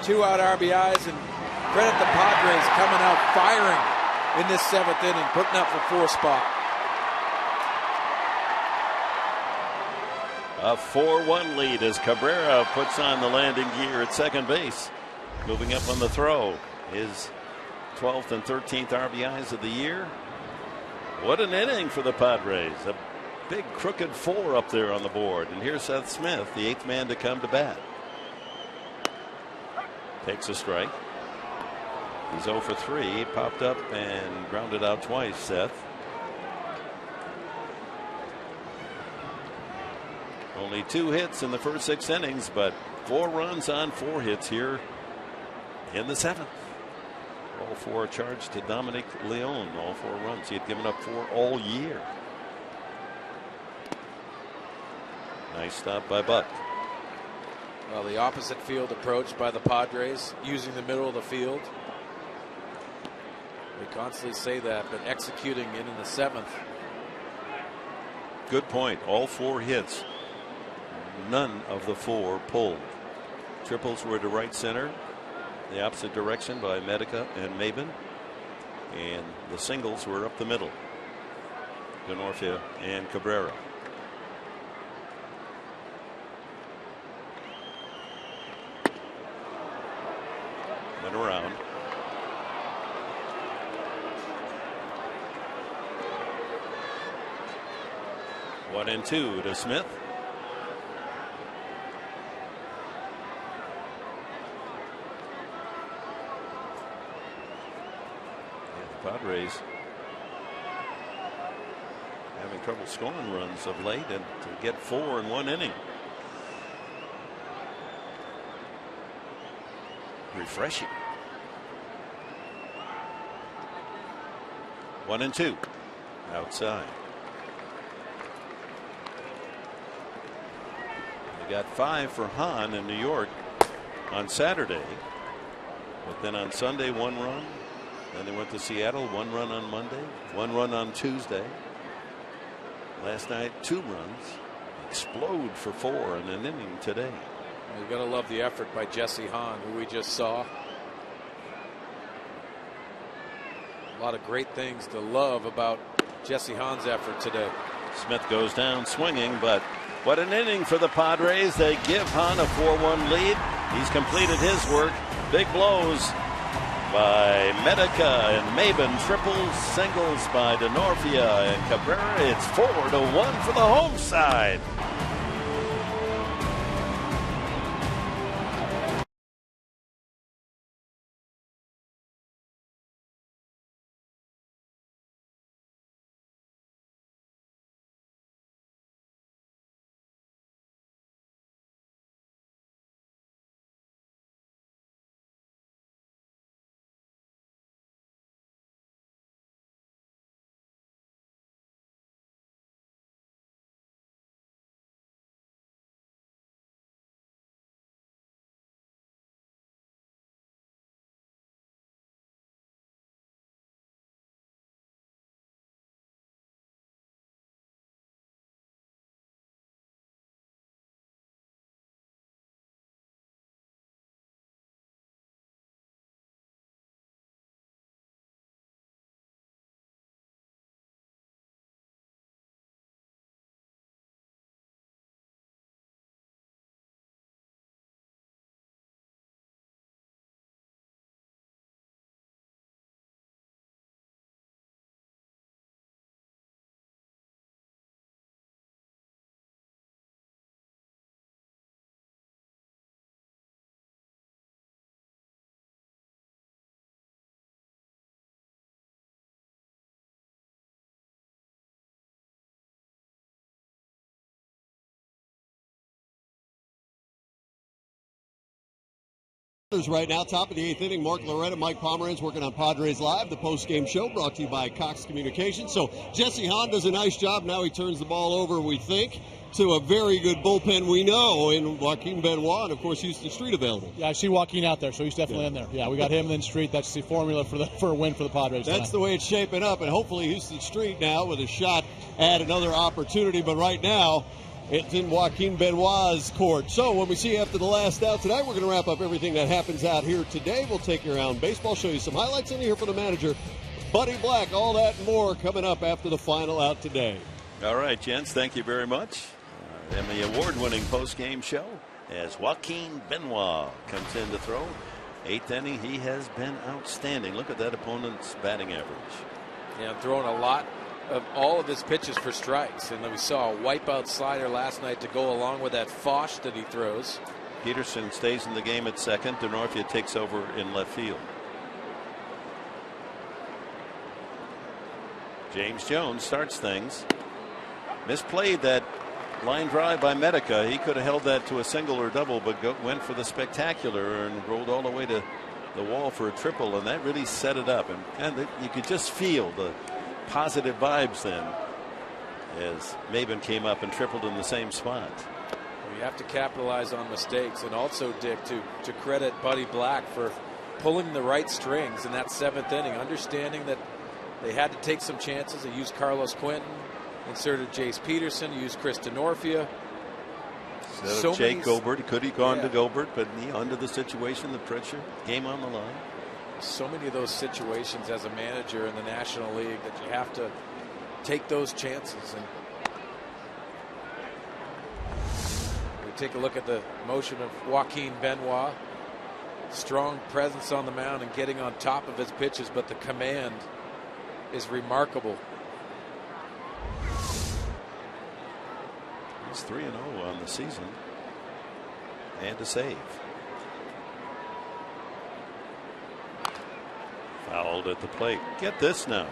2-out RBIs, and credit the Padres coming out firing in this 7th inning, putting up the 4 spot. A 4-1 lead as Cabrera puts on the landing gear at second base. Moving up on the throw. His 12th and 13th RBIs of the year. What an inning for the Padres. A big crooked 4 up there on the board. And here's Seth Smith, the 8th man to come to bat. Takes a strike. He's 0 for 3. Popped up and grounded out twice, Seth. Only 2 hits in the first 6 innings, but 4 runs on 4 hits here in the 7th. All 4 charged to Dominic Leone. All 4 runs. He had given up 4 all year. Nice stop by Buck. Well, the opposite field approach by the Padres, using the middle of the field. We constantly say that, but executing it in the 7th. Good point. All 4 hits. None of the 4 pulled. Triples were to right center, the opposite direction by Medica and Maben, and the singles were up the middle. Denorfia and Cabrera. Went around. One and 2 to Smith. The Padres having trouble scoring runs of late, and to get 4 in 1 inning. Refreshing. 1 and 2 outside. They got 5 for Hahn in New York on Saturday, but then on Sunday 1 run. Then they went to Seattle, 1 run on Monday, 1 run on Tuesday. Last night 2 runs. Explode for 4 in an inning today. You've got to love the effort by Jesse Hahn, who we just saw. A lot of great things to love about Jesse Hahn's effort today. Smith goes down swinging, but what an inning for the Padres. They give Hahn a 4-1 lead. He's completed his work. Big blows by Medica and Maben. Triples, singles by Denorfia and Cabrera. It's 4-1 for the home side. Right now, top of the 8th inning, Mark Loretta, Mike Pomeranz working on Padres Live, the post-game show brought to you by Cox Communications. So Jesse Hahn does a nice job. Now he turns the ball over, we think, to a very good bullpen we know in Joaquin Benoit, and of course Houston Street available. Yeah, I see Joaquin out there, so he's definitely in there. Yeah, we got him and then Street. That's the formula for a win for the Padres. That's the way it's shaping up, and hopefully Houston Street now with a shot at another opportunity. But right now, it's in Joaquin Benoit's court. So when we see you after the last out tonight, we're going to wrap up everything that happens out here today. We'll take you around baseball, show you some highlights, and hear from the manager, Buddy Black. All that and more coming up after the final out today. All right, gents, thank you very much. And the award-winning post-game show as Joaquin Benoit comes in to throw. 8th inning, he has been outstanding. Look at that opponent's batting average. Yeah, throwing a lot of all of his pitches for strikes, and we saw a wipeout slider last night to go along with that Foch that he throws. Peterson stays in the game at second. Denorfia takes over in left field. James Jones starts things. Misplayed that Line drive by Medica. He could have held that to a single or double, but went for the spectacular and rolled all the way to the wall for a triple, and that really set it up. And you could just feel the positive vibes then as Maben came up and tripled in the same spot. You have to capitalize on mistakes, and also, Dick, to credit Buddy Black for pulling the right strings in that 7th inning, understanding that they had to take some chances. They used Carlos Quentin, inserted Jace Peterson, used Chris Denorfia. Instead of Jake Gobert, he could have gone to Gobert, but under the situation, the pressure, game on the line. So many of those situations as a manager in the National League that you have to take those chances. And we take a look at the motion of Joaquin Benoit. Strong presence on the mound and getting on top of his pitches, but the command is remarkable. He's 3-0 on the season and a save. Fouled at the plate. Get this now.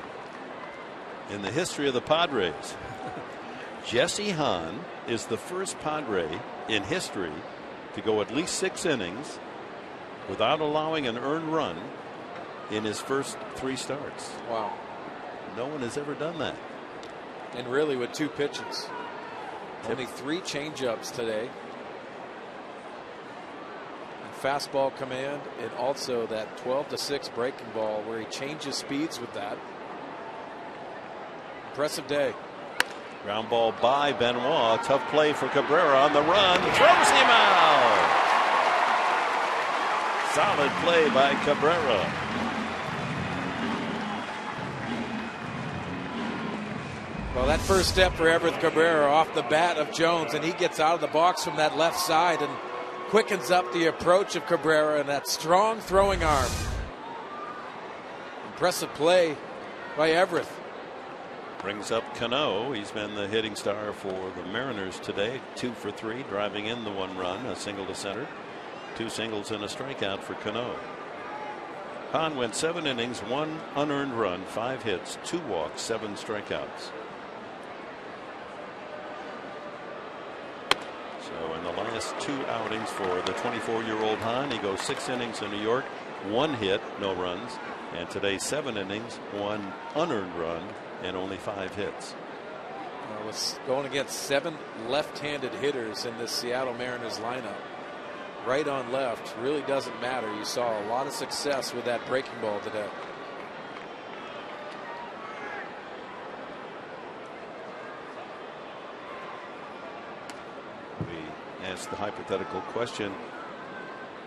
In the history of the Padres, Jesse Hahn is the first Padre in history to go at least 6 innings without allowing an earned run in his first 3 starts. Wow. No one has ever done that. And really with 2 pitches. Only 3 changeups today. And fastball command, and also that 12-6 breaking ball where he changes speeds with that. Impressive day. Ground ball by Benoit. Tough play for Cabrera on the run. Throws him out. Solid play by Cabrera. Well, that first step for Everett Cabrera off the bat of Jones, and he gets out of the box from that left side and quickens up the approach of Cabrera and that strong throwing arm. Impressive play by Everett. Brings up Cano. He's been the hitting star for the Mariners today. 2 for 3, driving in the 1 run, a single to center. 2 singles and a strikeout for Cano. Hahn went 7 innings, 1 unearned run, 5 hits, 2 walks, 7 strikeouts. So in the last 2 outings for the 24-year-old Hahn, he goes 6 innings in New York, 1 hit, no runs, and today 7 innings, 1 unearned run, and only 5 hits. Was going against 7 left-handed hitters in this Seattle Mariners lineup. Right on left really doesn't matter. You saw a lot of success with that breaking ball today. We asked the hypothetical question: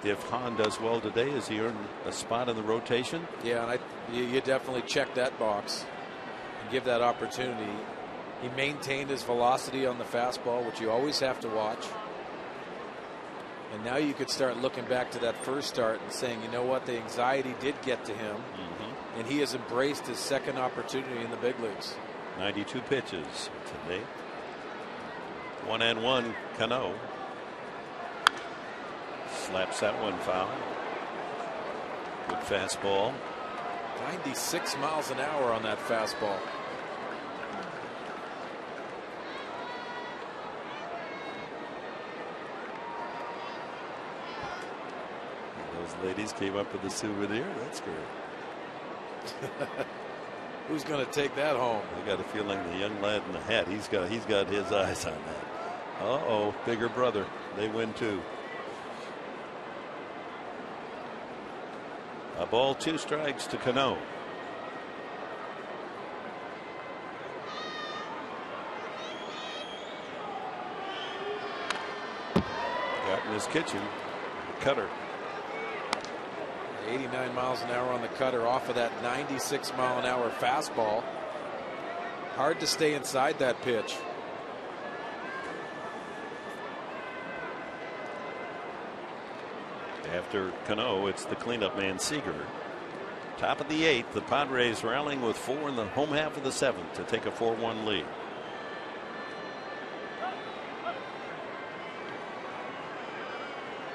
if Hahn does well today, has he earned a spot in the rotation? Yeah, and you definitely check that box and give that opportunity. He maintained his velocity on the fastball, which you always have to watch. And now you could start looking back to that first start and saying, you know what, the anxiety did get to him, and he has embraced his second opportunity in the big leagues. 92 pitches today. 1-1, Cano. Slaps that one foul. Good fastball. 96 miles an hour on that fastball. Those ladies came up with a souvenir. That's great. Who's going to take that home? I got a feeling the young lad in the hat, he's got his eyes on that. Uh-oh, bigger brother. They win too. A ball, 2 strikes to Cano. Got in his kitchen. Cutter. 89 miles an hour on the cutter off of that 96 mile an hour fastball. Hard to stay inside that pitch. After Cano, it's the cleanup man, Seager. Top of the 8th, the Padres rallying with 4 in the home half of the 7th to take a 4-1 lead.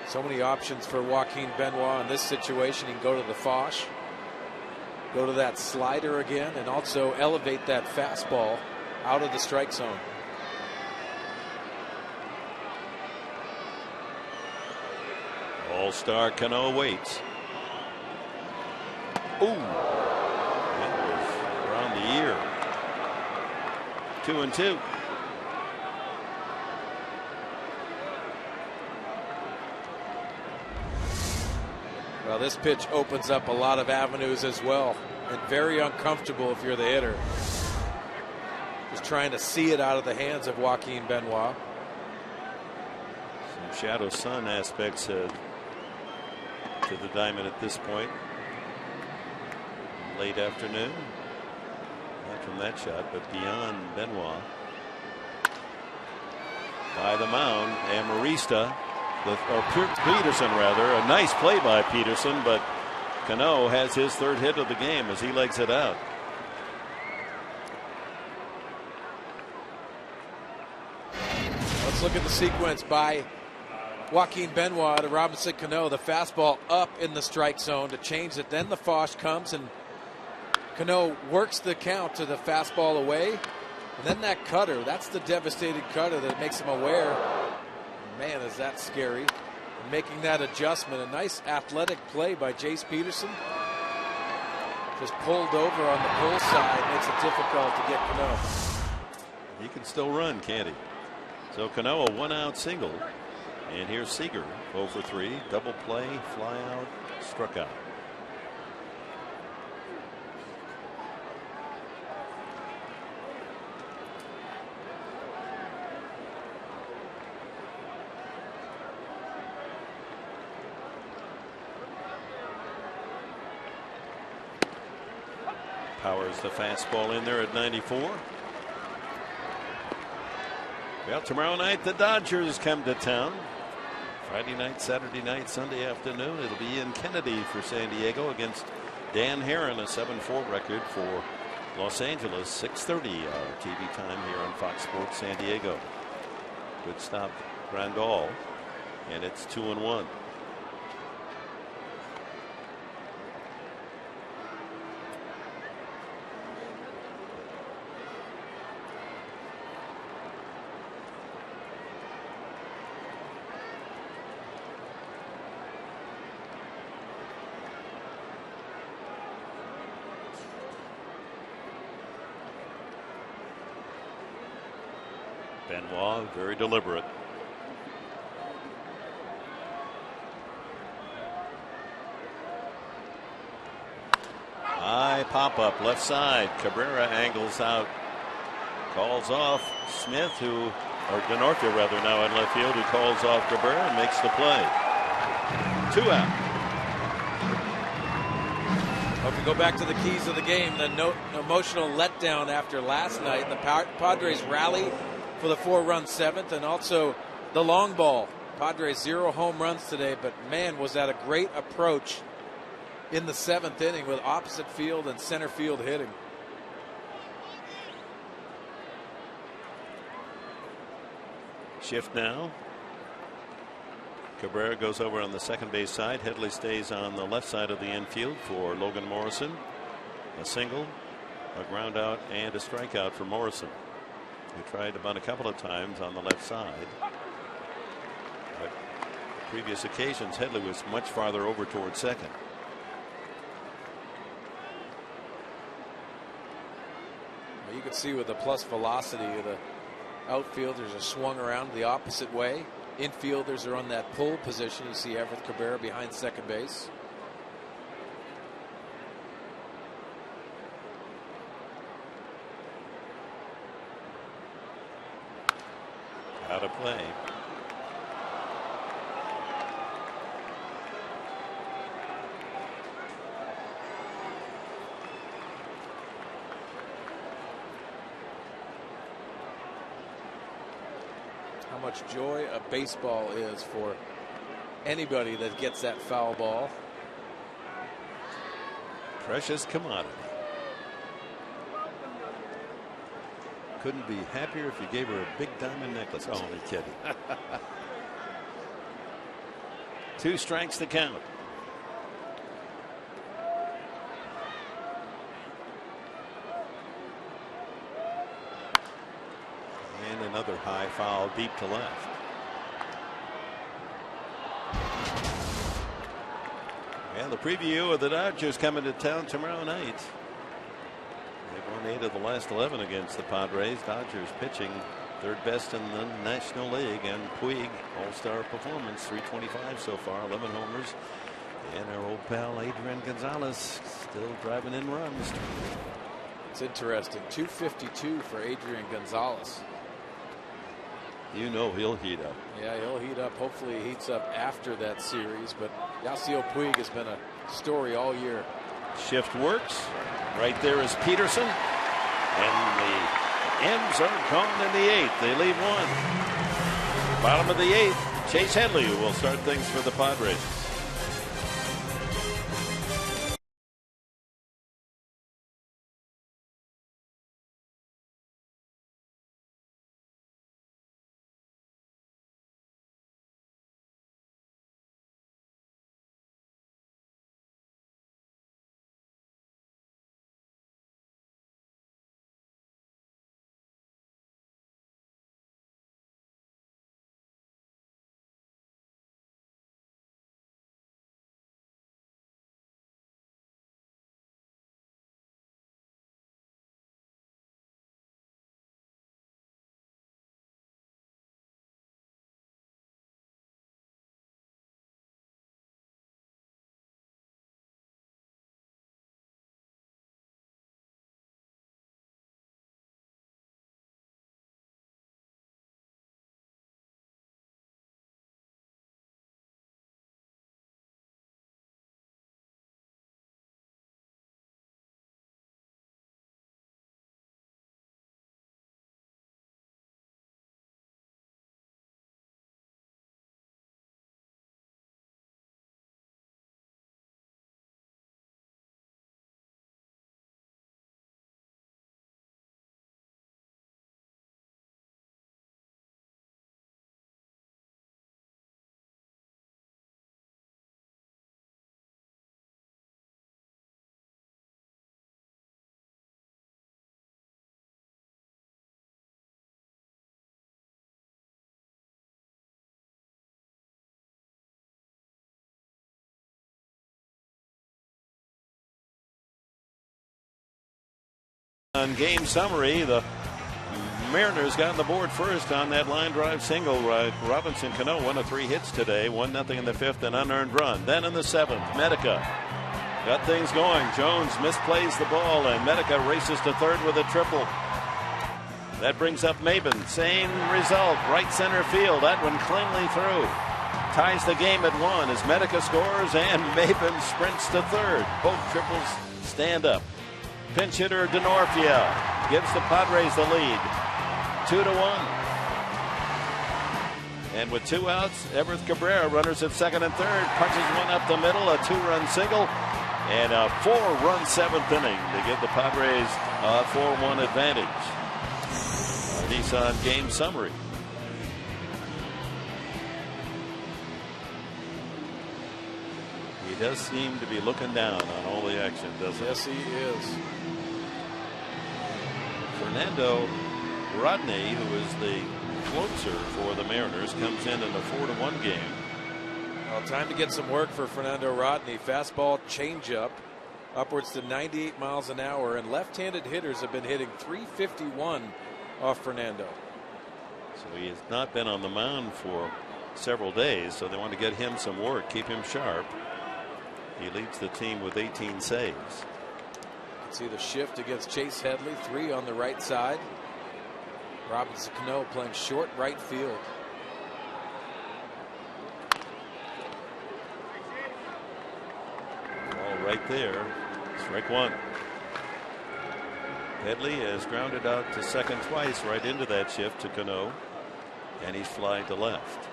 So many options for Joaquin Benoit in this situation. He can go to the Foch, go to that slider again, and also elevate that fastball out of the strike zone. All-Star Cano waits. Ooh, that was around the ear. 2-2. Well, this pitch opens up a lot of avenues as well, and very uncomfortable if you're the hitter. Just trying to see it out of the hands of Joaquin Benoit. Some shadow sun aspects to the diamond at this point. Late afternoon. Not from that shot, but beyond Benoit. By the mound, Amarista. Or Peterson rather, a nice play by Peterson, but Cano has his third hit of the game as he legs it out. Let's look at the sequence by Joaquin Benoit to Robinson Cano. The fastball up in the strike zone to change it. Then the Fosh comes and Cano works the count to the fastball away. And then that cutter, that's the devastating cutter that makes him aware. Man, is that scary. Making that adjustment. A nice athletic play by Jace Peterson. Just pulled over on the pull side. Makes it difficult to get Cano. He can still run, can't he? So Cano, a 1-out single. And here's Seager, 0 for 3. Double play, fly out, struck out. Powers the fastball in there at 94. Well, tomorrow night the Dodgers come to town. Friday night, Saturday night, Sunday afternoon. It'll be in Kennedy for San Diego against Dan Herron, a 7-4 record for Los Angeles. 6:30 TV time here on Fox Sports San Diego. Good stop, Grandal, and it's 2-1. Benoit, very deliberate. High pop up left side. Cabrera angles out, calls off Smith, or Denorfia rather, now in left field, who calls off Cabrera and makes the play. 2 out. Well, if we go back to the keys of the game, the emotional letdown after last night, the Padres rally for the 4-run 7th, and also the long ball. Padres 0 home runs today, but man, was that a great approach in the 7th inning with opposite field and center field hitting. Shift now. Cabrera goes over on the second base side. Headley stays on the left side of the infield for Logan Morrison. A single, a ground out, and a strikeout for Morrison, who tried to bunt a couple of times on the left side. But previous occasions, Headley was much farther over towards second. Well, you can see with the plus velocity of the outfielders are swung around the opposite way. Infielders are on that pull position. You see Everett Cabrera behind second base. Out of play. How much joy a baseball is for anybody that gets that foul ball. Precious commodity. Couldn't be happier if you gave her a big diamond necklace. Oh, only kidding. 2 strikes to count. And another high foul deep to left. And the preview of the Dodgers coming to town tomorrow night. They've won 8 of the last 11 against the Padres. Dodgers pitching third best in the National League, and Puig, all-star performance, 325 so far, 11 homers. And our old pal Adrian Gonzalez still driving in runs. It's interesting. 252 for Adrian Gonzalez. You know he'll heat up. Yeah, he'll heat up. Hopefully he heats up after that series. But Yasiel Puig has been a story all year. Shift works. Right there is Peterson. And the M's are gone in the 8th. They leave 1. Bottom of the 8th, Chase Headley will start things for the Padres. On game summary, the Mariners got on the board first on that line drive single. Robinson Cano, 1 of 3 hits today, 1-0 in the 5th, an unearned run. Then in the 7th, Medica got things going. Jones misplays the ball, and Medica races to third with a triple. That brings up Maben. Same result, right center field. That one cleanly through. Ties the game at 1 as Medica scores, and Maben sprints to third. Both triples stand up. Pinch hitter Denorfia gives the Padres the lead, 2-1. And with 2 outs, Everett Cabrera, runners at second and third, punches one up the middle, a 2-run single, and a 4-run 7th inning to give the Padres a 4-1 advantage. Nissan game summary. He does seem to be looking down on all the action, doesn't he? Yes, he is. Fernando Rodney, who is the closer for the Mariners, comes in a 4-1 game. Well, time to get some work for Fernando Rodney. Fastball, changeup, upwards to 98 miles an hour, and left-handed hitters have been hitting .351 off Fernando. So he has not been on the mound for several days, so they want to get him some work, keep him sharp. He leads the team with 18 saves. See the shift against Chase Headley, 3 on the right side. Robinson Cano playing short right field. Ball right there. Strike 1. Headley has grounded out to second twice, right into that shift to Cano, and he's flying to left.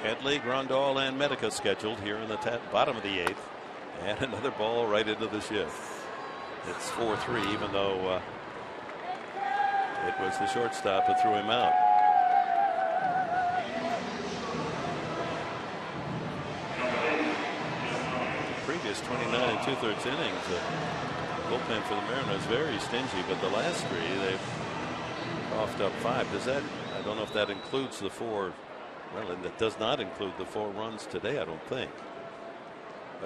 Headley, Grandal, and Medica scheduled here in the bottom of the 8th. And another ball right into the shift. It's 4-3, even though it was the shortstop who threw him out. The previous 29 2/3 innings, the bullpen for the Mariners very stingy, but the last 3 they've coughed up 5. Does that? I don't know if that includes the 4. Well, and it does not include the 4 runs today, I don't think.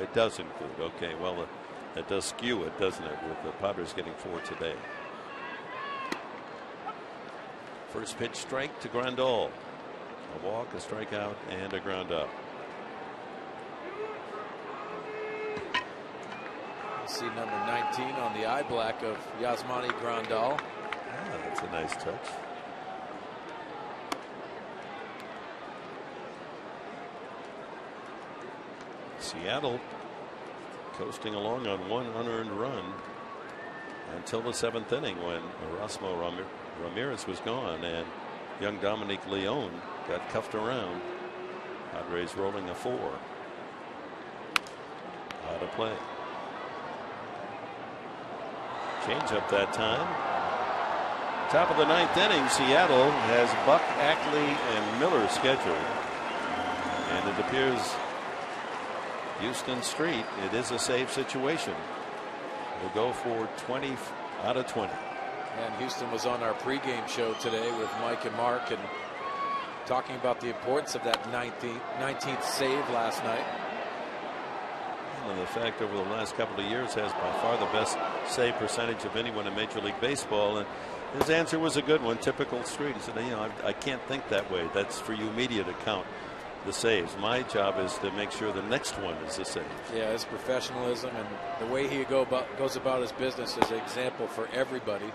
It does include. Okay, well, it does skew it, doesn't it, with the Padres getting 4 today. First pitch strike to Grandal. A walk, a strikeout, and a ground out. See number 19 on the eye black of Yasmani Grandal. Ah, that's a nice touch. Seattle coasting along on 1 unearned run until the 7th inning when Erasmo Ramirez was gone and young Dominic Leone got cuffed around. Padres rolling a 4. Out of play. Change up that time. Top of the 9th inning, Seattle has Buck, Ackley, and Miller scheduled. And it appears Houston Street, it is a save situation. We'll go for 20 out of 20. And Houston was on our pregame show today with Mike and Mark and talking about the importance of that 19th save last night. And the fact over the last couple of years has by far the best save percentage of anyone in Major League Baseball. And his answer was a good one. Typical Street. He said, you know, I can't think that way. That's for you media to count the saves. My job is to make sure the next one is a save. Yeah, his professionalism and the way he goes about his business is an example for everybody.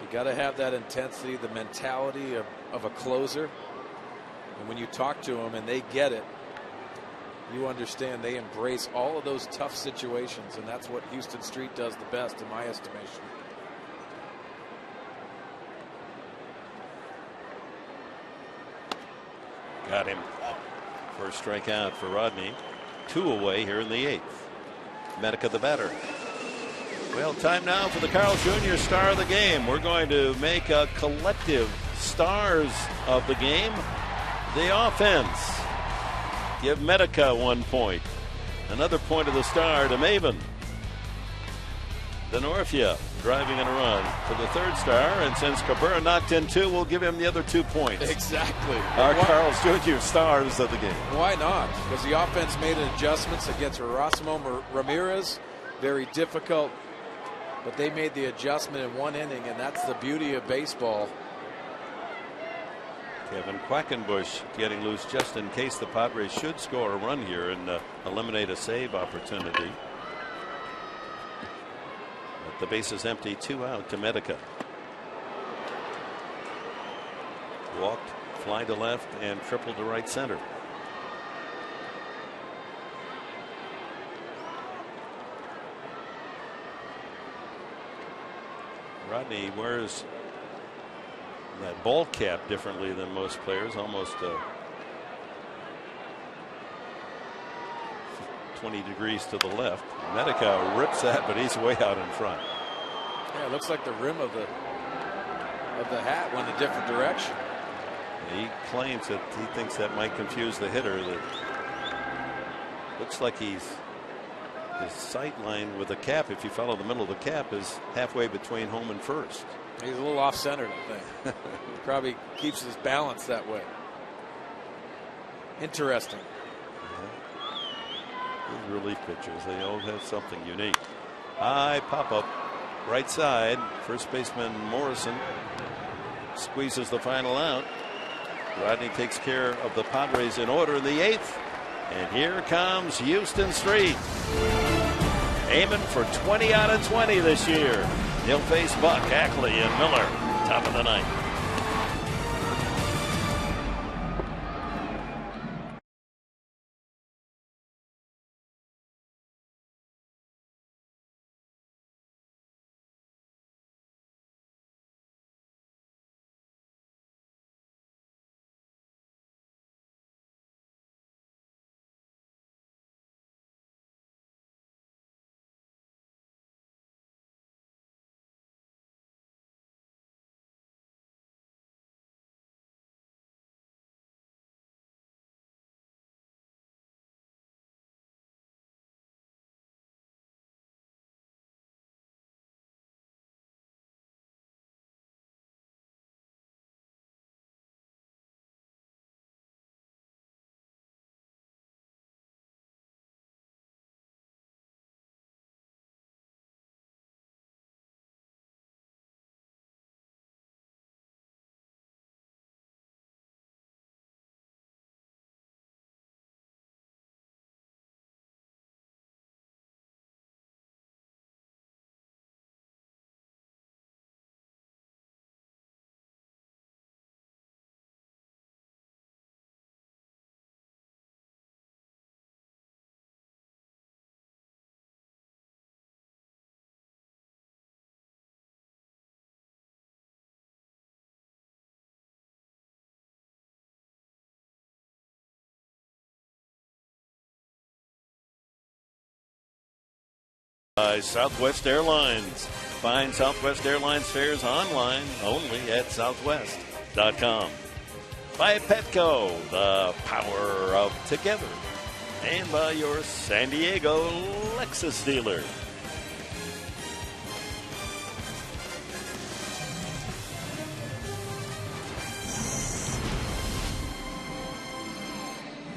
You got to have that intensity, the mentality of a closer. And when you talk to them and they get it, you understand they embrace all of those tough situations. And that's what Houston Street does the best, in my estimation. Got him. First strikeout for Rodney. 2 away here in the 8th. Medica the batter. Well, time now for the Carl Jr. Star of the Game. We're going to make a collective stars of the game. The offense. Give Medica 1 point. Another point of the star to Maven. Denorfia driving in a run for the 3rd star, and since Cabrera knocked in 2, we'll give him the other 2 points. Exactly. Our Carl's Jr. stars of the game. Why not? Because the offense made adjustments against Erasmo Ramirez. Very difficult, but they made the adjustment in 1 inning, and that's the beauty of baseball. Kevin Quackenbush getting loose just in case the Padres should score a run here and eliminate a save opportunity. But the base is empty, 2 out to Medica. Walked, fly to left, and triple to right center. Rodney wears that ball cap differently than most players, almost 20 degrees to the left. Medica rips that, but he's way out in front. Yeah, it looks like the rim of the hat went a different direction. He claims that he thinks that might confuse the hitter. That looks like his sight line with the cap, if you follow the middle of the cap, is halfway between home and first. He's a little off-centered, I think. He probably keeps his balance that way. Interesting. These relief pitchers, they all have something unique. High pop-up, right side. First baseman Morrison squeezes the final out. Rodney takes care of the Padres in order in the 8th. And here comes Houston Street, aiming for 20 out of 20 this year. He'll face Buck, Ackley, and Miller. Top of the 9th. By Southwest Airlines. Find Southwest Airlines fares online only at southwest.com. By Petco, the power of together. And by your San Diego Lexus dealer.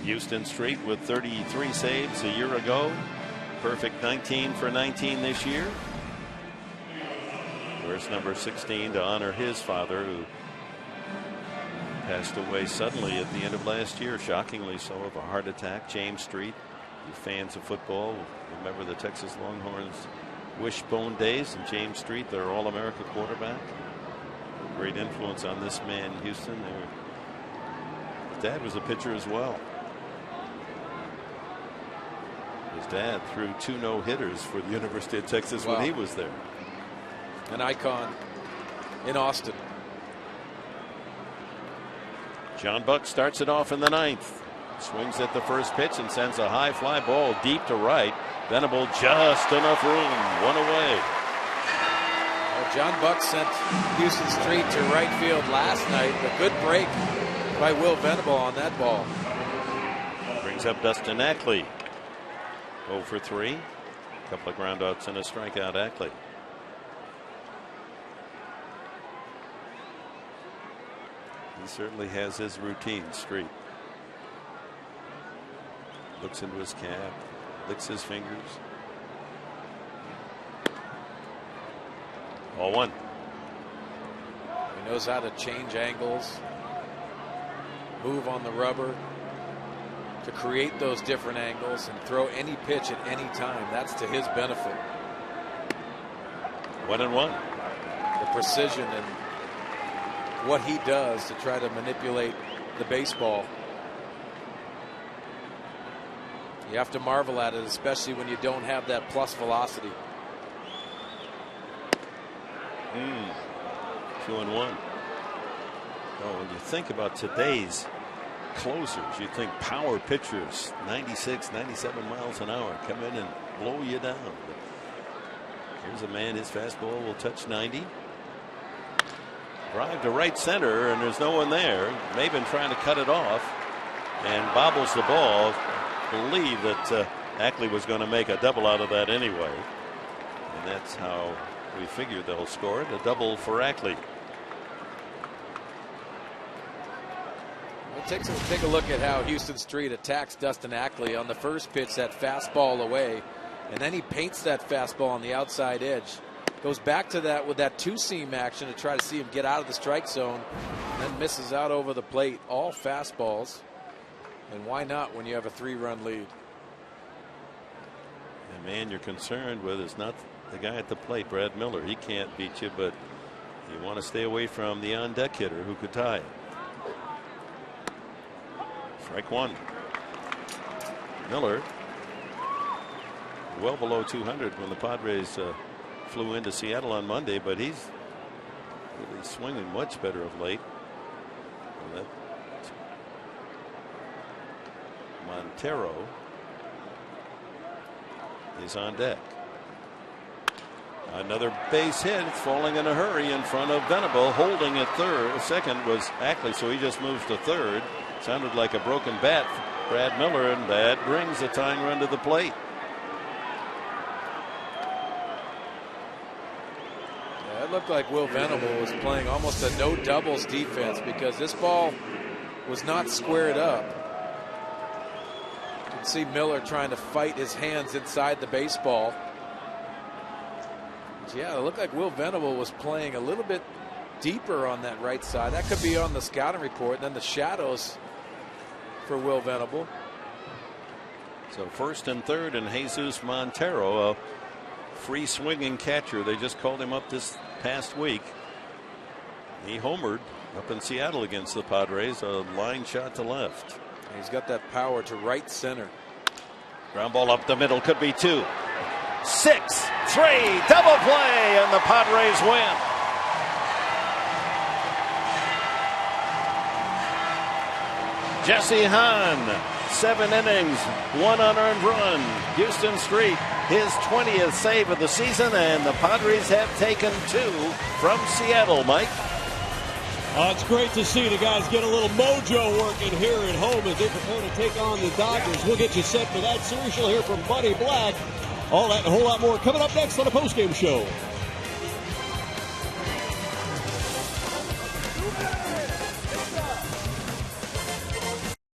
Houston Street with 33 saves a year ago. Perfect 19 for 19 this year. Wears number 16 to honor his father, who passed away suddenly at the end of last year, shockingly so, of a heart attack. James Street. You fans of football remember the Texas Longhorns wishbone days, and James Street, their All-America quarterback. Great influence on this man in Houston. His dad was a pitcher as well. His dad threw 2 no-hitters for the University of Texas when he was there. An icon in Austin. John Buck starts it off in the 9th. Swings at the first pitch and sends a high fly ball deep to right. Venable just enough room. 1 away. Well, John Buck sent Houston Street to right field last night. A good break by Will Venable on that ball. Brings up Dustin Ackley. 0 for 3. A couple of groundouts and a strikeout. Ackley. He certainly has his routine, Street. Looks into his cap, licks his fingers. 0-1. He knows how to change angles, move on the rubber to create those different angles and throw any pitch at any time. That's to his benefit. 1-1. The precision and what he does to try to manipulate the baseball. You have to marvel at it, especially when you don't have that plus velocity. 2-1. Oh, when you think about today's closers, you think power pitchers, 96, 97 miles an hour, come in and blow you down. But here's a man, his fastball will touch 90. Drive to right center, and there's no one there. Maben trying to cut it off and bobbles the ball. Believe that Ackley was going to make a double out of that anyway. And that's how we figured they'll score it. A double for Ackley. Well, take a look at how Houston Street attacks Dustin Ackley on the first pitch, that fastball away. And then he paints that fastball on the outside edge. Goes back to that with that 2-seam action to try to see him get out of the strike zone. And then misses out over the plate. All fastballs. And why not when you have a 3-run lead? The man you're concerned with is not the guy at the plate, Brad Miller. He can't beat you, but you want to stay away from the on-deck hitter who could tie it. Strike 1. Miller well below 200 when the Padres flew into Seattle on Monday, but he's really swinging much better of late. Well, that Montero is on deck. Another base hit, falling in a hurry in front of Venable. Holding at second was Ackley, so he just moves to third. Sounded like a broken bat for Brad Miller, and that brings a tying run to the plate. Yeah, it looked like Will Venable was playing almost a no doubles defense because this ball was not squared up. You can see Miller trying to fight his hands inside the baseball. Yeah, it looked like Will Venable was playing a little bit deeper on that right side. That could be on the scouting report. And then the shadows for Will Venable. So first and third, and Jesus Montero, a free swinging catcher. They just called him up this past week. He homered up in Seattle against the Padres. A line shot to left. He's got that power to right center. Ground ball up the middle, could be 2. 6-3 double play, and the Padres win. Jesse Hahn, 7 innings, 1 unearned run. Houston Street, his 20th save of the season, and the Padres have taken 2 from Seattle, Mike. It's great to see the guys get a little mojo working here at home as they prepare to take on the Dodgers. We'll get you set for that series. You'll hear from Buddy Black. All that and a whole lot more coming up next on the postgame show.